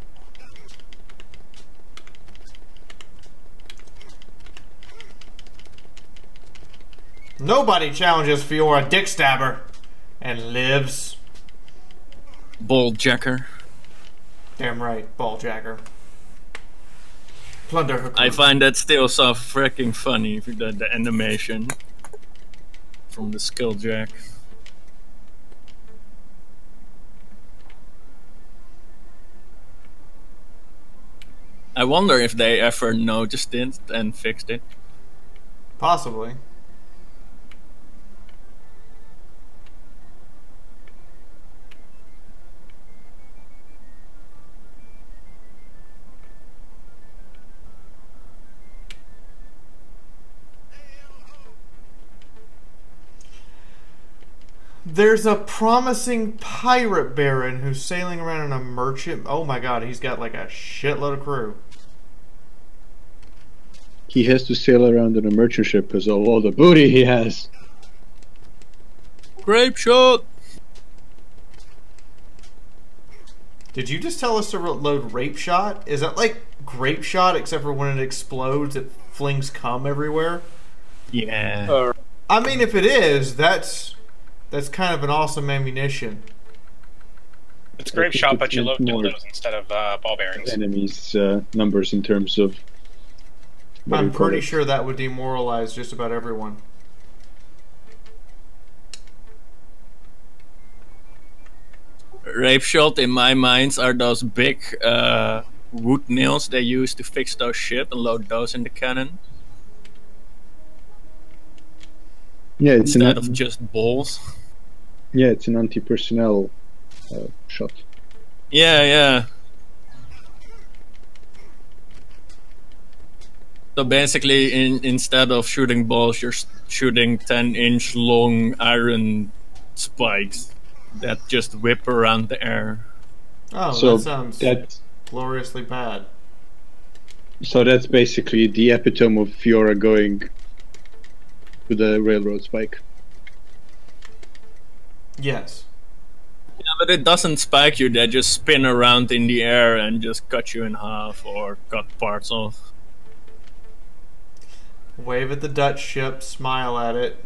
Nobody challenges Fiaura Dick Stabber and lives. Ball jacker. Damn right, ball jacker. Plunder her. I find that still so freaking funny, the animation from the Skilljack. I wonder if they ever noticed it and fixed it. Possibly. There's a promising pirate baron who's sailing around in a merchant. Oh my god, he's got like a shitload of crew. He has to sail around in a merchant ship because of all the booty he has. Grape shot! Did you just tell us to load rape shot? Is that like grape shot except for when it explodes it flings cum everywhere? Yeah. I mean, if it is, that's kind of an awesome ammunition. It's a great shot, but you load dildos instead of ball bearings. Enemies numbers in terms of. I'm pretty sure that would demoralize just about everyone. Rape shot, in my mind, are those big wood nails they use to fix those ship and load those in the cannon. Yeah, it's instead of just balls. Yeah, it's an anti-personnel shot. Yeah, yeah. So basically, instead of shooting balls, you're shooting 10-inch long iron spikes that just whip around the air. Oh, so that sounds gloriously bad. So that's basically the epitome of Fiaura going to the railroad spike. Yes. Yeah, but it doesn't spike you, they just spin around in the air and just cut you in half or cut parts off. Wave at the Dutch ship, smile at it.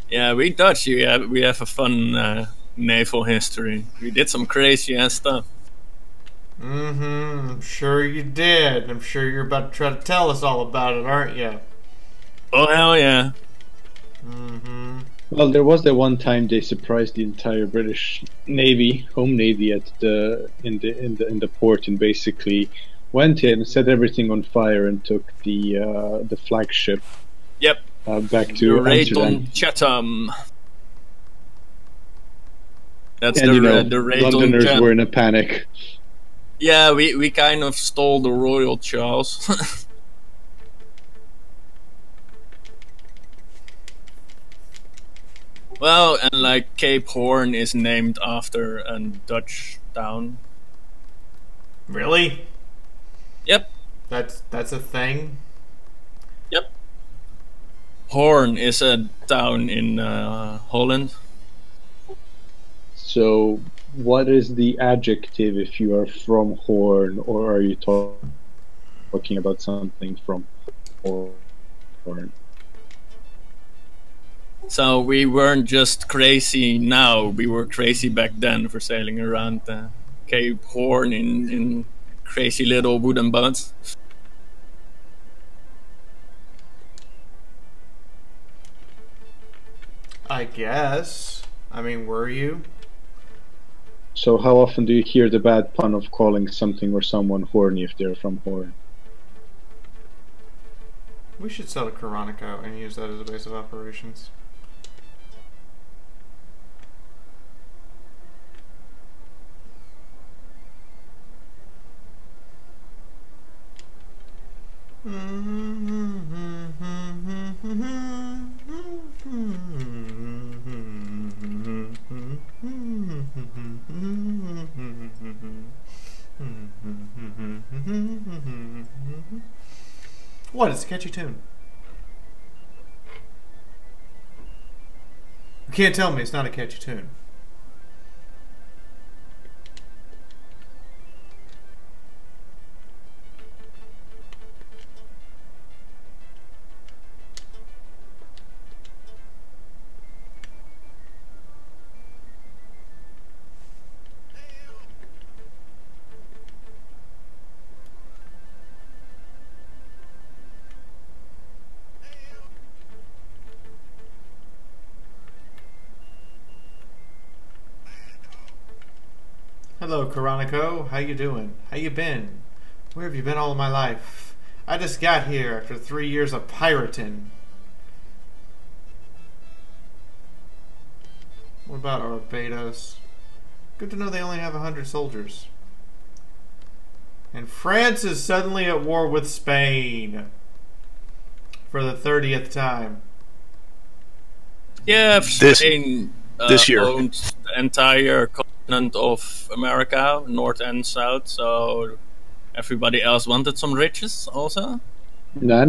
Yeah, we Dutch, we have a fun naval history. We did some crazy ass stuff. I'm sure you did. I'm sure you're about to try to tell us all about it, aren't you? Oh, hell yeah. Well, there was the one time they surprised the entire British Navy, home Navy, at in the port, and basically went in, set everything on fire, and took the flagship. Yep. Back to Amsterdam. Chatham. That's and, the raid Londoners on were in a panic. Yeah, we kind of stole the Royal Charles. Well, and like Cape Horn is named after a Dutch town. Really? Yep. That's a thing? Yep. Hoorn is a town in Holland. So, what is the adjective if you are from Hoorn, or are you talking about something from Hoorn? So we weren't just crazy now, we were crazy back then for sailing around Cape Horn in crazy little wooden boats. I guess. I mean, were you? So how often do you hear the bad pun of calling something or someone horny if they're from Hoorn? We should sell to Coronico and use that as a base of operations. What? It's a catchy tune. You can't tell me it's not a catchy tune. Hello, Coronico. How you doing? How you been? Where have you been all of my life? I just got here after 3 years of pirating. What about Barbados? Good to know they only have 100 soldiers. And France is suddenly at war with Spain. For the 30th time. Yeah, Spain this year owns the entire continent of America, north and south, so everybody else wanted some riches also? No.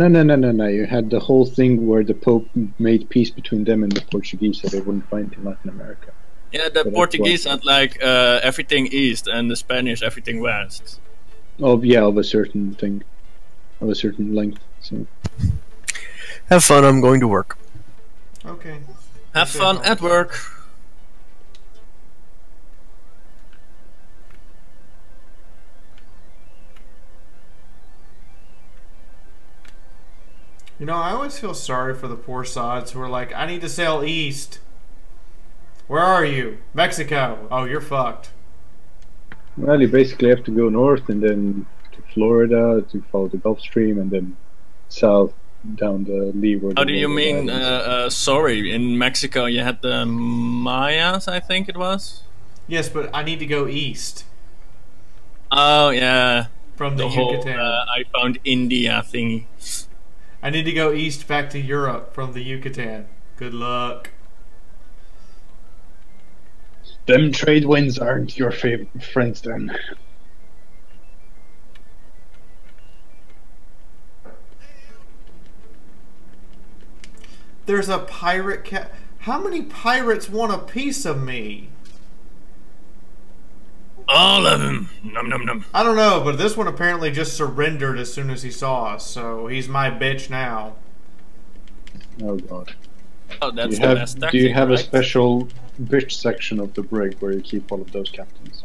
You had the whole thing where the Pope made peace between them and the Portuguese so they wouldn't fight in Latin America. Yeah, the Portuguese had like everything east and the Spanish everything west. Oh yeah, of a certain thing. Of a certain length. So. Have fun, I'm going to work. Okay. Have fun at work. You know, I always feel sorry for the poor sods who are like, I need to sail east. Where are you? Mexico. Oh, you're fucked. Well, you basically have to go north and then to Florida to follow the Gulf Stream and then south down the leeward. How do you mean, sorry, in Mexico you had the Mayas, I think it was? Yes, but I need to go east. Oh, yeah. From the Whole, Yucatan. I found India thingy. I need to go east back to Europe from the Yucatan. Good luck. Them trade winds aren't your favorite friends then. There's a pirate cat. How many pirates want a piece of me? All of them. Num num num. I don't know, but this one apparently just surrendered as soon as he saw us, so he's my bitch now. Oh god. Oh, that's do you have, the best tactic, do you have right? a special bitch section of the brig where you keep all of those captains?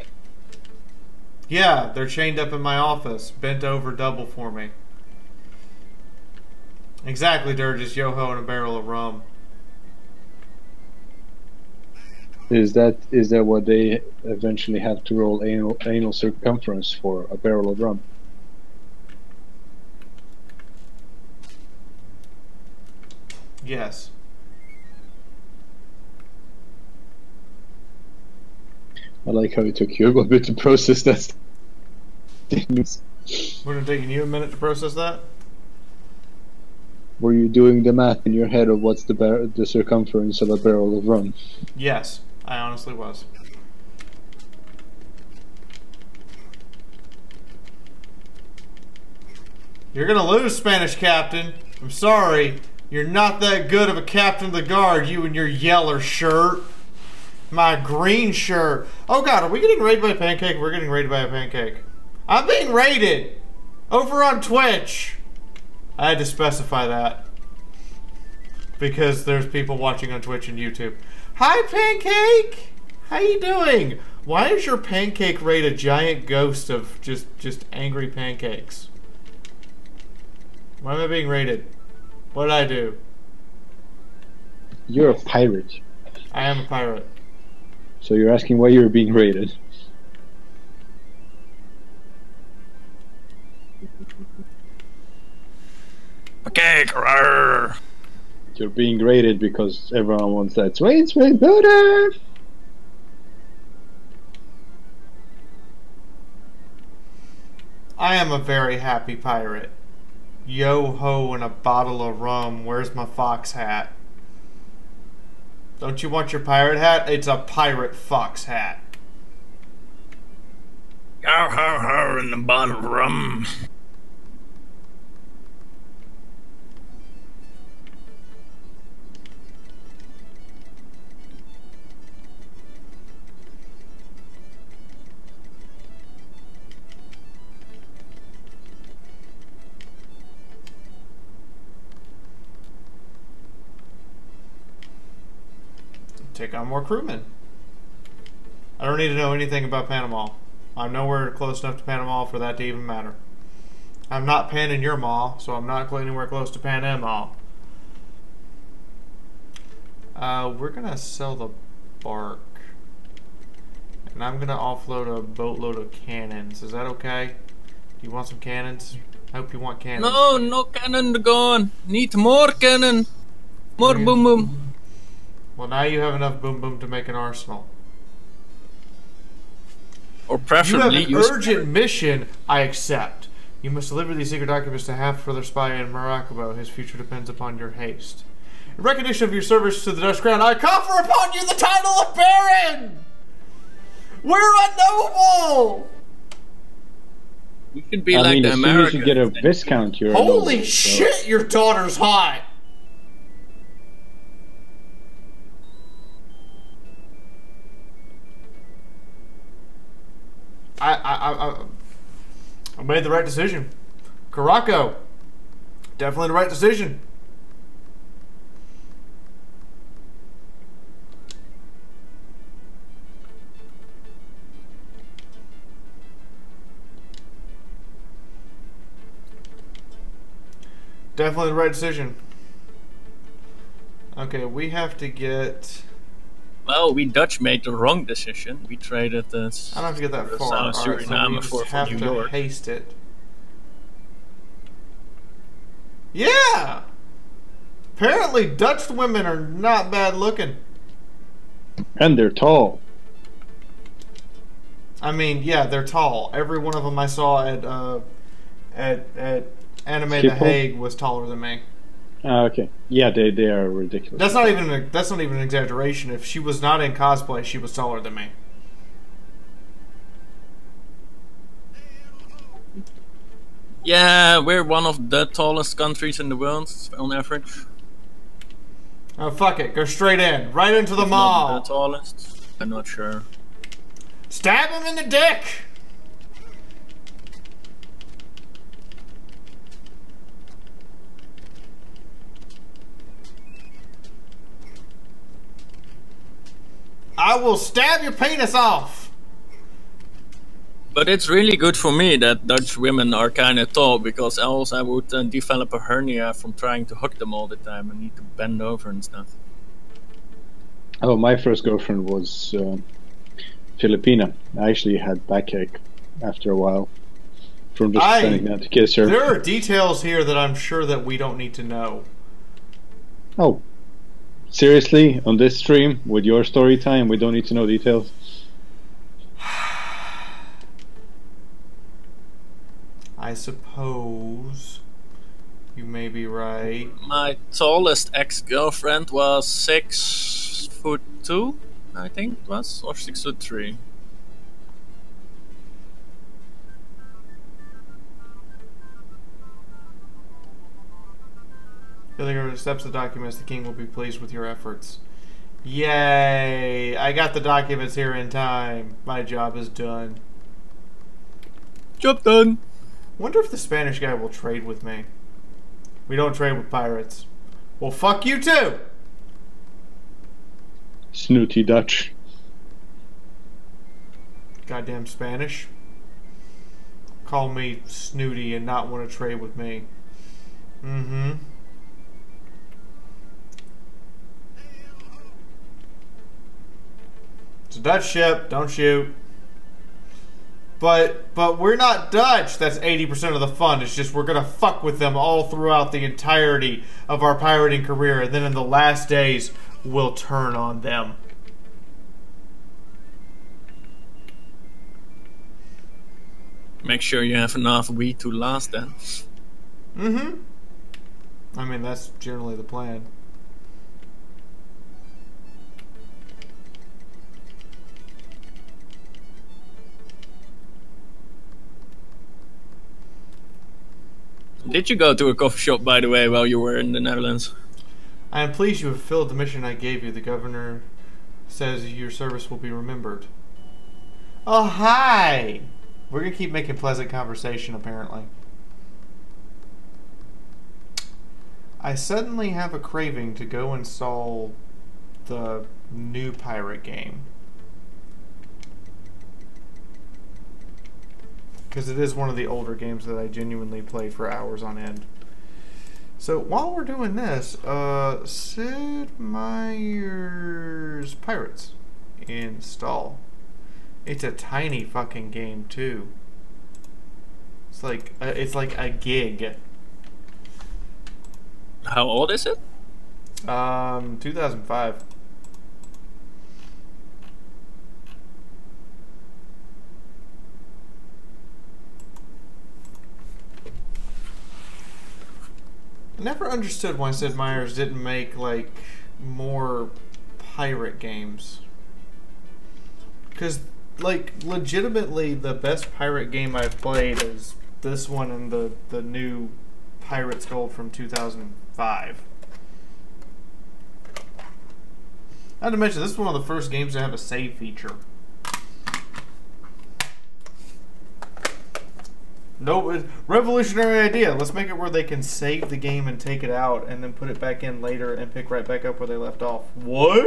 Yeah, they're chained up in my office, bent over double for me. Exactly, Durgis, yo-ho, and a barrel of rum. Is that what they eventually have to roll anal circumference for? A barrel of rum? Yes. I like how it took you a bit to process that. Would it taking you a minute to process that? Were you doing the math in your head of what's the circumference of a barrel of rum? Yes, I honestly was. You're gonna lose, Spanish captain. I'm sorry. You're not that good of a captain of the guard, you and your yeller shirt. My green shirt. Oh god, are we getting raided by a pancake? We're getting raided by a pancake. I'm being raided! Over on Twitch! I had to specify that. Because there's people watching on Twitch and YouTube. Hi, Pancake! How you doing? Why is your pancake raid a giant ghost of just angry pancakes? Why am I being raided? What did I do? You're a pirate. I am a pirate. So you're asking why you're being raided? Okay, grrr. You're being raided because everyone wants that sweet Buddha! I am a very happy pirate. Yo-ho and a bottle of rum. Where's my fox hat? Don't you want your pirate hat? It's a pirate fox hat. Ho ho ho and a bottle of rum. Take on more crewmen. I don't need to know anything about Panama. I'm nowhere close enough to Panama for that to even matter. I'm not panning your maw, so I'm not anywhere close to Panama. We're gonna sell the bark. And I'm gonna offload a boatload of cannons. Is that okay? Do you want some cannons? I hope you want cannons. No, no cannon gone. Need more cannon. More boom boom. Well, now you have enough boom boom to make an arsenal. Or preferably you have an urgent mission, I accept. You must deliver these secret documents to half for their spy in Maracaibo. His future depends upon your haste. In recognition of your service to the Dutch crown, I confer upon you the title of Baron! We're a noble! We should be like the Americans. Americans. You get a viscount. You're Holy shit, your daughter's hot! I made the right decision. Caraco, definitely the right decision. Definitely the right decision. Okay, we have to get... Well, we Dutch made the wrong decision. We traded I don't have to get that far. Alright, Suriname so we for have New to York. haste it. Yeah! Apparently Dutch women are not bad looking. And they're tall. I mean, yeah, they're tall. Every one of them I saw at Anime The Hague was taller than me. Okay. Yeah, they are ridiculous. That's not even an exaggeration. If she was not in cosplay, she was taller than me. Yeah, we're one of the tallest countries in the world on average. Oh, fuck it. Go straight in. Right into the If mall. not the tallest. I'm not sure. Stab him in the dick! I will stab your penis off! But it's really good for me that Dutch women are kind of tall, because else I would develop a hernia from trying to hug them all the time. I need to bend over and stuff. Oh, my first girlfriend was Filipina. I actually had backache after a while from just standing down to kiss her. There are details here that I'm sure that we don't need to know. Oh, seriously? On this stream, with your story time, we don't need to know details? I suppose you may be right. My tallest ex-girlfriend was 6'2", I think it was, or 6'3". Villager accepts the documents. The king will be pleased with your efforts. Yay! I got the documents here in time. My job is done. Job done! Wonder if the Spanish guy will trade with me. We don't trade with pirates. Well, fuck you too! Snooty Dutch. Goddamn Spanish. Call me snooty and not want to trade with me. Mm-hmm. It's a Dutch ship, don't shoot. But we're not Dutch. That's 80% of the fun. It's just we're gonna fuck with them all throughout the entirety of our pirating career, and then in the last days, we'll turn on them. Make sure you have enough weed to last then. Mm-hmm. I mean, that's generally the plan. Did you go to a coffee shop, by the way, while you were in the Netherlands? I am pleased you have filled the mission I gave you. The governor says your service will be remembered. Oh, hi! We're gonna keep making pleasant conversation, apparently. I suddenly have a craving to go install the new pirate game. Because it is one of the older games that I genuinely play for hours on end. So while we're doing this, Sid Meier's Pirates install. It's a tiny fucking game too. It's like a gig. How old is it? 2005. Never understood why Sid Meier's didn't make like more pirate games. Because like legitimately the best pirate game I've played is this one and the new Pirates Gold from 2005. Not to mention this is one of the first games to have a save feature. No, revolutionary idea. Let's make it where they can save the game and take it out and then put it back in later and pick right back up where they left off. What?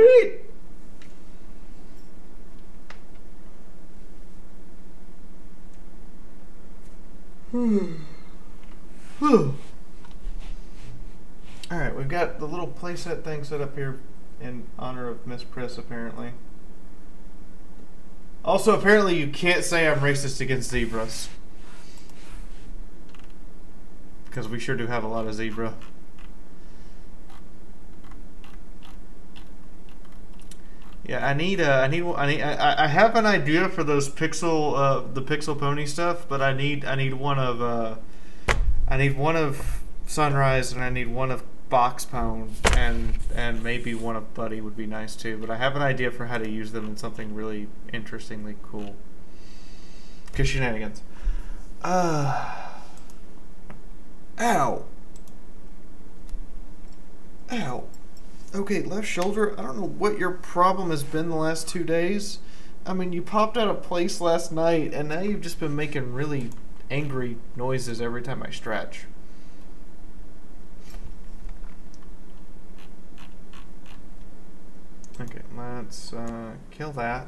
we've got the little playset thing set up here in honor of Miss Priss, apparently. Also, apparently you can't say I'm racist against zebras. Because we sure do have a lot of zebra. Yeah, I have an idea for those the Pixel Pony stuff, but I need one of Sunrise, and I need one of Box Pone, and maybe one of Buddy would be nice too. But I have an idea for how to use them in something really interestingly cool. Cause shenanigans. Ow. Ow. Okay, left shoulder. I don't know what your problem has been the last 2 days. I mean, you popped out of place last night, and now you've just been making really angry noises every time I stretch. Okay, let's kill that.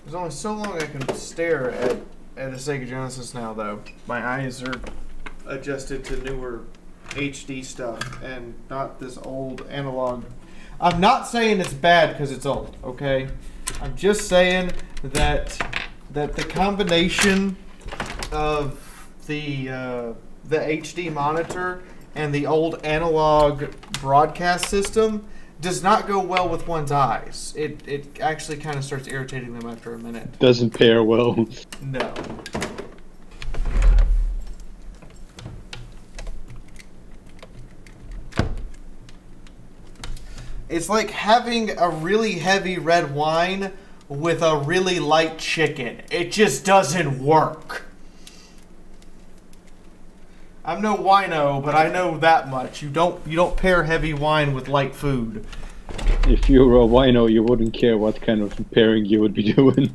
There's only so long I can stare at a Sega Genesis now, though. My eyes are adjusted to newer HD stuff and not this old analog. I'm not saying it's bad because it's old, okay? I'm just saying that the combination of the HD monitor and the old analog broadcast system does not go well with one's eyes. It actually kind of starts irritating them after a minute. Doesn't pair well. No. It's like having a really heavy red wine with a really light chicken. It just doesn't work. I'm no wino, but I know that much. You don't pair heavy wine with light food. If you were a wino, you wouldn't care what kind of pairing you would be doing.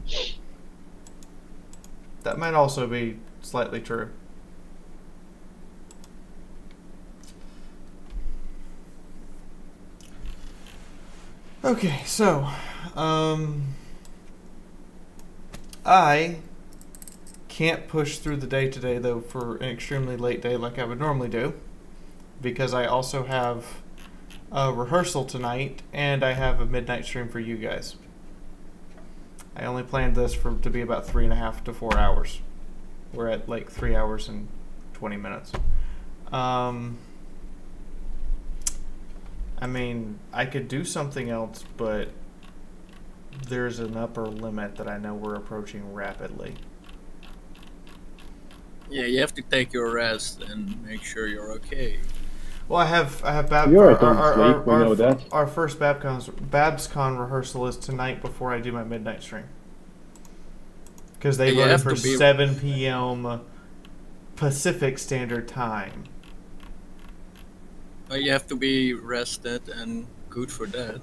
That might also be slightly true. Okay, so I can't push through the day today, though, for an extremely late day like I would normally do, because I also have a rehearsal tonight and I have a midnight stream for you guys. I only planned this to be about 3.5 to 4 hours. We're at like 3 hours and 20 minutes. I mean, I could do something else, but there's an upper limit that I know we're approaching rapidly. Yeah, you have to take your rest and make sure you're okay. Well, I have our first BabsCon rehearsal is tonight before I do my midnight stream. Because they voted for 7 p.m. Pacific Standard Time. Well, you have to be rested and good for that.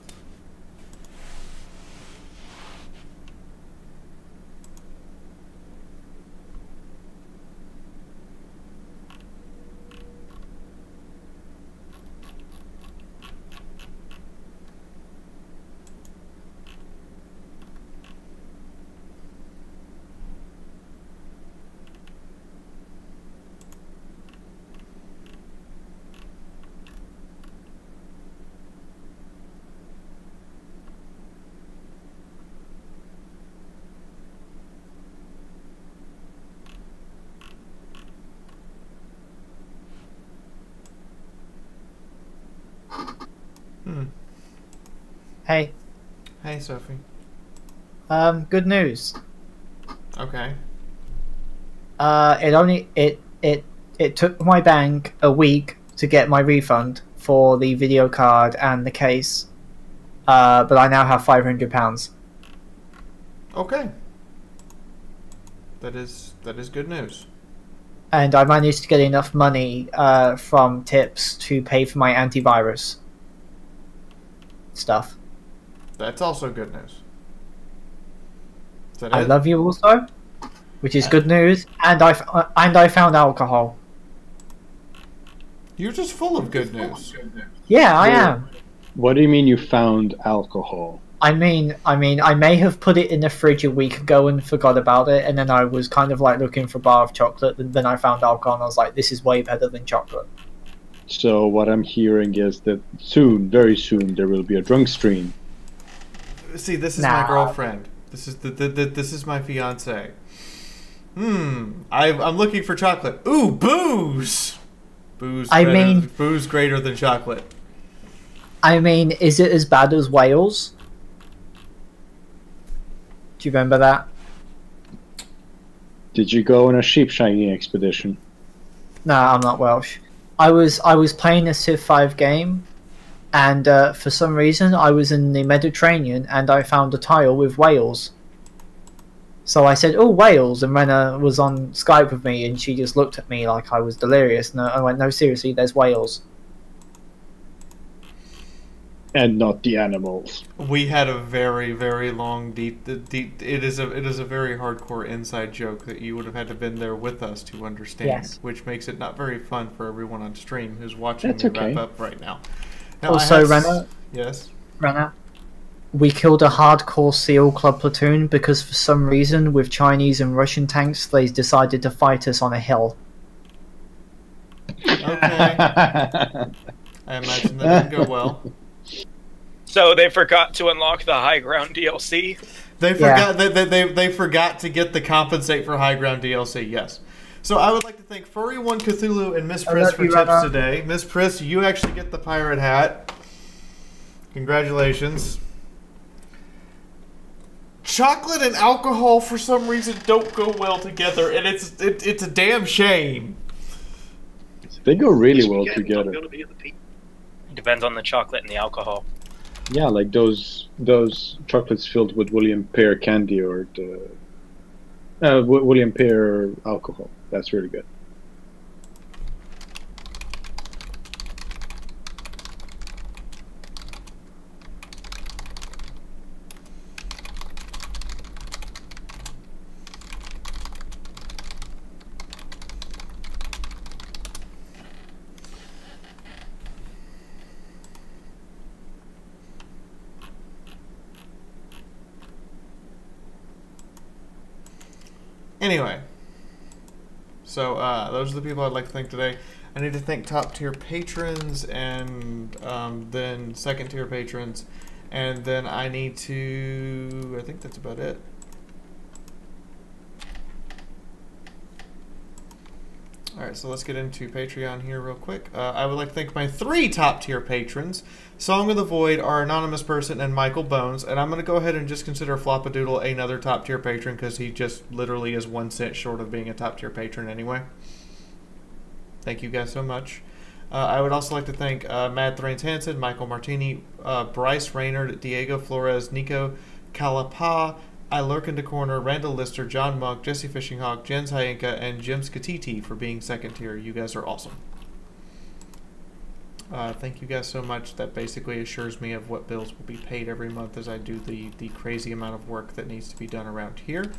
Hey. Hey, Sophie. Good news. Okay. It took my bank a week to get my refund for the video card and the case. But I now have £500. Okay. That is good news. And I managed to get enough money from tips to pay for my antivirus stuff. That's also good news. I love you also, which is good news. And I found alcohol. You're just full of good news. Yeah, I am. What do you mean you found alcohol? I mean, I may have put it in the fridge a week ago and forgot about it, and then I was kind of like looking for a bar of chocolate, and then I found alcohol, and I was like, this is way better than chocolate. So what I'm hearing is that soon, very soon, there will be a drunk stream. See, this is my girlfriend. This is this is my fiance. I'm looking for chocolate. Ooh, booze. Booze greater than chocolate. I mean, is it as bad as Wales? Do you remember that? Did you go on a sheep shagging expedition? No, I'm not Welsh. I was playing a Civ 5 game, and for some reason I was in the Mediterranean and I found a tile with whales. So I said, "Oh, Wales," and Renna was on Skype with me, and she just looked at me like I was delirious. And I went, "No, seriously, there's whales." And not the animals. We had a very, very long, deep. It is a very hardcore inside joke that you would have had to been there with us to understand, yes. Which makes it not very fun for everyone on stream who's watching That's me okay. wrap up right now. Also, Renna. Yes. Renna. We killed a hardcore SEAL Club platoon because for some reason, with Chinese and Russian tanks, they decided to fight us on a hill. Okay. I imagine that didn't go well. So they forgot to unlock the High Ground DLC? They forgot they forgot to get the compensate for High Ground DLC, yes. So I would like to thank Furry1 Cthulhu and Miss Priss for tips today. Miss Priss, you actually get the pirate hat. Congratulations. Chocolate and alcohol for some reason don't go well together, and it's a damn shame. They go really well together. Depends on the chocolate and the alcohol. Yeah, like those chocolates filled with William Pear candy or the William Pear alcohol. That's really good. Anyway, so those are the people I'd like to thank today. I need to thank top tier patrons and then second tier patrons, and then I need to, I think that's about it. Alright, so let's get into Patreon here real quick. I would like to thank my 3 top tier patrons, Song of the Void, Our Anonymous Person, and Michael Bones. And I'm going to go ahead and just consider Flopadoodle another top tier patron because he just literally is 1 cent short of being a top tier patron anyway. Thank you guys so much. I would also like to thank Mad Thrains Hansen, Michael Martini, Bryce Raynard, Diego Flores, Nico Calapa, I Lurk in the Corner, Randall Lister, John Monk, Jesse Fishing Hawk, Jens Hyenka, and Jim Skatiti for being second tier. You guys are awesome. Thank you guys so much. That basically assures me of what bills will be paid every month as I do the crazy amount of work that needs to be done around here.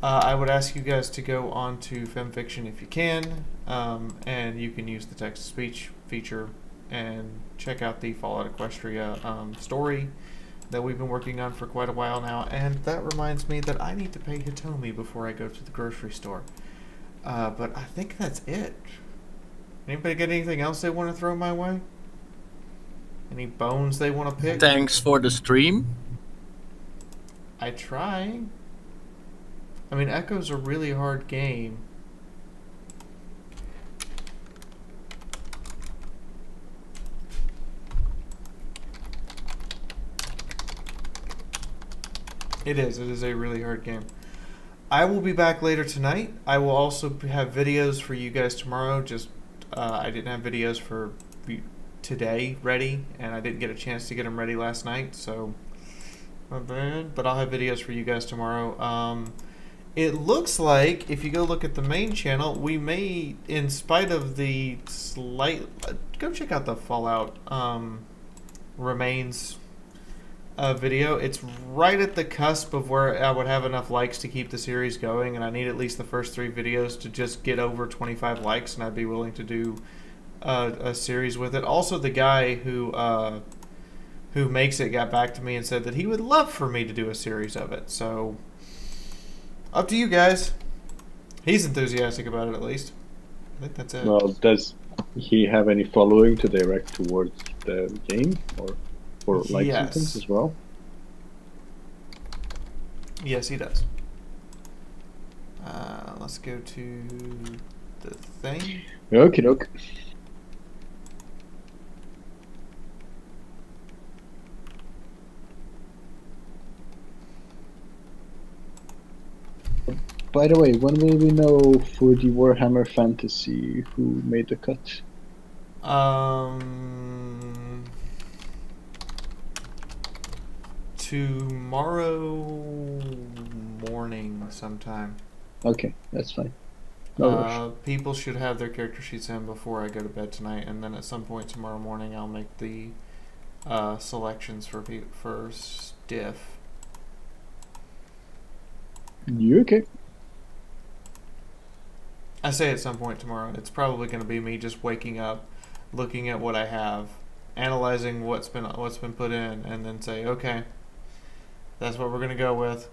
I would ask you guys to go on to FemFiction if you can, and you can use the text-to-speech feature and check out the Fallout Equestria story that we've been working on for quite a while now. And that reminds me that I need to pay Hitomi before I go to the grocery store. But I think that's it. Anybody get anything else they want to throw my way? Any bones they want to pick? Thanks for the stream. I try. I mean, Echo's a really hard game. It is a really hard game. I will be back later tonight. I will also have videos for you guys tomorrow. Just I didn't have videos for today ready, and I didn't get a chance to get them ready last night, so my bad. But I'll have videos for you guys tomorrow. It looks like if you go look at the main channel, we may, in spite of the slight, go check out the Fallout Remains video. It's right at the cusp of where I would have enough likes to keep the series going, and I need at least the first 3 videos to just get over 25 likes, and I'd be willing to do a series with it. Also, the guy who who makes it, got back to me and said that he would love for me to do a series of it. So, up to you guys. He's enthusiastic about it, at least. I think that's it. Well, does he have any following to direct towards the game, or for likes and things as well? Yes, he does. Let's go to the thing. Okie doke. By the way, when will we know for the Warhammer Fantasy who made the cut? Tomorrow morning sometime. Okay, that's fine. No rush. People should have their character sheets in before I go to bed tonight, and then at some point tomorrow morning I'll make the selections for Stiff. You okay? I say at some point tomorrow. It's probably going to be me just waking up, looking at what I have, analyzing what's been put in, and then say, okay, that's what we're going to go with.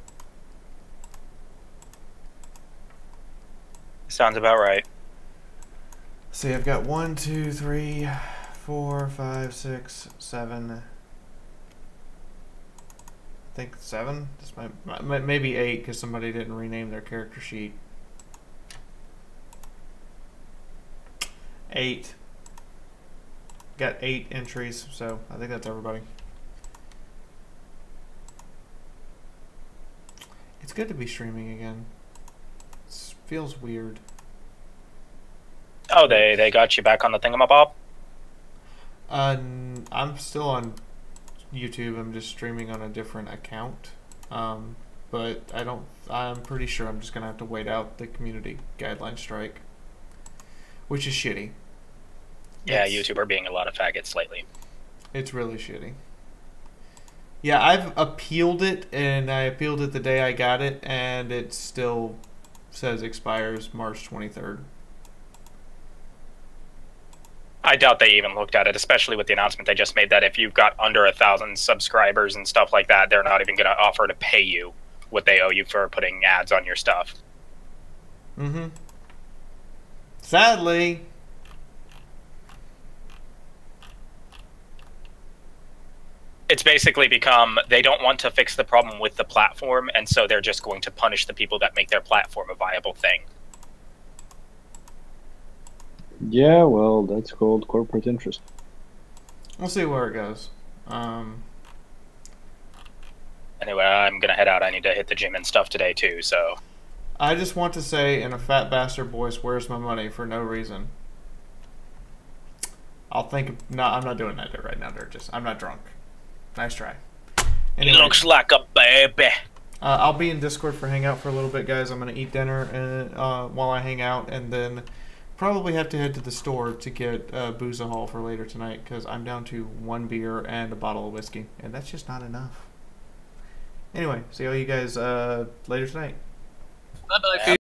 Sounds about right. See, I've got 1, 2, 3, 4, 5, 6, 7. I think 7. This maybe 8 because somebody didn't rename their character sheet. 8. Got 8 entries, so I think that's everybody. It's good to be streaming again. It feels weird. Oh, they got you back on the thingamabob? I'm still on YouTube. I'm just streaming on a different account. But I'm pretty sure I'm just gonna have to wait out the community guideline strike, which is shitty. Yeah, YouTube are being a lot of faggots lately. It's really shitty. Yeah, I've appealed it, and I appealed it the day I got it, and it still says expires March 23rd. I doubt they even looked at it, especially with the announcement they just made that if you've got under 1,000 subscribers and stuff like that, they're not even going to offer to pay you what they owe you for putting ads on your stuff. Mm-hmm. Sadly. It's basically become they don't want to fix the problem with the platform, and so they're just going to punish the people that make their platform a viable thing. Yeah, well, that's called corporate interest. We'll see where it goes. Anyway, I'm going to head out. I need to hit the gym and stuff today, too, so... I just want to say in a fat bastard voice, where's my money, for no reason. No, I'm not doing that right now, I'm not drunk. Nice try. Anyway, looks like a baby. I'll be in Discord for Hangout for a little bit, guys. I'm going to eat dinner while I hang out, and then probably have to head to the store to get Boozahol for later tonight, because I'm down to 1 beer and a bottle of whiskey, and that's just not enough. Anyway, see all you guys later tonight. Bye-bye.